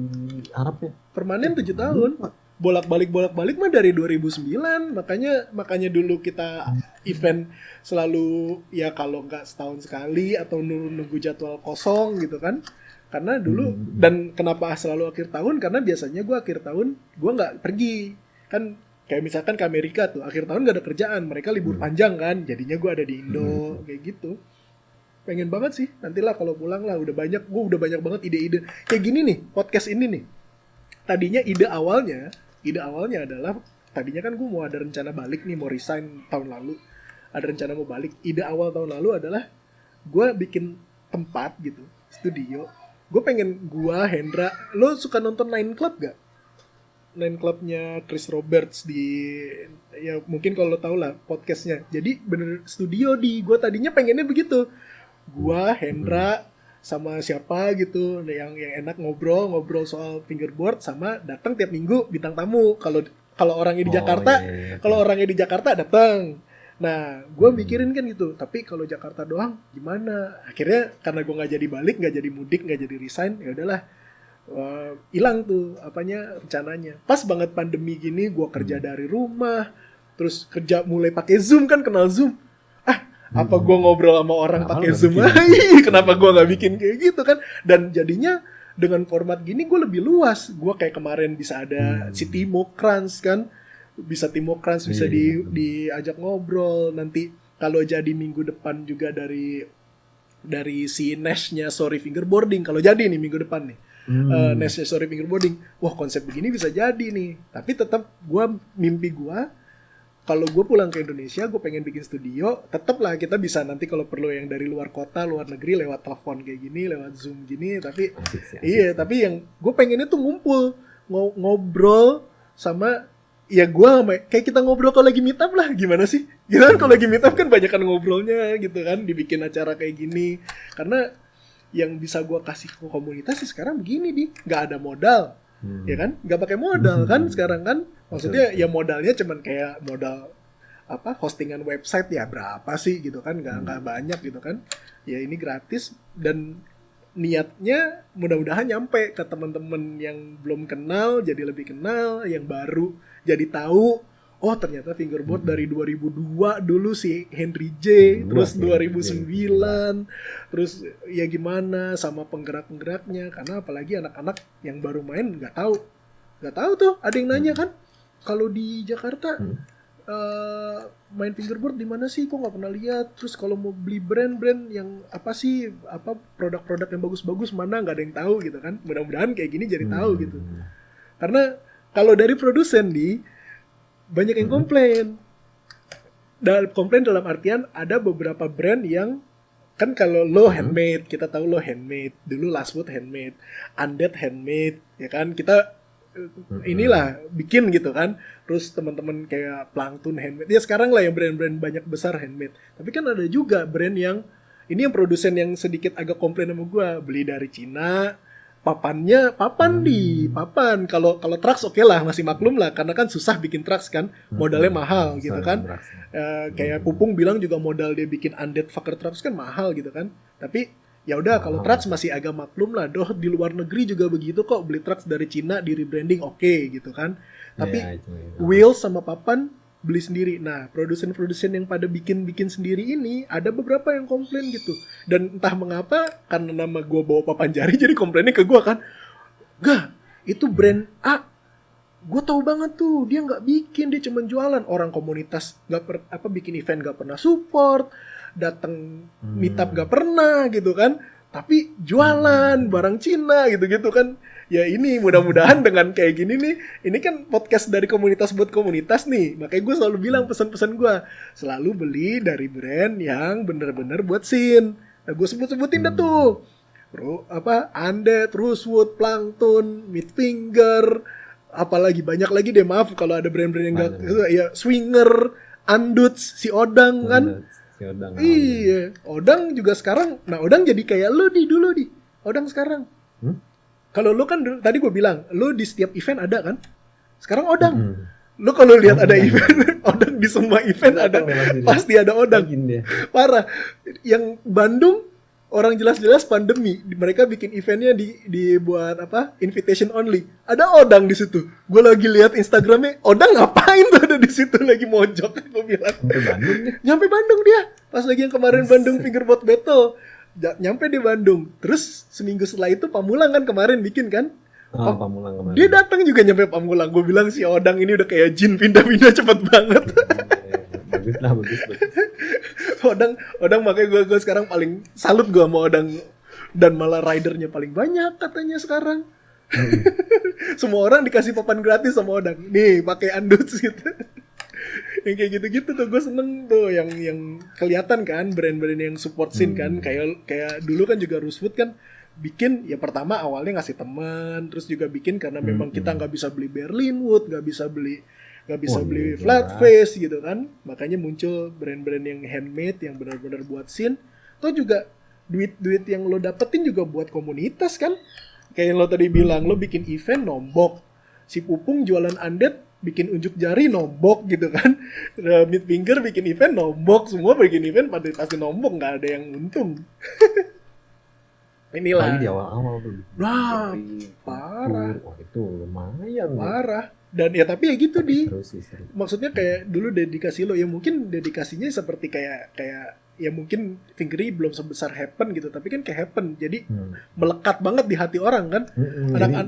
Di Arabnya permanen 7 tahun. Bolak-balik mah dari 2009. Makanya dulu kita event selalu ya kalau nggak setahun sekali atau nunggu jadwal kosong gitu kan. Karena dulu dan kenapa selalu akhir tahun, karena biasanya gue akhir tahun gue nggak pergi kan, kayak misalkan ke Amerika tuh akhir tahun gak ada kerjaan, mereka libur panjang kan, jadinya gue ada di Indo kayak gitu. Pengen banget sih nantilah kalau pulang lah, gue udah banyak banget ide-ide kayak gini nih. Podcast ini nih tadinya ide awalnya adalah, tadinya kan gue mau ada rencana balik nih, mau resign tahun lalu, ada rencana mau balik. Ide awal tahun lalu adalah gue bikin tempat gitu, studio. Gue pengen Hendra, lo suka nonton Nine Club gak? Nine Clubnya Chris Roberts ya mungkin kalau lo tau lah podcastnya. Jadi bener studio gue tadinya pengennya begitu. Gue Hendra sama siapa gitu yang enak ngobrol soal fingerboard, sama datang tiap minggu bintang tamu. Kalau orangnya di Jakarta, kalau orangnya di Jakarta datang. Nah, gue mikirin kan gitu. Tapi kalau Jakarta doang gimana? Akhirnya karena gue nggak jadi balik, nggak jadi mudik, nggak jadi resign, ya udahlah, hilang tuh rencananya. Pas banget pandemi gini, gue kerja dari rumah, terus kerja mulai pakai Zoom kan, kenal Zoom. Apa gue ngobrol sama orang pakai Zoom? Kenapa gue nggak bikin kayak gitu kan? Dan jadinya dengan format gini gue lebih luas. Gue kayak kemarin bisa ada si Timo Kranz kan, bisa diajak ngobrol. Nanti kalau jadi minggu depan juga dari si Nash-nya Sorry Fingerboarding, kalau jadi nih minggu depan nih, Nash-nya Sorry Fingerboarding, wah konsep begini bisa jadi nih. Tapi tetap mimpi gue, kalau gue pulang ke Indonesia, gue pengen bikin studio. Tetap lah kita bisa nanti kalau perlu yang dari luar kota, luar negeri, lewat telepon kayak gini, lewat Zoom gini. Tapi tapi yang gue pengennya tuh ngumpul, ngobrol sama, ya gue kayak kita ngobrol kalau lagi meet up lah. Gimana sih? Gimana kalau lagi meet up kan banyak kan ngobrolnya gitu kan, dibikin acara kayak gini. Karena yang bisa gue kasih ke komunitas sih sekarang begini nggak ada modal. Ya kan, nggak pakai modal kan sekarang kan, maksudnya ya modalnya cuman kayak modal hostingan website ya berapa sih gitu kan, nggak banyak gitu kan, ya ini gratis. Dan niatnya mudah-mudahan nyampe ke teman-teman yang belum kenal jadi lebih kenal, yang baru jadi tahu, oh ternyata fingerboard dari 2002 dulu si Henry J, terus 2009, terus ya gimana sama penggerak-penggeraknya. Karena apalagi anak-anak yang baru main nggak tahu tuh. Ada yang nanya kan, kalau di Jakarta main fingerboard di mana sih, kok nggak pernah lihat. Terus kalau mau beli brand-brand yang produk-produk yang bagus-bagus mana, nggak ada yang tahu gitu kan. Mudah-mudahan kayak gini jadi tahu gitu. Karena kalau dari produsen banyak yang komplain. Komplain dalam artian ada beberapa brand yang kan, kalau lo handmade, kita tahu lo handmade. Dulu Lastwood handmade, Undead handmade, ya kan, kita inilah bikin gitu kan. Terus teman-teman kayak Plankton handmade. Ya sekarang lah yang brand-brand banyak besar handmade. Tapi kan ada juga brand yang ini, yang produsen yang sedikit agak komplain sama gue, beli dari Cina. Papan. Kalau trucks oke lah, masih maklum lah, karena kan susah bikin trucks kan, modalnya mahal gitu kan. Kayak Pupung bilang juga modal dia bikin Undead fucker trucks kan mahal gitu kan. Tapi ya udah, kalau trucks masih agak maklum lah. Di luar negeri juga begitu kok, beli trucks dari Cina di rebranding oke gitu kan. Tapi wheels sama papan beli sendiri. Nah, produsen-produsen yang pada bikin sendiri ini, ada beberapa yang komplain gitu. Dan entah mengapa, karena nama gue bawa Papanjari, jadi komplainnya ke gue kan, "Gah, itu brand A, gue tahu banget tuh, dia nggak bikin, dia cuma jualan. Orang komunitas bikin event nggak pernah support, datang meetup nggak pernah gitu kan. tapi jualan barang Cina gitu-gitu kan. Ya ini mudah-mudahan dengan kayak gini nih, ini kan podcast dari komunitas buat komunitas nih, makanya gue selalu bilang pesan-pesan gue, selalu beli dari brand yang bener-bener buat scene. Nah gue sebut-sebutin dah tuh, Undead, Rosewood, Plankton, Midfinger, apalagi banyak lagi deh, maaf kalau ada brand-brand yang gak, ya Swinger, Unduts, si Odang kan. Si Odang. Iya, Odang juga sekarang. Nah, Odang jadi kayak lu dulu Odang sekarang. Kalau lu kan tadi gue bilang, lu di setiap event ada kan? Sekarang Odang. Lu kalau lihat ada event, Odang di semua event ada. Pasti ada Odang. Parah. Yang Bandung orang jelas-jelas pandemi, mereka bikin eventnya dibuat apa? Invitation only. Ada Odang di situ. Gue lagi lihat Instagramnya, Odang ngapain tuh ada di situ lagi mojok? Gue bilang. Nyampe Bandung dia. Pas lagi yang kemarin Bandung Fingerboard Battle. Nyampe di Bandung. Terus seminggu setelah itu Pamulang kan kemarin bikin kan? Pamulang kemarin. Dia datang juga nyampe Pamulang. Gue bilang si Odang ini udah kayak jin pindah-pindah cepet banget. Bagus. Odang makanya gue sekarang paling salut gue sama Odang. Dan malah ridernya paling banyak katanya sekarang. Semua orang dikasih papan gratis sama Odang. Nih pakai Unduts gitu. Yang kayak gitu-gitu tuh gue seneng tuh yang kelihatan kan brand-brand yang support scene kan, kayak dulu kan juga Rosewood kan bikin ya pertama awalnya ngasih teman, terus juga bikin karena memang kita nggak bisa beli Berlinwood, nggak bisa beli flat face gitu kan, makanya muncul brand-brand yang handmade yang benar-benar buat scene. Tuh juga duit yang lo dapetin juga buat komunitas kan, kayak yang lo tadi bilang lo bikin event nombok, si Pupung jualan Undead bikin unjuk jari nombok gitu kan. Midfinger bikin event nombok, semua bikin event pasti nombok, nggak ada yang untung. Inilah. Lagi di awal-awal tuh. Wah, parah. Wah itu lumayan. Parah. Dan ya tapi ya gitu seru. Maksudnya kayak dulu dedikasi lo ya mungkin dedikasinya seperti kayak ya mungkin Fingery belum sebesar Happen gitu, tapi kan kayak Happen jadi melekat banget di hati orang kan.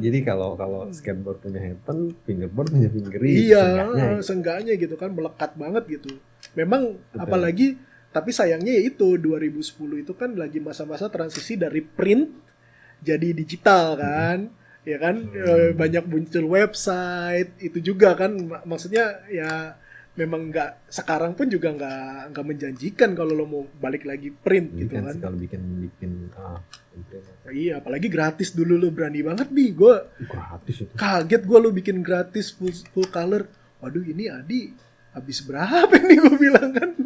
Jadi kalau skateboard punya Happen, fingerboard punya Fingery. Iya, seenggaknya gitu kan melekat banget gitu. Memang betul. Apalagi tapi sayangnya ya itu 2010 itu kan lagi masa-masa transisi dari print jadi digital kan. Ya kan banyak muncul website itu juga kan, maksudnya ya memang nggak, sekarang pun juga nggak menjanjikan kalau lo mau balik lagi print gitu kan. Kalau bikin iya, apalagi gratis dulu lo berani banget nih. Gue gratis itu. Kaget gue lo bikin gratis full color. Waduh ini Adi habis berapa nih gue bilang kan.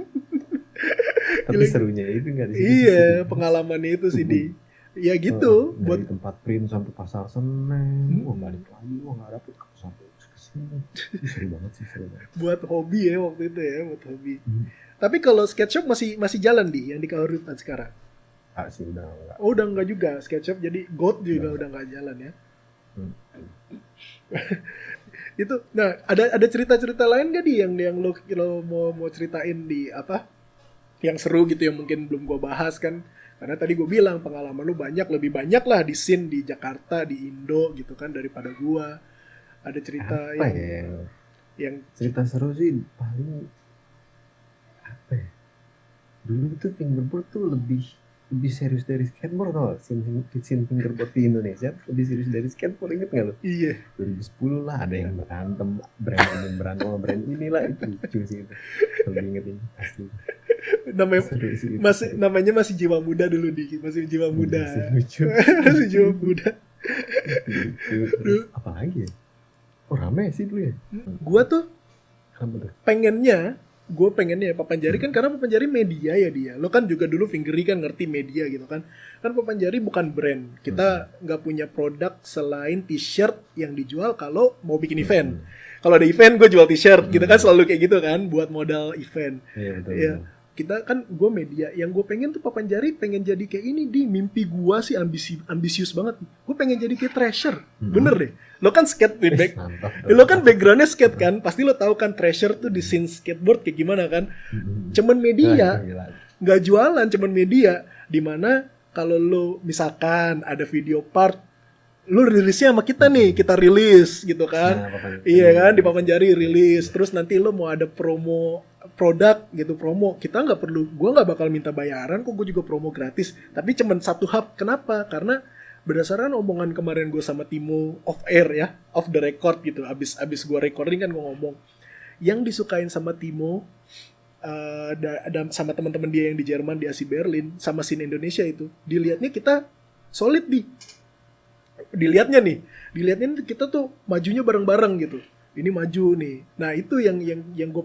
Tapi serunya itu nggak di situ. Iya, pengalamannya itu sih di. Ya gitu. Dari tempat print sampai pasar Senen. Balik lagi nggak dapet sampai kesini. Seru banget. Buat hobi ya waktu itu ya, buat hobi. Tapi kalau skate shop masih jalan yang di Kahuripan sekarang? Sih udah enggak. Oh udah enggak juga skate shop, jadi GOAT juga udah enggak jalan ya. Itu. Nah ada cerita-cerita lain gak yang lo mau ceritain di apa? Yang seru gitu yang mungkin belum gue bahas kan? Karena tadi gue bilang pengalaman lu lebih banyak lah di scene di Jakarta, di Indo gitu kan daripada gue. Ada cerita apa yang cerita seru sih paling apa ya? Dulu tuh fingerboard tuh lebih serius dari skateboard tau. Scene fingerboard di Indonesia lebih serius dari skateboard, inget nggak lo? Iya. 2010 lah ada yang berantem sama brand inilah itu lucu sih itu. Kalau ingetin pasti. Namanya masih jiwa muda dulu masih jiwa muda. Masih jiwa muda. Apa lagi ya? Oh rame sih dulu ya. Gua tuh pengennya Papanjari kan karena Papanjari media ya dia. Lo kan juga dulu Fingery kan ngerti media gitu kan. Kan Papanjari bukan brand. Kita nggak punya produk selain t-shirt yang dijual kalau mau bikin event. Kalau ada event gue jual t-shirt gitu kan, selalu kayak gitu kan buat modal event. Iya betul. Ya. Kita kan gue media, yang gue pengen tuh Papanjari pengen jadi kayak ini di mimpi gue sih ambisius banget. Gue pengen jadi kayak Thrasher, bener deh. Lo kan skate lo kan backgroundnya skate kan, pasti lo tahu kan Thrasher tuh di scene skateboard kayak gimana kan. Cuman media, nggak jualan, cuman media. Dimana kalau lo misalkan ada video part lu rilisnya sama kita nih, kita rilis gitu kan. Iya kan, di Papan Jari rilis. Terus nanti lu mau ada promo produk gitu, promo. Kita nggak perlu, gua nggak bakal minta bayaran kok, gue juga promo gratis. Tapi cuman satu hub. Kenapa? Karena berdasarkan omongan kemarin gue sama Timo off air ya, off the record gitu. Abis gue recording kan gue ngomong. Yang disukain sama Timo, sama teman-teman dia yang di Jerman, di AC Berlin, sama scene Indonesia itu, dilihatnya kita solid dilihatnya kita tuh majunya bareng-bareng gitu. Ini maju nih. Nah itu yang gue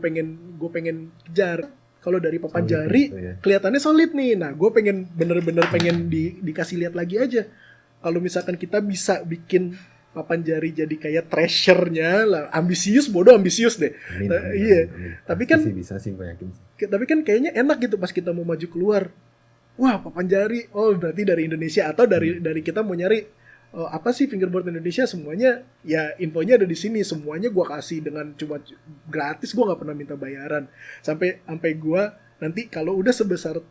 pengen kejar. Kalau dari Papan Jari gitu ya, kelihatannya solid nih. Nah gue bener-bener pengen dikasih lihat lagi aja. Kalau misalkan kita bisa bikin Papan Jari jadi kayak treasure-nya lah, ambisius deh. Iya. Tapi kan bisa sih, gue yakin. Tapi kan kayaknya enak gitu pas kita mau maju keluar. Wah, Papan Jari. Oh, berarti dari Indonesia, atau dari kita mau nyari apa sih fingerboard Indonesia, semuanya ya infonya ada di sini, semuanya gue kasih dengan cuma gratis, gue nggak pernah minta bayaran. Sampai gue nanti kalau udah sebesar,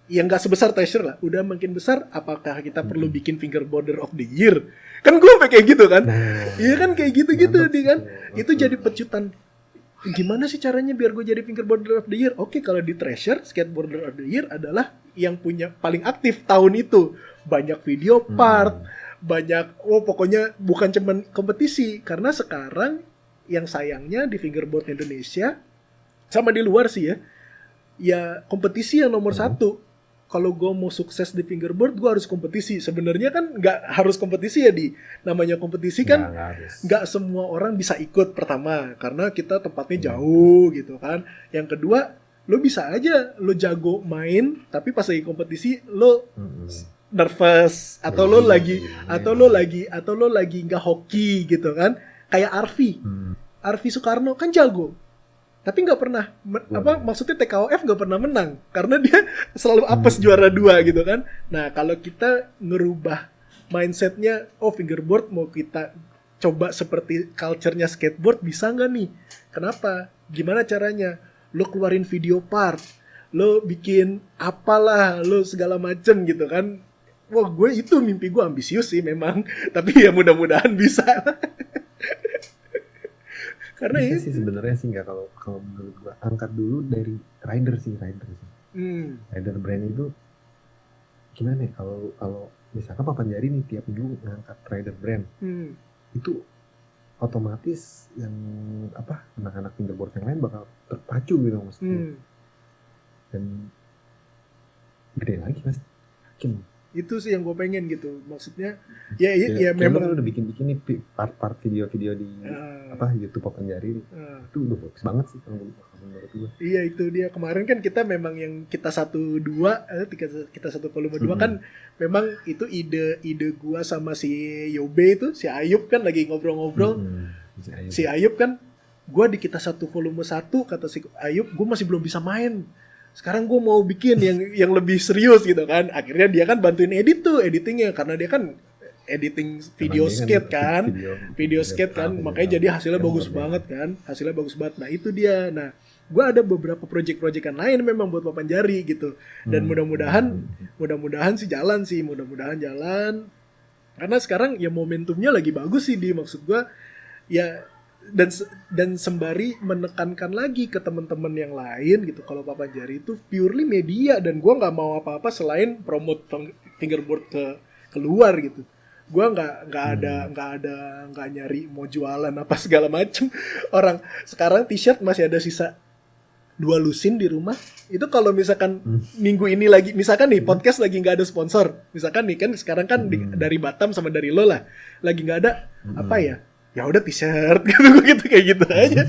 ya nggak sebesar treasure lah, udah makin besar, apakah kita perlu bikin fingerboarder of the year? Kan gue kayak gitu kan. Iya kan kayak gitu-gitu nih kan. Itu jadi pecutan. Gimana sih caranya biar gue jadi fingerboarder of the year? Oke, kalau di Treasure, skateboarder of the year adalah yang punya paling aktif tahun itu. Banyak video part, banyak, pokoknya bukan cuman kompetisi. Karena sekarang yang sayangnya di fingerboard Indonesia, sama di luar sih ya kompetisi yang nomor satu. Kalau gue mau sukses di fingerboard, gue harus kompetisi. Sebenarnya kan nggak harus kompetisi ya, namanya kompetisi kan nggak semua orang bisa ikut. Pertama, karena kita tempatnya jauh gitu kan. Yang kedua, lo bisa aja lo jago main, tapi pas lagi kompetisi lo nervous, atau lo lagi nggak hoki gitu kan. Kayak Arfi Soekarno kan jago, tapi nggak pernah maksudnya TKOF nggak pernah menang karena dia selalu apes juara 2 gitu kan. Nah kalau kita ngerubah mindsetnya, fingerboard mau kita coba seperti culture-nya skateboard, bisa nggak nih? Kenapa? Gimana caranya? Lo keluarin video part, lo bikin apalah, lo segala macem gitu kan. Wah, itu mimpi gue ambisius sih memang, tapi ya mudah-mudahan bisa. Karena bisa sih sebenarnya sih, nggak, kalau menurut gua angkat dulu dari rider sih. Rider brand itu gimana ya, kalau misalkan Papan Jari nih tiap minggu ngangkat rider brand, itu otomatis yang anak-anak fingerboard yang lain bakal terpacu gitu maksudnya. Dan gede lagi mas, yakin. Itu sih yang gue pengen gitu, maksudnya ya memang kan udah bikin nih part video-video di YouTube Papan Jari itu udah bagus banget sih kalau menurut gue. Iya, itu dia. Kemarin kan kita memang yang kita 1-2 kita 1 volume 2 kan memang itu ide gue sama si Yobe itu, si Ayub kan lagi ngobrol-ngobrol. Si Ayub kan, gue di kita 1 volume 1 kata si Ayub, gue masih belum bisa main. Sekarang gue mau bikin yang lebih serius gitu kan. Akhirnya dia kan bantuin editingnya, karena dia kan editing video skate kan. Video skate kan, makanya jadi hasilnya bagus banget kan. Nah itu dia. Nah gue ada beberapa project-projectan lain memang buat Papan Jari gitu. Dan mudah-mudahan sih jalan. Karena sekarang ya momentumnya lagi bagus sih, maksud gue ya. Dan sembari menekankan lagi ke teman-teman yang lain gitu, kalau Papan Jari itu purely media, dan gue nggak mau apa-apa selain promote fingerboard keluar gitu. Gue nggak nyari mau jualan apa segala macem. Orang sekarang t-shirt masih ada sisa 2 lusin di rumah. Itu kalau misalkan minggu ini lagi, misalkan nih podcast lagi nggak ada sponsor, misalkan nih kan sekarang kan dari Batam sama dari lo lah lagi nggak ada ya udah t-shirt gitu kayak gitu aja.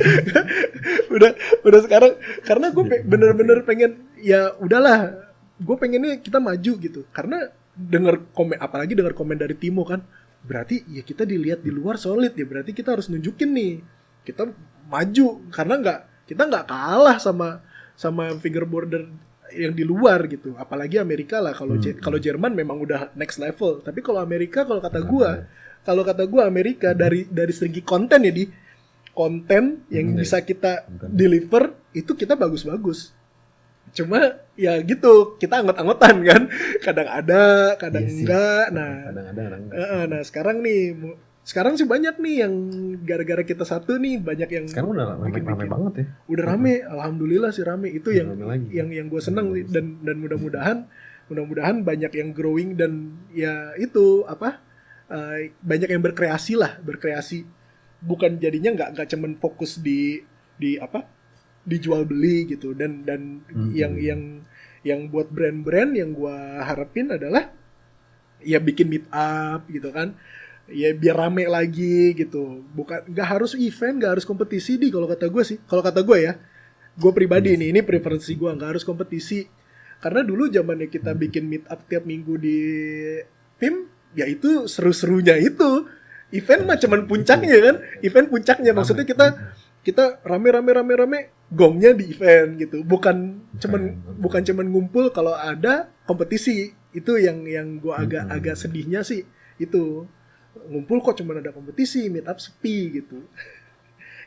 udah sekarang, karena gue bener-bener pengen, ya udahlah, gue pengennya kita maju gitu. Karena apalagi dengar komen dari Timo kan, berarti ya kita dilihat di luar solid ya, berarti kita harus nunjukin nih kita maju, karena kita nggak kalah sama fingerboarder yang di luar gitu. Apalagi Amerika lah, kalau Jerman memang udah next level, tapi kalau Amerika, kalau kata gue Amerika dari segi konten konten yang bisa kita deliver itu kita bagus-bagus. Cuma ya gitu, kita anggot-anggotan kan. Kadang ada, kadang Iya sih. enggak. Nah, Kadang ada, kadang enggak. nah sekarang nih, sekarang sih banyak nih yang gara-gara kita satu nih banyak yang Sekarang udah rame banget ya. udah rame, alhamdulillah sih rame. Itu yang Rame lagi. yang gue seneng nih, dan mudah-mudahan banyak yang growing dan ya itu apa banyak yang berkreasi, bukan jadinya nggak cuman fokus di apa dijual beli gitu. Dan yang buat brand-brand yang gue harapin adalah ya bikin meet up gitu kan, ya biar rame lagi gitu. Bukan, nggak harus event, nggak harus kompetisi kalau kata gue sih. Kalau kata gue ya, gue pribadi ini preferensi gue, nggak harus kompetisi. Karena dulu zamannya kita bikin meet up tiap minggu di PIM, ya itu seru-serunya itu. Event mah cuman puncaknya kan, event puncaknya maksudnya kita rame, gongnya di event gitu. Bukan cuman ngumpul kalau ada kompetisi. Itu yang gue agak sedihnya sih itu. Ngumpul kok cuman ada kompetisi, meet up sepi gitu.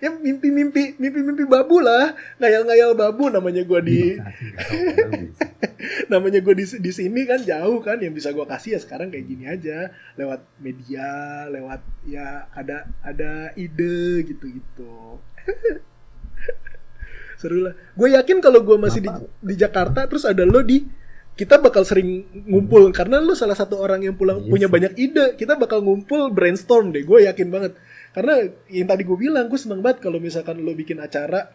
Ya mimpi babu lah, ngayal babu namanya gue di sini kan jauh kan. Yang bisa gue kasih ya sekarang kayak gini aja, lewat media, lewat ya ada ide gitu. Seru lah. Gue yakin kalau gue masih di Jakarta terus ada lo kita bakal sering ngumpul karena lo salah satu orang yang punya banyak ide. Kita bakal ngumpul brainstorm deh, gue yakin banget. Karena yang tadi gue bilang, gue seneng banget kalau misalkan lo bikin acara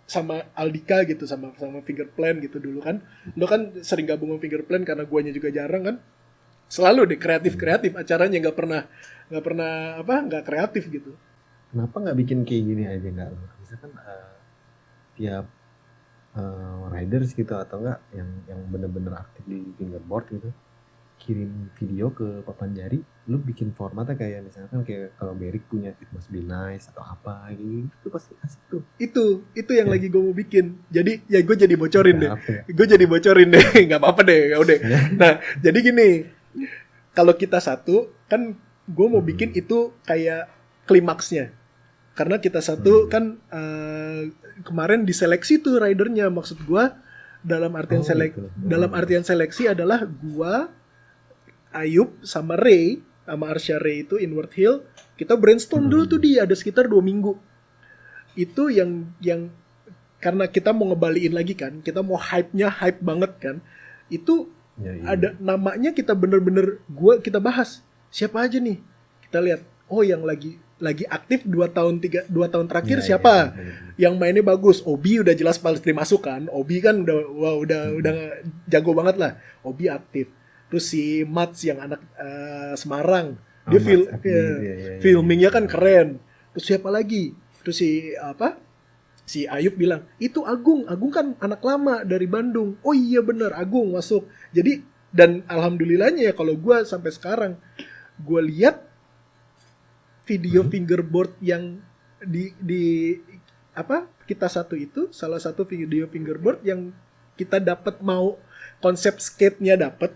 sama Aldika gitu, sama Fingerplan gitu dulu kan. Lo kan sering gabung sama Fingerplan karena guanya juga jarang kan. Selalu deh kreatif acaranya, nggak kreatif gitu. Kenapa nggak bikin kayak gini aja, nggak lo? Misalkan tiap riders gitu atau enggak yang bener-bener aktif di fingerboard gitu, kirim video ke papan jari, lu bikin formatnya kayak misalkan kayak kalau Berik punya It Must Be Nice atau apa gitu, itu pasti asik tuh. Itu yang lagi gue mau bikin. Jadi ya gue jadi bocorin deh. Nggak apa-apa deh, ya udah. Nah jadi gini, kalau kita satu kan gue mau bikin itu kayak klimaksnya. Karena kita satu kan kemarin diseleksi tuh ridernya. Maksud gue dalam artian seleksi adalah gue, Ayub sama Ray, sama Arsha Ray itu Inward Hill, kita brainstorm dulu tuh ada sekitar 2 minggu. Itu yang karena kita mau ngebaliin lagi kan, kita mau hype banget kan. Itu ada namanya, kita bener-bener kita bahas siapa aja nih. Kita lihat, oh yang lagi aktif 2 tahun terakhir siapa? Yang mainnya bagus. Obi udah jelas pasti masuk kan. Obi kan udah jago banget lah. Obi aktif. Terus si Mats yang anak Semarang, dia filmingnya kan keren. Terus siapa lagi? Terus si Ayub bilang, itu Agung kan anak lama dari Bandung. Oh iya bener, Agung masuk. Jadi, dan alhamdulillahnya ya kalau gue sampai sekarang, gue lihat video fingerboard yang kita satu itu, salah satu video fingerboard yang kita dapat, mau konsep skate-nya dapat.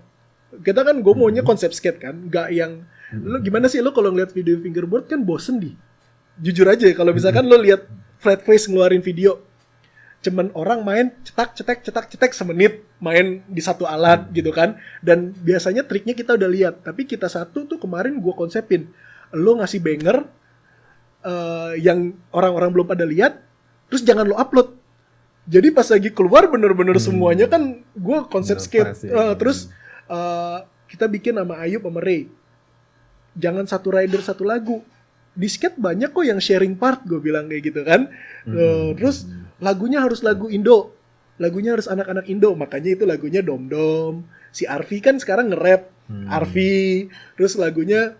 Kita kan gue maunya konsep skate kan, nggak yang lo gimana sih, lo kalau ngeliat video fingerboard kan bosen jujur aja. Kalau misalkan lo lihat flat face ngeluarin video, cuman orang main cetak semenit, main di satu alat gitu kan. Dan biasanya triknya kita udah lihat, tapi kita satu tuh kemarin gue konsepin, lo ngasih banger yang orang-orang belum pada lihat, terus jangan lo upload. Jadi pas lagi keluar bener-bener semuanya kan gue konsep skate. Terus kita bikin sama Ayub sama Ray, jangan satu rider satu lagu. Di skate banyak kok yang sharing part, gue bilang kayak gitu kan. Terus lagunya harus lagu Indo, lagunya harus anak-anak Indo, makanya itu lagunya Dom Dom. Si Arfi kan sekarang nge-rap, Arfi. Terus lagunya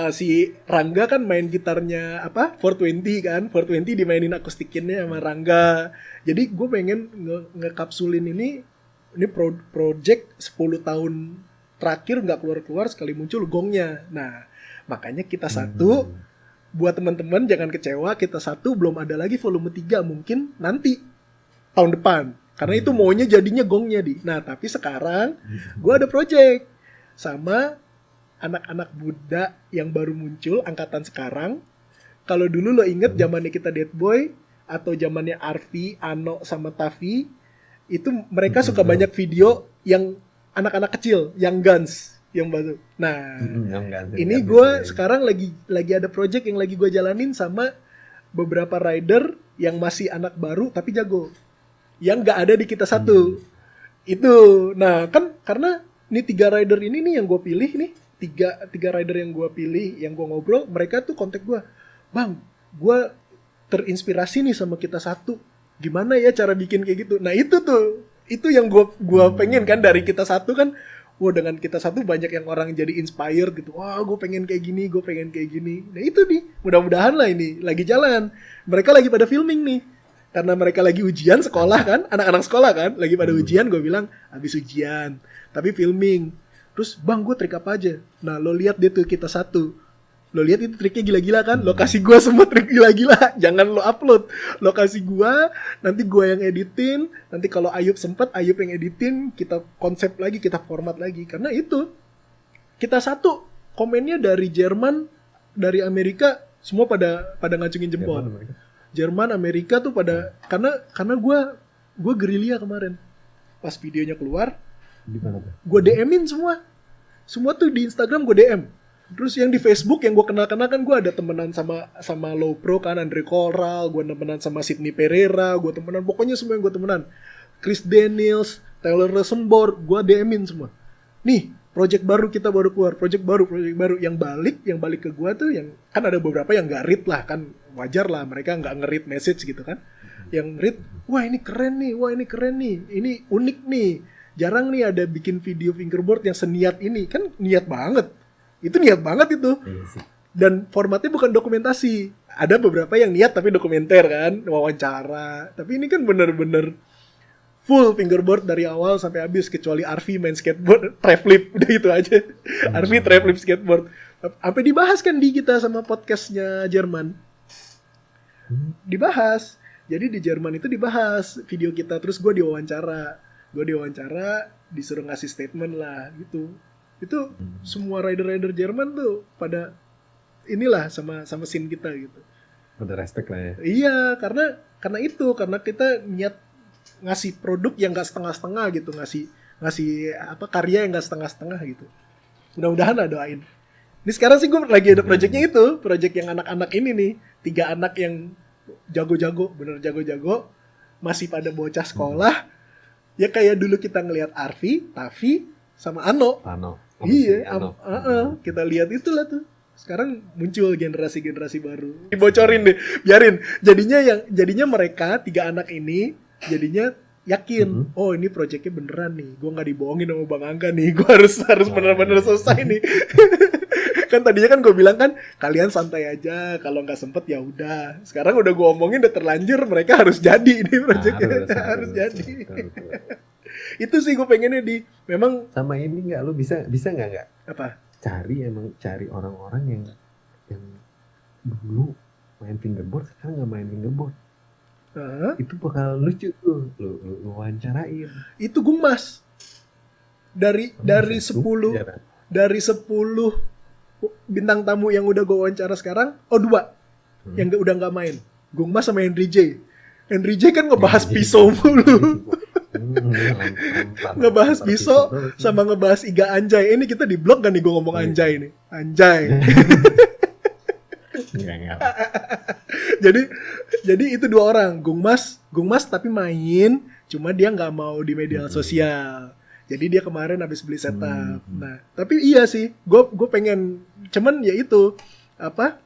si Rangga kan main gitarnya 420 kan, 420 dimainin akustikinnya sama Rangga. Jadi gue pengen ngekapsulin ini project 10 tahun terakhir nggak keluar sekali muncul gongnya. Nah makanya kita satu, buat teman-teman jangan kecewa, kita satu belum ada lagi volume 3, mungkin nanti tahun depan, karena itu maunya jadinya gongnya nah tapi sekarang gue ada project sama anak-anak muda yang baru muncul angkatan sekarang. Kalau dulu lo inget zamannya kita Dead Boy atau zamannya Arfi, Ano sama Tavi, itu mereka suka banyak video yang anak-anak kecil, yang guns, yang baru. Nah, ini gue sekarang lagi ada project yang lagi gue jalanin sama beberapa rider yang masih anak baru tapi jago, yang nggak ada di kita satu. Itu, nah kan karena ini 3 rider ini nih yang gue pilih nih, tiga rider yang gue pilih, yang gue ngobrol, mereka tuh kontak gue, bang, gue terinspirasi nih sama kita satu, gimana ya cara bikin kayak gitu. Nah itu yang gue pengen kan dari kita satu kan. Wah, dengan kita satu banyak yang orang jadi inspired gitu. Wah, gue pengen kayak gini, gue pengen kayak gini. Nah itu nih, mudah-mudahan lah ini lagi jalan. Mereka lagi pada filming nih, karena mereka lagi ujian sekolah kan, anak-anak sekolah kan, lagi pada ujian. Gue bilang habis ujian, tapi filming. Terus bang, gue trik apa aja? Nah lo lihat dia tuh kita satu. Lo lihat itu triknya gila-gila kan? Lo kasih gue semua trik gila-gila. Jangan lo upload. Lo kasih gue, nanti gue yang editin. Nanti kalau Ayub sempet, Ayub yang editin. Kita konsep lagi, kita format lagi. Karena itu, kita satu. Komennya dari Jerman, dari Amerika, semua pada ngacungin jempol. Jerman, Amerika tuh pada, karena gue gerilya kemarin. Pas videonya keluar, gue DM-in semua. Semua tuh di Instagram gue DM. Terus yang di Facebook yang gue kenal kan gue ada temenan sama Low Pro kan, Andre Coral, gue temenan sama Sydney Pereira, gue temenan, pokoknya semua yang gue temenan. Chris Daniels, Taylor Rosenborg, gue DM-in semua. Nih, project baru kita baru keluar, project baru yang balik ke gue tuh, yang kan ada beberapa yang nggak read lah kan, wajar lah mereka nggak nge-read message gitu kan. Yang read, wah ini keren nih, ini unik nih, jarang nih ada bikin video fingerboard yang seniat ini, kan niat banget. Itu niat banget itu. Dan formatnya bukan dokumentasi. Ada beberapa yang niat tapi dokumenter kan, wawancara. Tapi ini kan bener-bener full fingerboard dari awal sampai habis, kecuali Arfi main skateboard, trap-flip, udah itu aja. Arfi trap-flip skateboard. Sampai dibahas kan di kita sama podcastnya Jerman. Dibahas. Jadi di Jerman itu dibahas video kita, terus gue diwawancara, disuruh ngasih statement lah gitu. Itu semua rider-rider Jerman tuh pada inilah sama scene kita gitu. Pada respect lah ya. Iya, karena kita niat ngasih produk yang nggak setengah-setengah gitu, ngasih apa karya yang nggak setengah-setengah gitu. Mudah-mudahan lah, doain. Ini sekarang sih gue lagi ada projectnya itu, project yang anak-anak ini nih, 3 anak yang jago-jago, bener jago-jago, masih pada bocah sekolah. Ya kayak dulu kita ngelihat Arfi, Tavi, sama Ano. Iya, kita lihat itulah tuh. Sekarang muncul generasi-generasi baru. Dibocorin deh, biarin. Jadinya mereka 3 anak ini jadinya yakin, oh ini proyeknya beneran nih. Gue nggak dibohongin sama Bang Angga nih. Gue harus bener-bener selesai nih. Kan tadinya kan gue bilang kan kalian santai aja, kalau nggak sempet ya udah. Sekarang udah gue omongin udah terlanjur, mereka harus jadi ini proyeknya harus jadi. Itu sih gue pengennya memang sama ini nggak, lu bisa nggak apa? Cari orang-orang yang dulu main fingerboard sekarang nggak main fingerboard. Itu bakal lucu tuh, lu wawancarain. Itu Gungmas dari 10 bintang tamu yang udah gue wawancara sekarang, 2 yang udah nggak main, Gungmas sama Henry J. Henry J kan ngebahas pisau mulu. Ngebahas pisau sama ngebahas Iga Anjay. Ini kita di blog kan nih gue ngomong Anjay nih. Anjay. Jadi itu 2 orang. Gungmas tapi main, cuma dia nggak mau di media sosial. Jadi dia kemarin habis beli setup. Nah, tapi iya sih, gue pengen, cuman ya itu apa?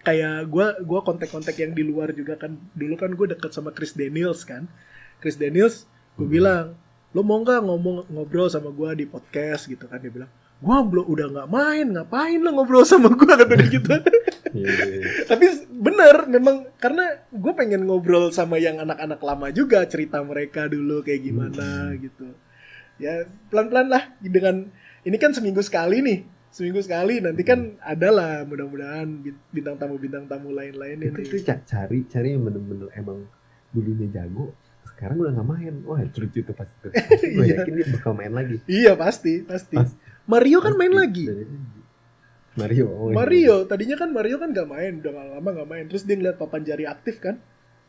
Kayak gue kontak-kontak yang di luar juga kan. Dulu kan gue deket sama Chris Daniels kan. Chris Daniels, gue bilang, lo mau nggak ngobrol sama gue di podcast gitu kan? Dia bilang, gue belum, udah nggak main, ngapain lo ngobrol sama gue, kata dia gitu. Tapi bener, memang karena gue pengen ngobrol sama yang anak-anak lama juga, cerita mereka dulu kayak gimana gitu. Ya pelan-pelan lah, dengan ini kan seminggu sekali nanti kan adalah mudah-mudahan bintang tamu lain-lain itu cari yang bener-bener emang dulunya jago, sekarang udah nggak main. Wah lucu itu pasti. Gue yakin dia bakal main lagi. Iya pasti. Mario kan main lagi. Mario. Tadinya kan Mario kan nggak main, udah lama nggak main. Terus dia ngeliat Papan Jari aktif kan,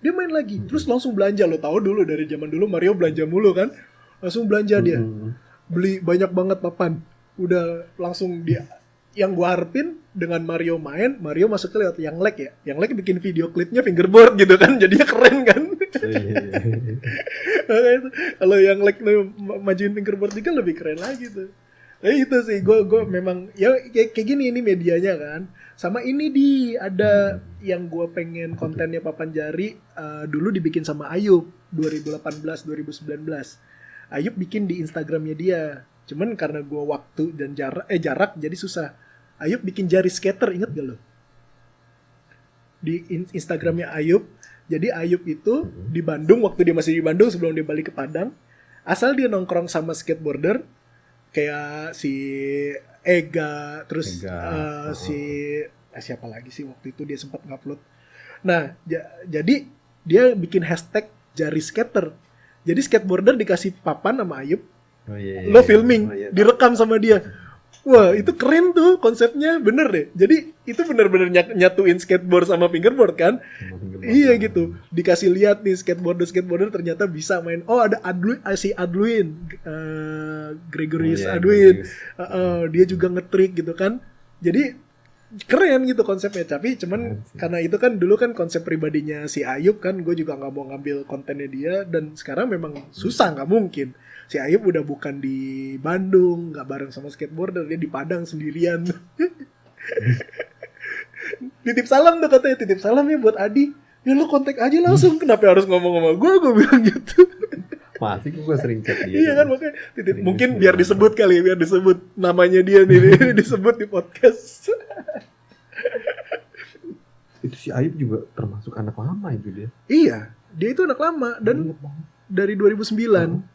Dia main lagi, terus langsung belanja. Lo tahu dulu dari zaman dulu Mario belanja mulu kan, langsung belanja dia, beli banyak banget papan. Udah langsung dia. Yang gue harapin dengan Mario main, Mario masuk ke lewat yang lag ya. Yang lag bikin video klipnya fingerboard gitu kan, jadinya keren kan. Kalau yang lag majuin fingerboard juga lebih keren lagi tuh. Nah itu sih, gue memang ya kayak gini ini medianya kan. Sama ini ada yang gue pengen kontennya Papan Jari dulu dibikin sama Ayub 2018-2019. Ayub bikin di Instagramnya dia. Cuman karena gue waktu dan jarak jadi susah. Ayub bikin jari skater, inget gak lo? Di Instagramnya Ayub. Jadi Ayub itu di Bandung, waktu dia masih di Bandung sebelum dia balik ke Padang. Asal dia nongkrong sama skateboarder. Kayak si Ega, terus siapa lagi sih waktu itu dia sempat ngupload. Nah, jadi dia bikin hashtag jari skater. Jadi skateboarder dikasih papan sama Ayub. Lo filming, direkam sama dia. Wah, itu keren tuh konsepnya, bener deh. Jadi itu bener-bener nyatuin skateboard sama fingerboard kan? Iya gitu. Dikasih lihat nih skateboarder ternyata bisa main. Oh ada Adluin, Gregorius Adluin. Dia juga ngetrik gitu kan. Jadi keren gitu konsepnya. Tapi cuman karena itu kan dulu kan konsep pribadinya si Ayub kan, gue juga nggak mau ngambil kontennya dia. Dan sekarang memang susah, nggak mungkin. Si Ayub udah bukan di Bandung, nggak bareng sama skateboarder, dia di Padang sendirian. Titip salam tuh katanya, titip salam ya buat Adi. Ya lo kontak aja langsung, kenapa harus ngomong sama gue bilang gitu. Masih gue sering chat dia. Iya kan makanya titip, mungkin biar disebut kali, biar disebut namanya dia nih, disebut di podcast. Itu si Ayub juga termasuk anak lama itu dia. Iya, dia itu anak lama dan dari 2009.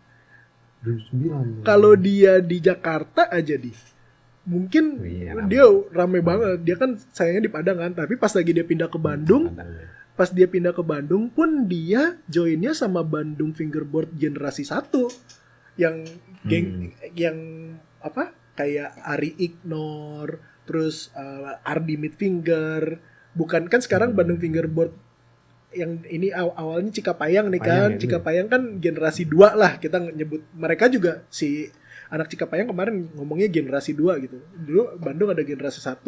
2009. Kalau dia di Jakarta aja mungkin dia rame banget. Dia kan sayangnya di Padang kan, tapi pas lagi dia pindah ke Bandung, pun dia joinnya sama Bandung Fingerboard generasi 1 yang geng yang apa kayak Ari Ignor, terus Ardi Midfinger. Bukan kan sekarang Bandung Fingerboard yang ini awalnya Cikapayang nih kan. Cikapayang kan generasi 2 lah kita nyebut. Mereka juga si anak Cikapayang kemarin ngomongnya generasi 2 gitu. Dulu Bandung ada generasi 1,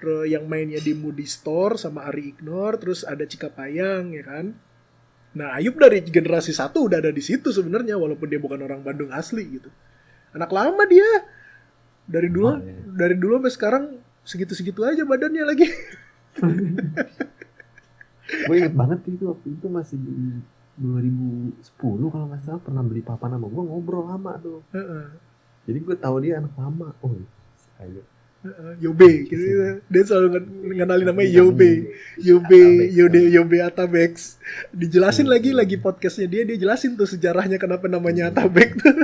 terus yang mainnya di Moody Store sama Ari Ignor, terus ada Cikapayang ya kan. Nah, Ayub dari generasi 1 udah ada di situ sebenarnya walaupun dia bukan orang Bandung asli gitu. Anak lama dia. Dari dulu sampai sekarang segitu-segitu aja badannya lagi. Gue inget banget itu waktu itu masih di 2010 kalau nggak salah pernah beli papan sama gue, ngobrol lama tuh. Jadi gue tahu dia anak lama. Oh, ayo. Yobe, gitu. Dia selalu ngenalin namanya Yobe Atabex. Dijelasin lagi podcastnya dia jelasin tuh sejarahnya kenapa namanya Atabex tuh.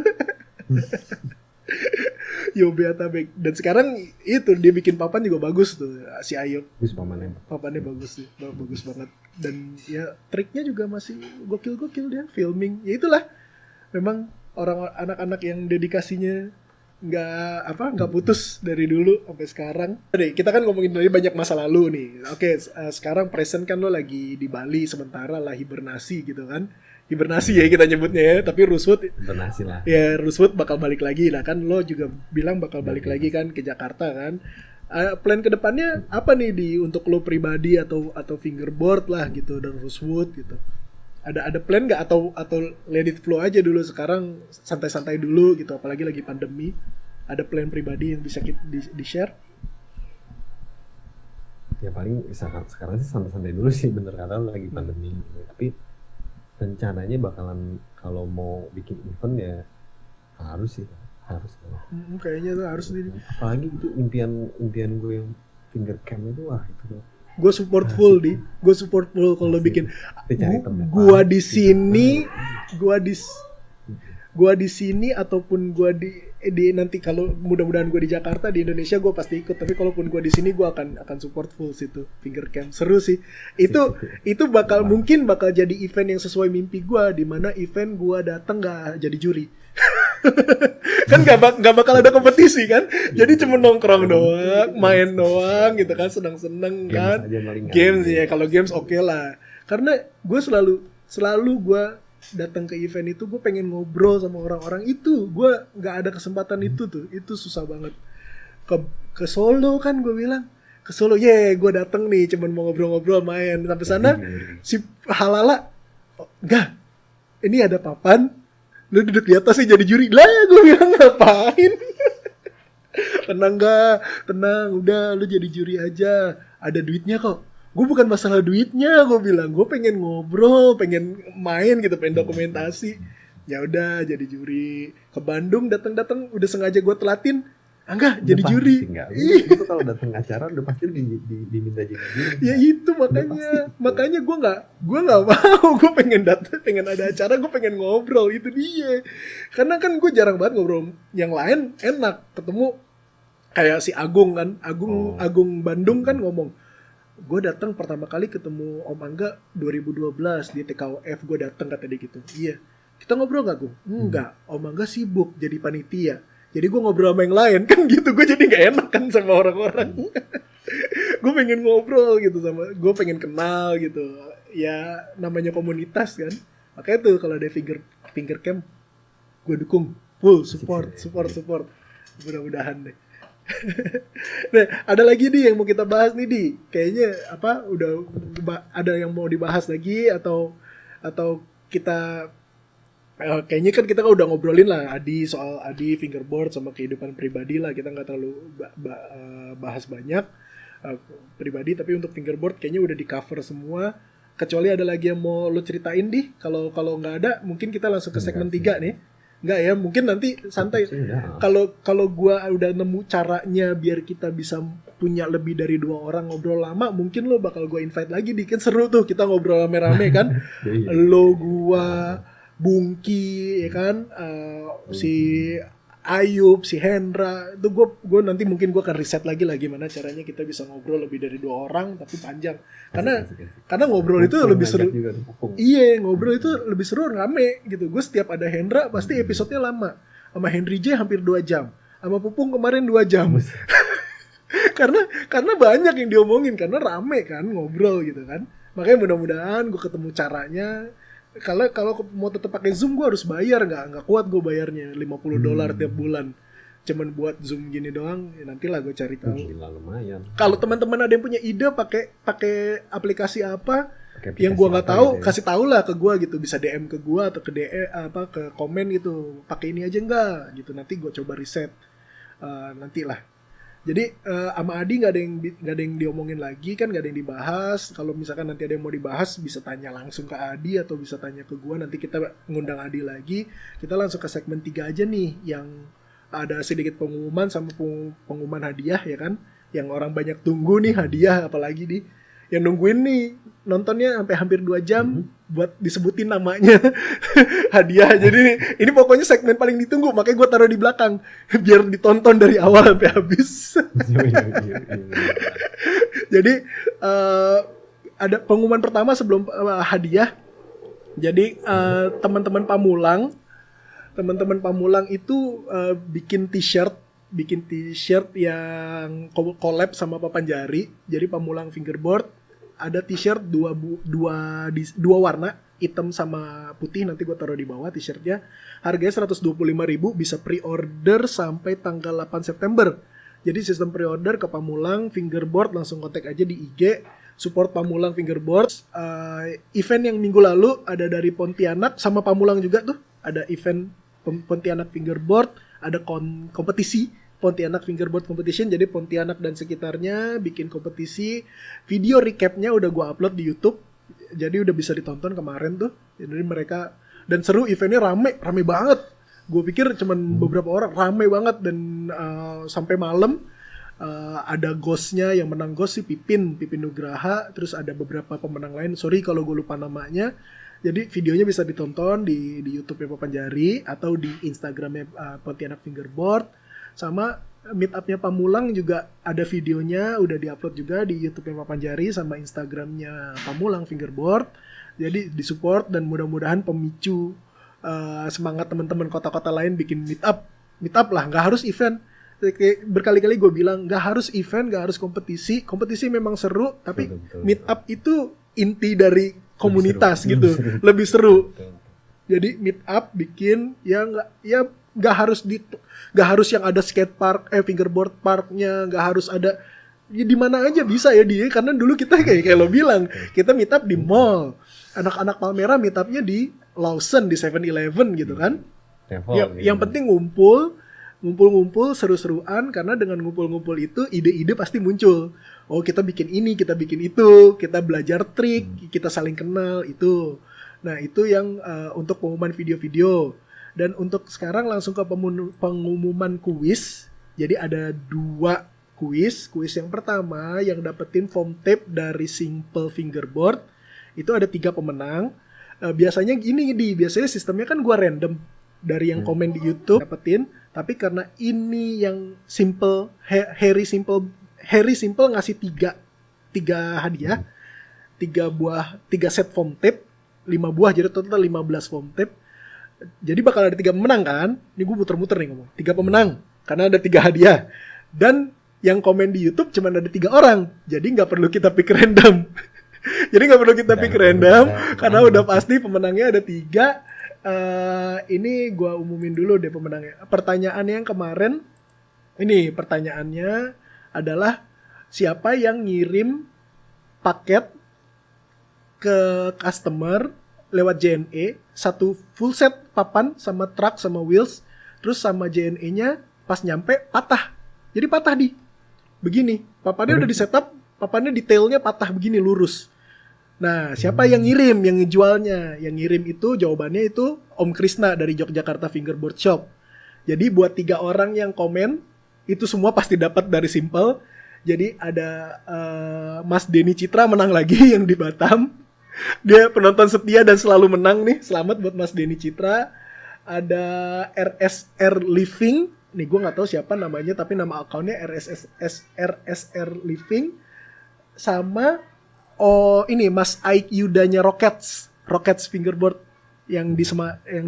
Yobe Atabek. Dan sekarang itu dia bikin papan juga bagus tuh si Ayub. Papannya bagus sih, bagus banget. Dan ya triknya juga masih gokil dia filming. Ya itulah. Memang anak-anak yang dedikasinya nggak putus dari dulu sampai sekarang. Oke, kita kan ngomongin dari banyak masa lalu nih. Oke, sekarang present kan lo lagi di Bali sementara lah hibernasi gitu kan. Hibernasi ya kita nyebutnya ya, tapi Rosewood hibernasi lah. Ya Rosewood bakal balik lagi. Nah kan lo juga bilang bakal balik lagi kan ke Jakarta kan. Plan kedepannya apa nih untuk lo pribadi atau fingerboard lah gitu dan Rosewood gitu. Ada plan nggak atau let it flow aja dulu sekarang santai-santai dulu gitu, apalagi lagi pandemi. Ada plan pribadi yang bisa di share? Ya paling sekarang sih santai-santai dulu sih, bener kata lo lagi pandemi gitu. Tapi rencananya bakalan kalau mau bikin event ya harus. Kayaknya tuh harus nih. Apalagi itu impian gue yang finger cam itu itu loh. Gue support full kalau bikin. Gua di sini ataupun gua di nanti kalau mudah-mudahan gue di Jakarta di Indonesia gue pasti ikut. Tapi kalaupun gue di sini gue akan support full situ finger cam. Seru sih. Itu mungkin bakal jadi event yang sesuai mimpi gue, di mana event gue datang nggak jadi juri. Kan nggak bakal ada kompetisi kan, jadi cuma nongkrong doang, main doang gitu kan, seneng-seneng kan. Games ya, kalau games oke lah. Karena gue selalu gue datang ke event itu gue pengen ngobrol sama orang-orang itu. Gue nggak ada kesempatan itu tuh. Itu susah banget. Ke Solo kan gue bilang. Ke Solo, gue datang nih cuman mau ngobrol-ngobrol main. Sampai sana si Halala, enggak, ini ada papan, lu duduk di atas sih jadi juri. Lah gue bilang ngapain? Tenang, udah lu jadi juri aja. Ada duitnya kok. Gue bukan masalah duitnya, gue bilang. Gue pengen ngobrol, pengen main gitu, pengen dokumentasi. Ya udah jadi juri. Ke Bandung datang udah sengaja gue telatin. Enggak, jadi juri. Itu kalau datang acara udah pasti diminta jadi juri. Ya itu makanya gue nggak mau. Gue pengen datang, pengen ada acara, gue pengen ngobrol, itu dia. Karena kan gue jarang banget ngobrol. Yang lain enak ketemu. Kayak si Agung kan, Agung Bandung kan ngomong, gue datang pertama kali ketemu Om Angga 2012 di TKOF, gue datang kata dia gitu. Iya, kita ngobrol gak Gung? Enggak, Om Angga sibuk jadi panitia. Jadi gue ngobrol sama yang lain kan gitu, gue jadi gak enak kan sama orang-orang. Gue pengen ngobrol gitu sama, gue pengen kenal gitu. Ya namanya komunitas kan. Makanya tuh kalau ada finger camp, gue dukung full support. Mudah-mudahan deh. Nah, ada lagi nih yang mau kita bahas nih Di. Kayaknya udah ada yang mau dibahas lagi atau kita kayaknya kan kita udah ngobrolin lah soal Adi fingerboard sama kehidupan pribadi lah, kita nggak terlalu bahas banyak pribadi, tapi untuk fingerboard kayaknya udah di cover semua. Kecuali ada lagi yang mau lo ceritain Di. Kalau nggak ada mungkin kita langsung ke segmen 3 nih. Enggak ya, mungkin nanti santai. Kalau gua udah nemu caranya biar kita bisa punya lebih dari 2 orang ngobrol lama, mungkin lo bakal gua invite lagi Di. Kan seru tuh kita ngobrol rame-rame kan. Lo, gua, Bungki ya kan, si Ayub, si Hendra, itu gue nanti mungkin gue akan riset lagi lah gimana caranya kita bisa ngobrol lebih dari 2 orang tapi panjang. Karena ngobrol itu lebih seru. Iya, ngobrol itu lebih seru rame gitu. Gue setiap ada Hendra pasti episodenya lama. Sama Henry J hampir 2 jam. Sama Pupung kemarin 2 jam. karena banyak yang diomongin, karena rame kan ngobrol gitu kan. Makanya mudah-mudahan gue ketemu caranya. Kalau mau tetap pakai Zoom gue harus bayar, nggak kuat gue bayarnya $50 tiap bulan cuman buat Zoom gini doang. Ya nantilah gue cari tahu. Lumayan. Kalau teman-teman ada yang punya ide pakai aplikasi apa yang gue nggak tahu, gitu ya, kasih tahu lah ke gue gitu, bisa DM ke gue atau ke ke komen gitu, pakai ini aja nggak gitu, nanti gue coba riset nantilah. Jadi sama Adi nggak ada yang diomongin lagi kan, nggak ada yang dibahas. Kalau misalkan nanti ada yang mau dibahas bisa tanya langsung ke Adi atau bisa tanya ke gue. Nanti kita ngundang Adi lagi. Kita langsung ke segmen 3 aja nih, yang ada sedikit pengumuman sama pengumuman hadiah ya kan. Yang orang banyak tunggu nih hadiah, apalagi di yang nungguin nih nontonnya sampai hampir 2 jam buat disebutin namanya hadiah. Jadi ini pokoknya segmen paling ditunggu, makanya gue taruh di belakang biar ditonton dari awal sampai habis. Jadi ada pengumuman pertama sebelum hadiah. Jadi teman-teman Pamulang itu bikin t-shirt yang collab sama Papanjari. Jadi Pamulang Fingerboard ada t-shirt dua warna, hitam sama putih. Nanti gue taruh di bawah t-shirtnya. Harganya 125.000, bisa pre-order sampai tanggal 8 September. Jadi sistem pre-order ke Pamulang Fingerboard, langsung kontak aja di IG. Support Pamulang Fingerboard. Event yang minggu lalu ada dari Pontianak sama Pamulang juga tuh. Ada event Pontianak Fingerboard, ada kompetisi Pontianak Fingerboard Competition. Jadi Pontianak dan sekitarnya bikin kompetisi. Video recapnya udah gue upload di YouTube, jadi udah bisa ditonton kemarin tuh. Jadi mereka, dan seru, eventnya rame banget. Gue pikir cuman beberapa orang, rame banget. Dan sampai malam ada ghostnya, yang menang ghost si Pipin Nugraha. Terus ada beberapa pemenang lain, sorry kalau gue lupa namanya. Jadi videonya bisa ditonton di YouTube-nya Papanjari atau di Instagramnya Pontianak Fingerboard. Sama meet up-nya Pamulang juga ada videonya, udah diupload juga di YouTube-nya Papanjari sama Instagram-nya Pamulang Fingerboard. Jadi disupport dan mudah-mudahan pemicu semangat teman-teman kota-kota lain bikin meet up lah, nggak harus event. Berkali-kali gue bilang nggak harus event, nggak harus kompetisi memang seru, tapi betul. Meet up itu inti dari komunitas gitu, lebih seru. Jadi meet up bikin nggak harus yang ada skate park, fingerboard parknya, nggak harus ada, ya di mana aja bisa ya dia, karena dulu kita kayak lo bilang, kita meet up di mall, anak-anak Palmera meet upnya di Lawson, di 7-Eleven gitu kan. Yang penting ngumpul seru-seruan, karena dengan ngumpul-ngumpul itu ide-ide pasti muncul. Oh, kita bikin ini, kita bikin itu, kita belajar trik, kita saling kenal itu. Nah, itu yang untuk pengumuman video-video. Dan untuk sekarang langsung ke pengumuman kuis. Jadi ada 2 kuis. Kuis yang pertama yang dapetin foam tape dari Simple Fingerboard, itu ada 3 pemenang. Biasanya biasanya sistemnya kan gua random dari yang komen di YouTube dapetin, tapi karena ini yang Simple Harry Simple ngasih 3 hadiah, 3 set foam tape, 5 buah, jadi total 15 foam tape. Jadi bakal ada 3 pemenang kan? Ini gue muter-muter nih ngomong. 3 pemenang karena ada 3 hadiah. Dan yang komen di YouTube cuma ada 3 orang. Jadi nggak perlu kita pick random. Karena udah pasti pemenangnya ada 3. Ini gue umumin dulu deh pemenangnya. Pertanyaannya yang kemarin, ini pertanyaannya adalah siapa yang ngirim paket ke customer lewat JNE, 1 full set papan sama truk sama wheels, terus sama JNE-nya pas nyampe patah. Jadi patah begini, papannya udah di setup, papannya detailnya patah begini lurus. Nah, siapa yang ngirim, yang ngejualnya? Yang ngirim itu jawabannya itu Om Krisna dari Yogyakarta Fingerboard Shop. Jadi buat 3 orang yang komen, itu semua pasti dapat dari Simple. Jadi ada Mas Denny Citra menang lagi yang di Batam. Dia penonton setia dan selalu menang nih. Selamat buat Mas Denny Citra. Ada RSR Living. Nih gue gak tahu siapa namanya, tapi nama akunnya RSR Living. Sama ini Mas Aik Yudanya Rockets Fingerboard yang di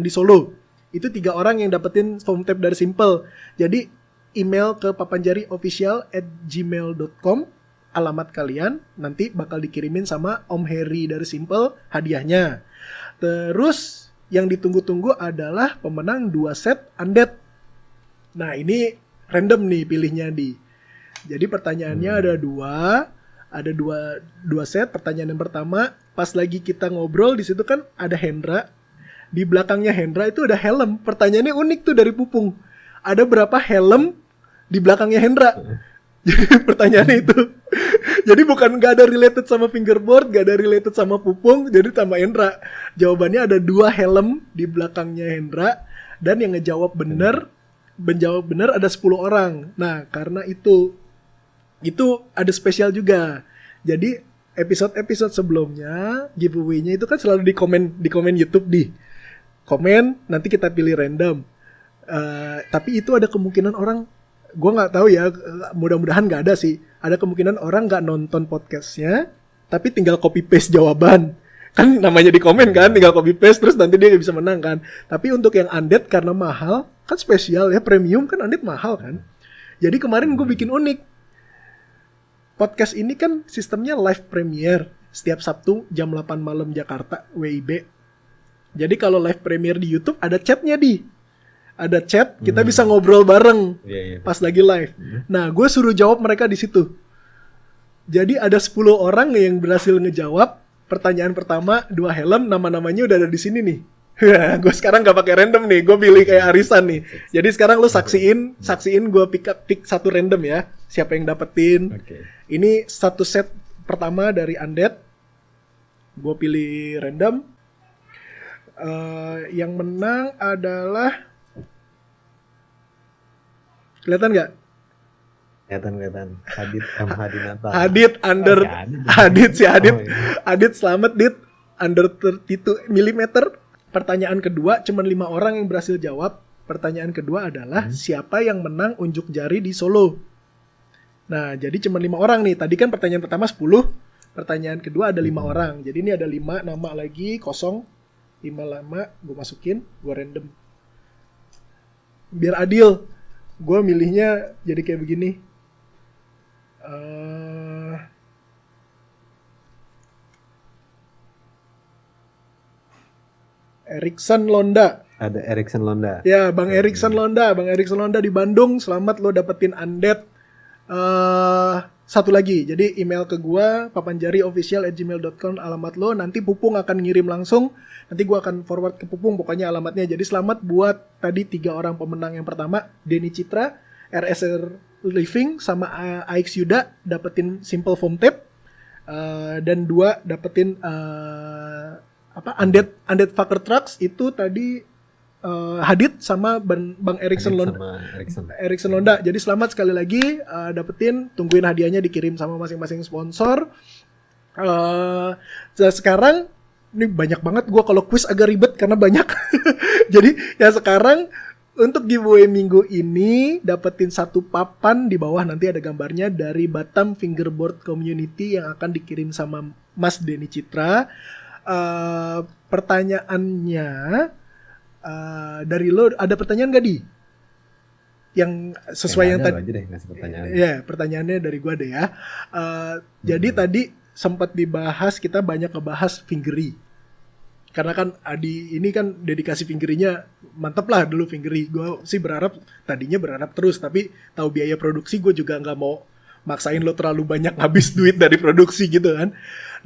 Solo. Itu 3 orang yang dapetin foam tape dari Simple. Jadi email ke papanjari@gmail.com alamat kalian, nanti bakal dikirimin sama Om Harry dari Simple hadiahnya. Terus yang ditunggu-tunggu adalah pemenang 2 set Undead. Nah, ini random nih pilihnya Jadi pertanyaannya ada 2 set. Pertanyaan yang pertama, pas lagi kita ngobrol di situ kan ada Hendra. Di belakangnya Hendra itu ada helm. Pertanyaannya unik tuh dari Pupung. Ada berapa helm di belakangnya Hendra? Jadi pertanyaannya itu. Jadi bukan gak ada related sama fingerboard, gak ada related sama Pupung, jadi sama Hendra. Jawabannya ada 2 helm di belakangnya Hendra, dan yang menjawab benar ada 10 orang. Nah, karena itu ada spesial juga. Jadi episode sebelumnya giveaway-nya itu kan selalu di komen YouTube komen, nanti kita pilih random. Tapi itu ada kemungkinan orang, gue nggak tahu ya, mudah-mudahan nggak ada sih. Ada kemungkinan orang nggak nonton podcastnya, tapi tinggal copy paste jawaban. Kan namanya di komen kan, tinggal copy paste terus nanti dia bisa menang kan. Tapi untuk yang Undead karena mahal, kan spesial ya, premium kan Undead mahal kan. Jadi kemarin gue bikin unik. Podcast ini kan sistemnya live premiere setiap Sabtu jam 8 malam Jakarta WIB. Jadi kalau live premiere di YouTube ada chatnya ada chat, kita bisa ngobrol bareng pas lagi live. Nah, gue suruh jawab mereka di situ. Jadi ada 10 orang yang berhasil ngejawab pertanyaan pertama, 2 helm, nama-namanya udah ada di sini nih. Gue sekarang gak pakai random nih, gue pilih kayak arisan nih. Jadi sekarang lu saksiin gue pick 1 random ya, siapa yang dapetin. Ini 1 set pertama dari Undead, gue pilih random. Yang menang adalah, kelihatan nggak? Kelihatan. Hadit M. Hadinata. Hadit selamat Dit. Under 32 mm. Pertanyaan kedua, cuma 5 orang yang berhasil jawab. Pertanyaan kedua adalah siapa yang menang unjuk jari di Solo? Nah, jadi cuma 5 orang nih. Tadi kan pertanyaan pertama 10. Pertanyaan kedua ada 5 orang. Jadi ini ada 5 nama lagi kosong. 5 lama gue masukin, gue random. Biar adil. Gue milihnya jadi kayak begini. Erikson Londa. Ada Erikson Londa. Ya, Bang Erikson Londa. Bang Erikson Londa di Bandung. Selamat lo dapetin undead. Satu lagi, jadi email ke gua papanjariofficial@gmail.com alamat lo. Nanti Pupung akan ngirim langsung. Nanti gua akan forward ke Pupung pokoknya alamatnya. Jadi selamat buat tadi 3 orang pemenang yang pertama, Denny Citra, RSR Living sama AX Yuda dapetin Simple Foam Tape. Dan 2 dapetin Undead Fucker Trucks itu tadi Hadid sama Bang Erikson Londa. Jadi selamat sekali lagi dapetin, tungguin hadiahnya dikirim sama masing-masing sponsor. Sekarang ini banyak banget, gue kalau quiz agak ribet karena banyak. Jadi ya sekarang untuk giveaway minggu ini dapetin 1 papan, di bawah nanti ada gambarnya dari Batam Fingerboard Community yang akan dikirim sama Mas Denny Citra. Pertanyaannya dari lo ada pertanyaan gak, Di? Yang sesuai yang tadi aja deh ngasih pertanyaan. Ya, pertanyaannya dari gua deh ya. Jadi tadi sempat dibahas, kita banyak ngebahas fingery. Karena kan Adi ini kan dedikasi fingerinya mantep lah dulu fingery. Gua sih tadinya berharap terus, tapi tahu biaya produksi gue juga nggak mau maksain lo terlalu banyak habis duit dari produksi gitu kan.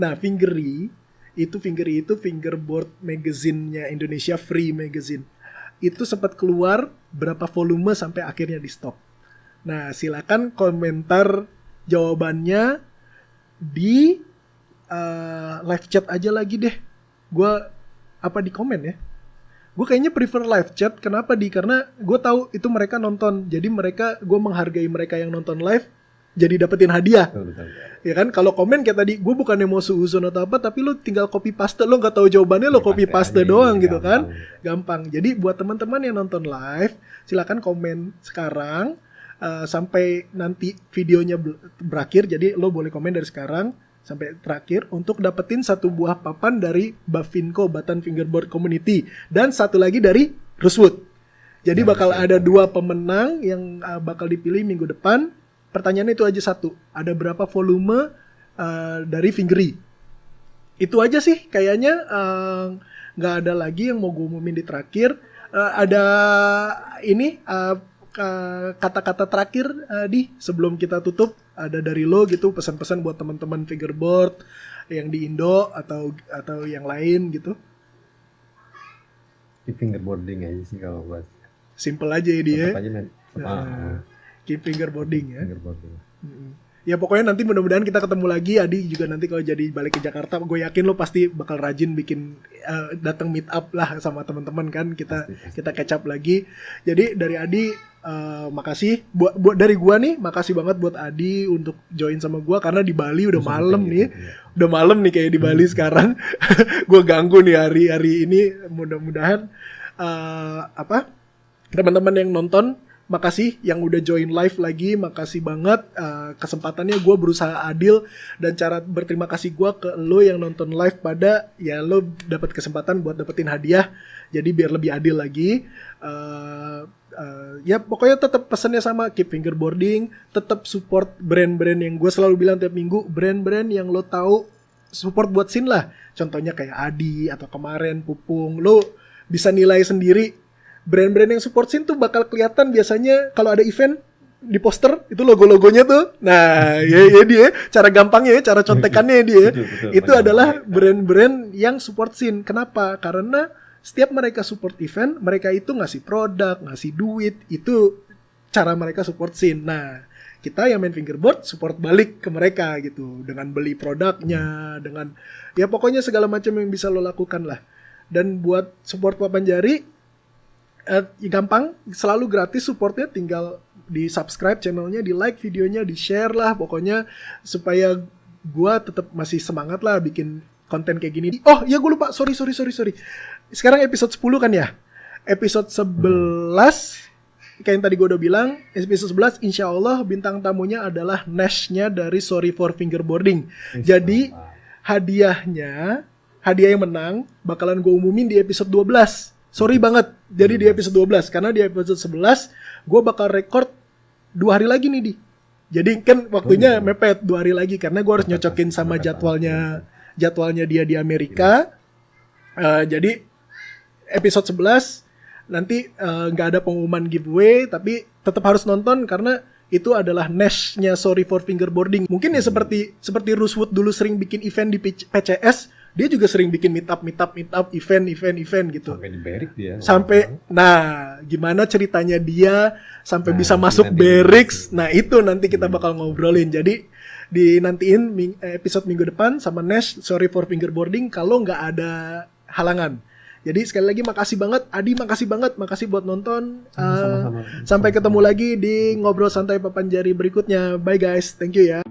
Nah, fingery itu fingerboard magazine-nya Indonesia, Free Magazine. Itu sempat keluar berapa volume sampai akhirnya di stop. Nah, silakan komentar jawabannya di live chat aja lagi deh. Gua di komen ya. Gue kayaknya prefer live chat. Kenapa, Karena gue tahu itu mereka nonton. Jadi gue menghargai mereka yang nonton live. Jadi dapetin hadiah. Betul. Ya kan, kalau komen kayak tadi, gue bukannya mau suuzon atau apa, tapi lo tinggal copy paste, lo nggak tahu jawabannya, lo copy paste doang gitu kan, gampang. Jadi buat teman-teman yang nonton live, silakan komen sekarang sampai nanti videonya berakhir. Jadi lo boleh komen dari sekarang sampai terakhir untuk dapetin 1 buah papan dari Bafinco, Batam Fingerboard Community, dan 1 lagi dari Rosewood. Jadi bakal ada 2 pemenang yang bakal dipilih minggu depan. Pertanyaannya itu aja 1. Ada berapa volume dari fingery? Itu aja sih kayaknya. Nggak ada lagi yang mau gue umumin di terakhir. Ada ini kata-kata terakhir di sebelum kita tutup. Ada dari lo gitu, pesan-pesan buat teman-teman fingerboard yang di Indo atau yang lain gitu. Di fingerboarding aja sih kalau buat. Simple aja ya dia. Keep fingerboarding ya. Ya pokoknya nanti mudah-mudahan kita ketemu lagi. Adi juga nanti kalau jadi balik ke Jakarta, gue yakin lo pasti bakal rajin bikin datang meet up lah sama teman-teman kan. Kita catch up lagi. Jadi dari Adi makasih buat dari gue nih, makasih banget buat Adi untuk join sama gue karena di Bali udah malam nih. Udah malam nih kayak di Bali sekarang. Gue ganggu nih hari ini. Mudah-mudahan teman-teman yang nonton, makasih yang udah join live lagi, makasih banget. Kesempatannya gue berusaha adil, dan cara berterima kasih gue ke lo yang nonton live pada ya lo dapat kesempatan buat dapetin hadiah, jadi biar lebih adil lagi. Ya pokoknya tetap pesannya sama, keep fingerboarding, tetap support brand-brand yang gue selalu bilang tiap minggu, brand-brand yang lo tahu support buat scene lah. Contohnya kayak Adi atau kemarin Pupung, lo bisa nilai sendiri. Brand-brand yang support scene tuh bakal kelihatan biasanya kalau ada event di poster itu logo-logonya tuh. Nah, ya dia cara gampangnya ya, cara contekannya dia. Betul, itu adalah brand-brand yang support scene. Kenapa? Karena setiap mereka support event, mereka itu ngasih produk, ngasih duit, itu cara mereka support scene. Nah, kita yang main fingerboard support balik ke mereka gitu, dengan beli produknya, dengan ya pokoknya segala macam yang bisa lo lakukan lah. Dan buat support Papanjari gampang, selalu gratis supportnya, tinggal di subscribe channelnya, di like videonya, di share lah pokoknya, supaya gua tetap masih semangat lah bikin konten kayak gini. Oh ya gue lupa, sorry. Sekarang episode 10 kan ya. Episode 11 kayak yang tadi gue udah bilang, episode 11 insya Allah bintang tamunya adalah Nash-nya dari Sorry for Fingerboarding. Jadi hadiah yang menang bakalan gue umumin di episode 12. Sorry banget, jadi di episode 12. Karena di episode 11, gue bakal record 2 hari lagi nih, Di. Jadi kan waktunya mepet 2 hari lagi. Karena gue harus nyocokin sama jadwalnya dia di Amerika. Jadi episode 11 nanti nggak ada pengumuman giveaway, tapi tetap harus nonton karena itu adalah Nash-nya Sorry for Fingerboarding. Mungkin ya seperti Rosewood dulu sering bikin event di PCS, dia juga sering bikin meet up, event gitu. Sampai di Barrick dia. Nah, gimana ceritanya dia sampai bisa Nah, masuk nanti Barracks? Nah, itu nanti kita bakal ngobrolin. Jadi dinantiin episode minggu depan sama Nash Sorry for Fingerboarding kalau nggak ada halangan. Jadi sekali lagi makasih banget Adi, makasih buat nonton. Sama-sama. Sampai ketemu lagi di Ngobrol Santai Papan Jari berikutnya. Bye guys, thank you ya.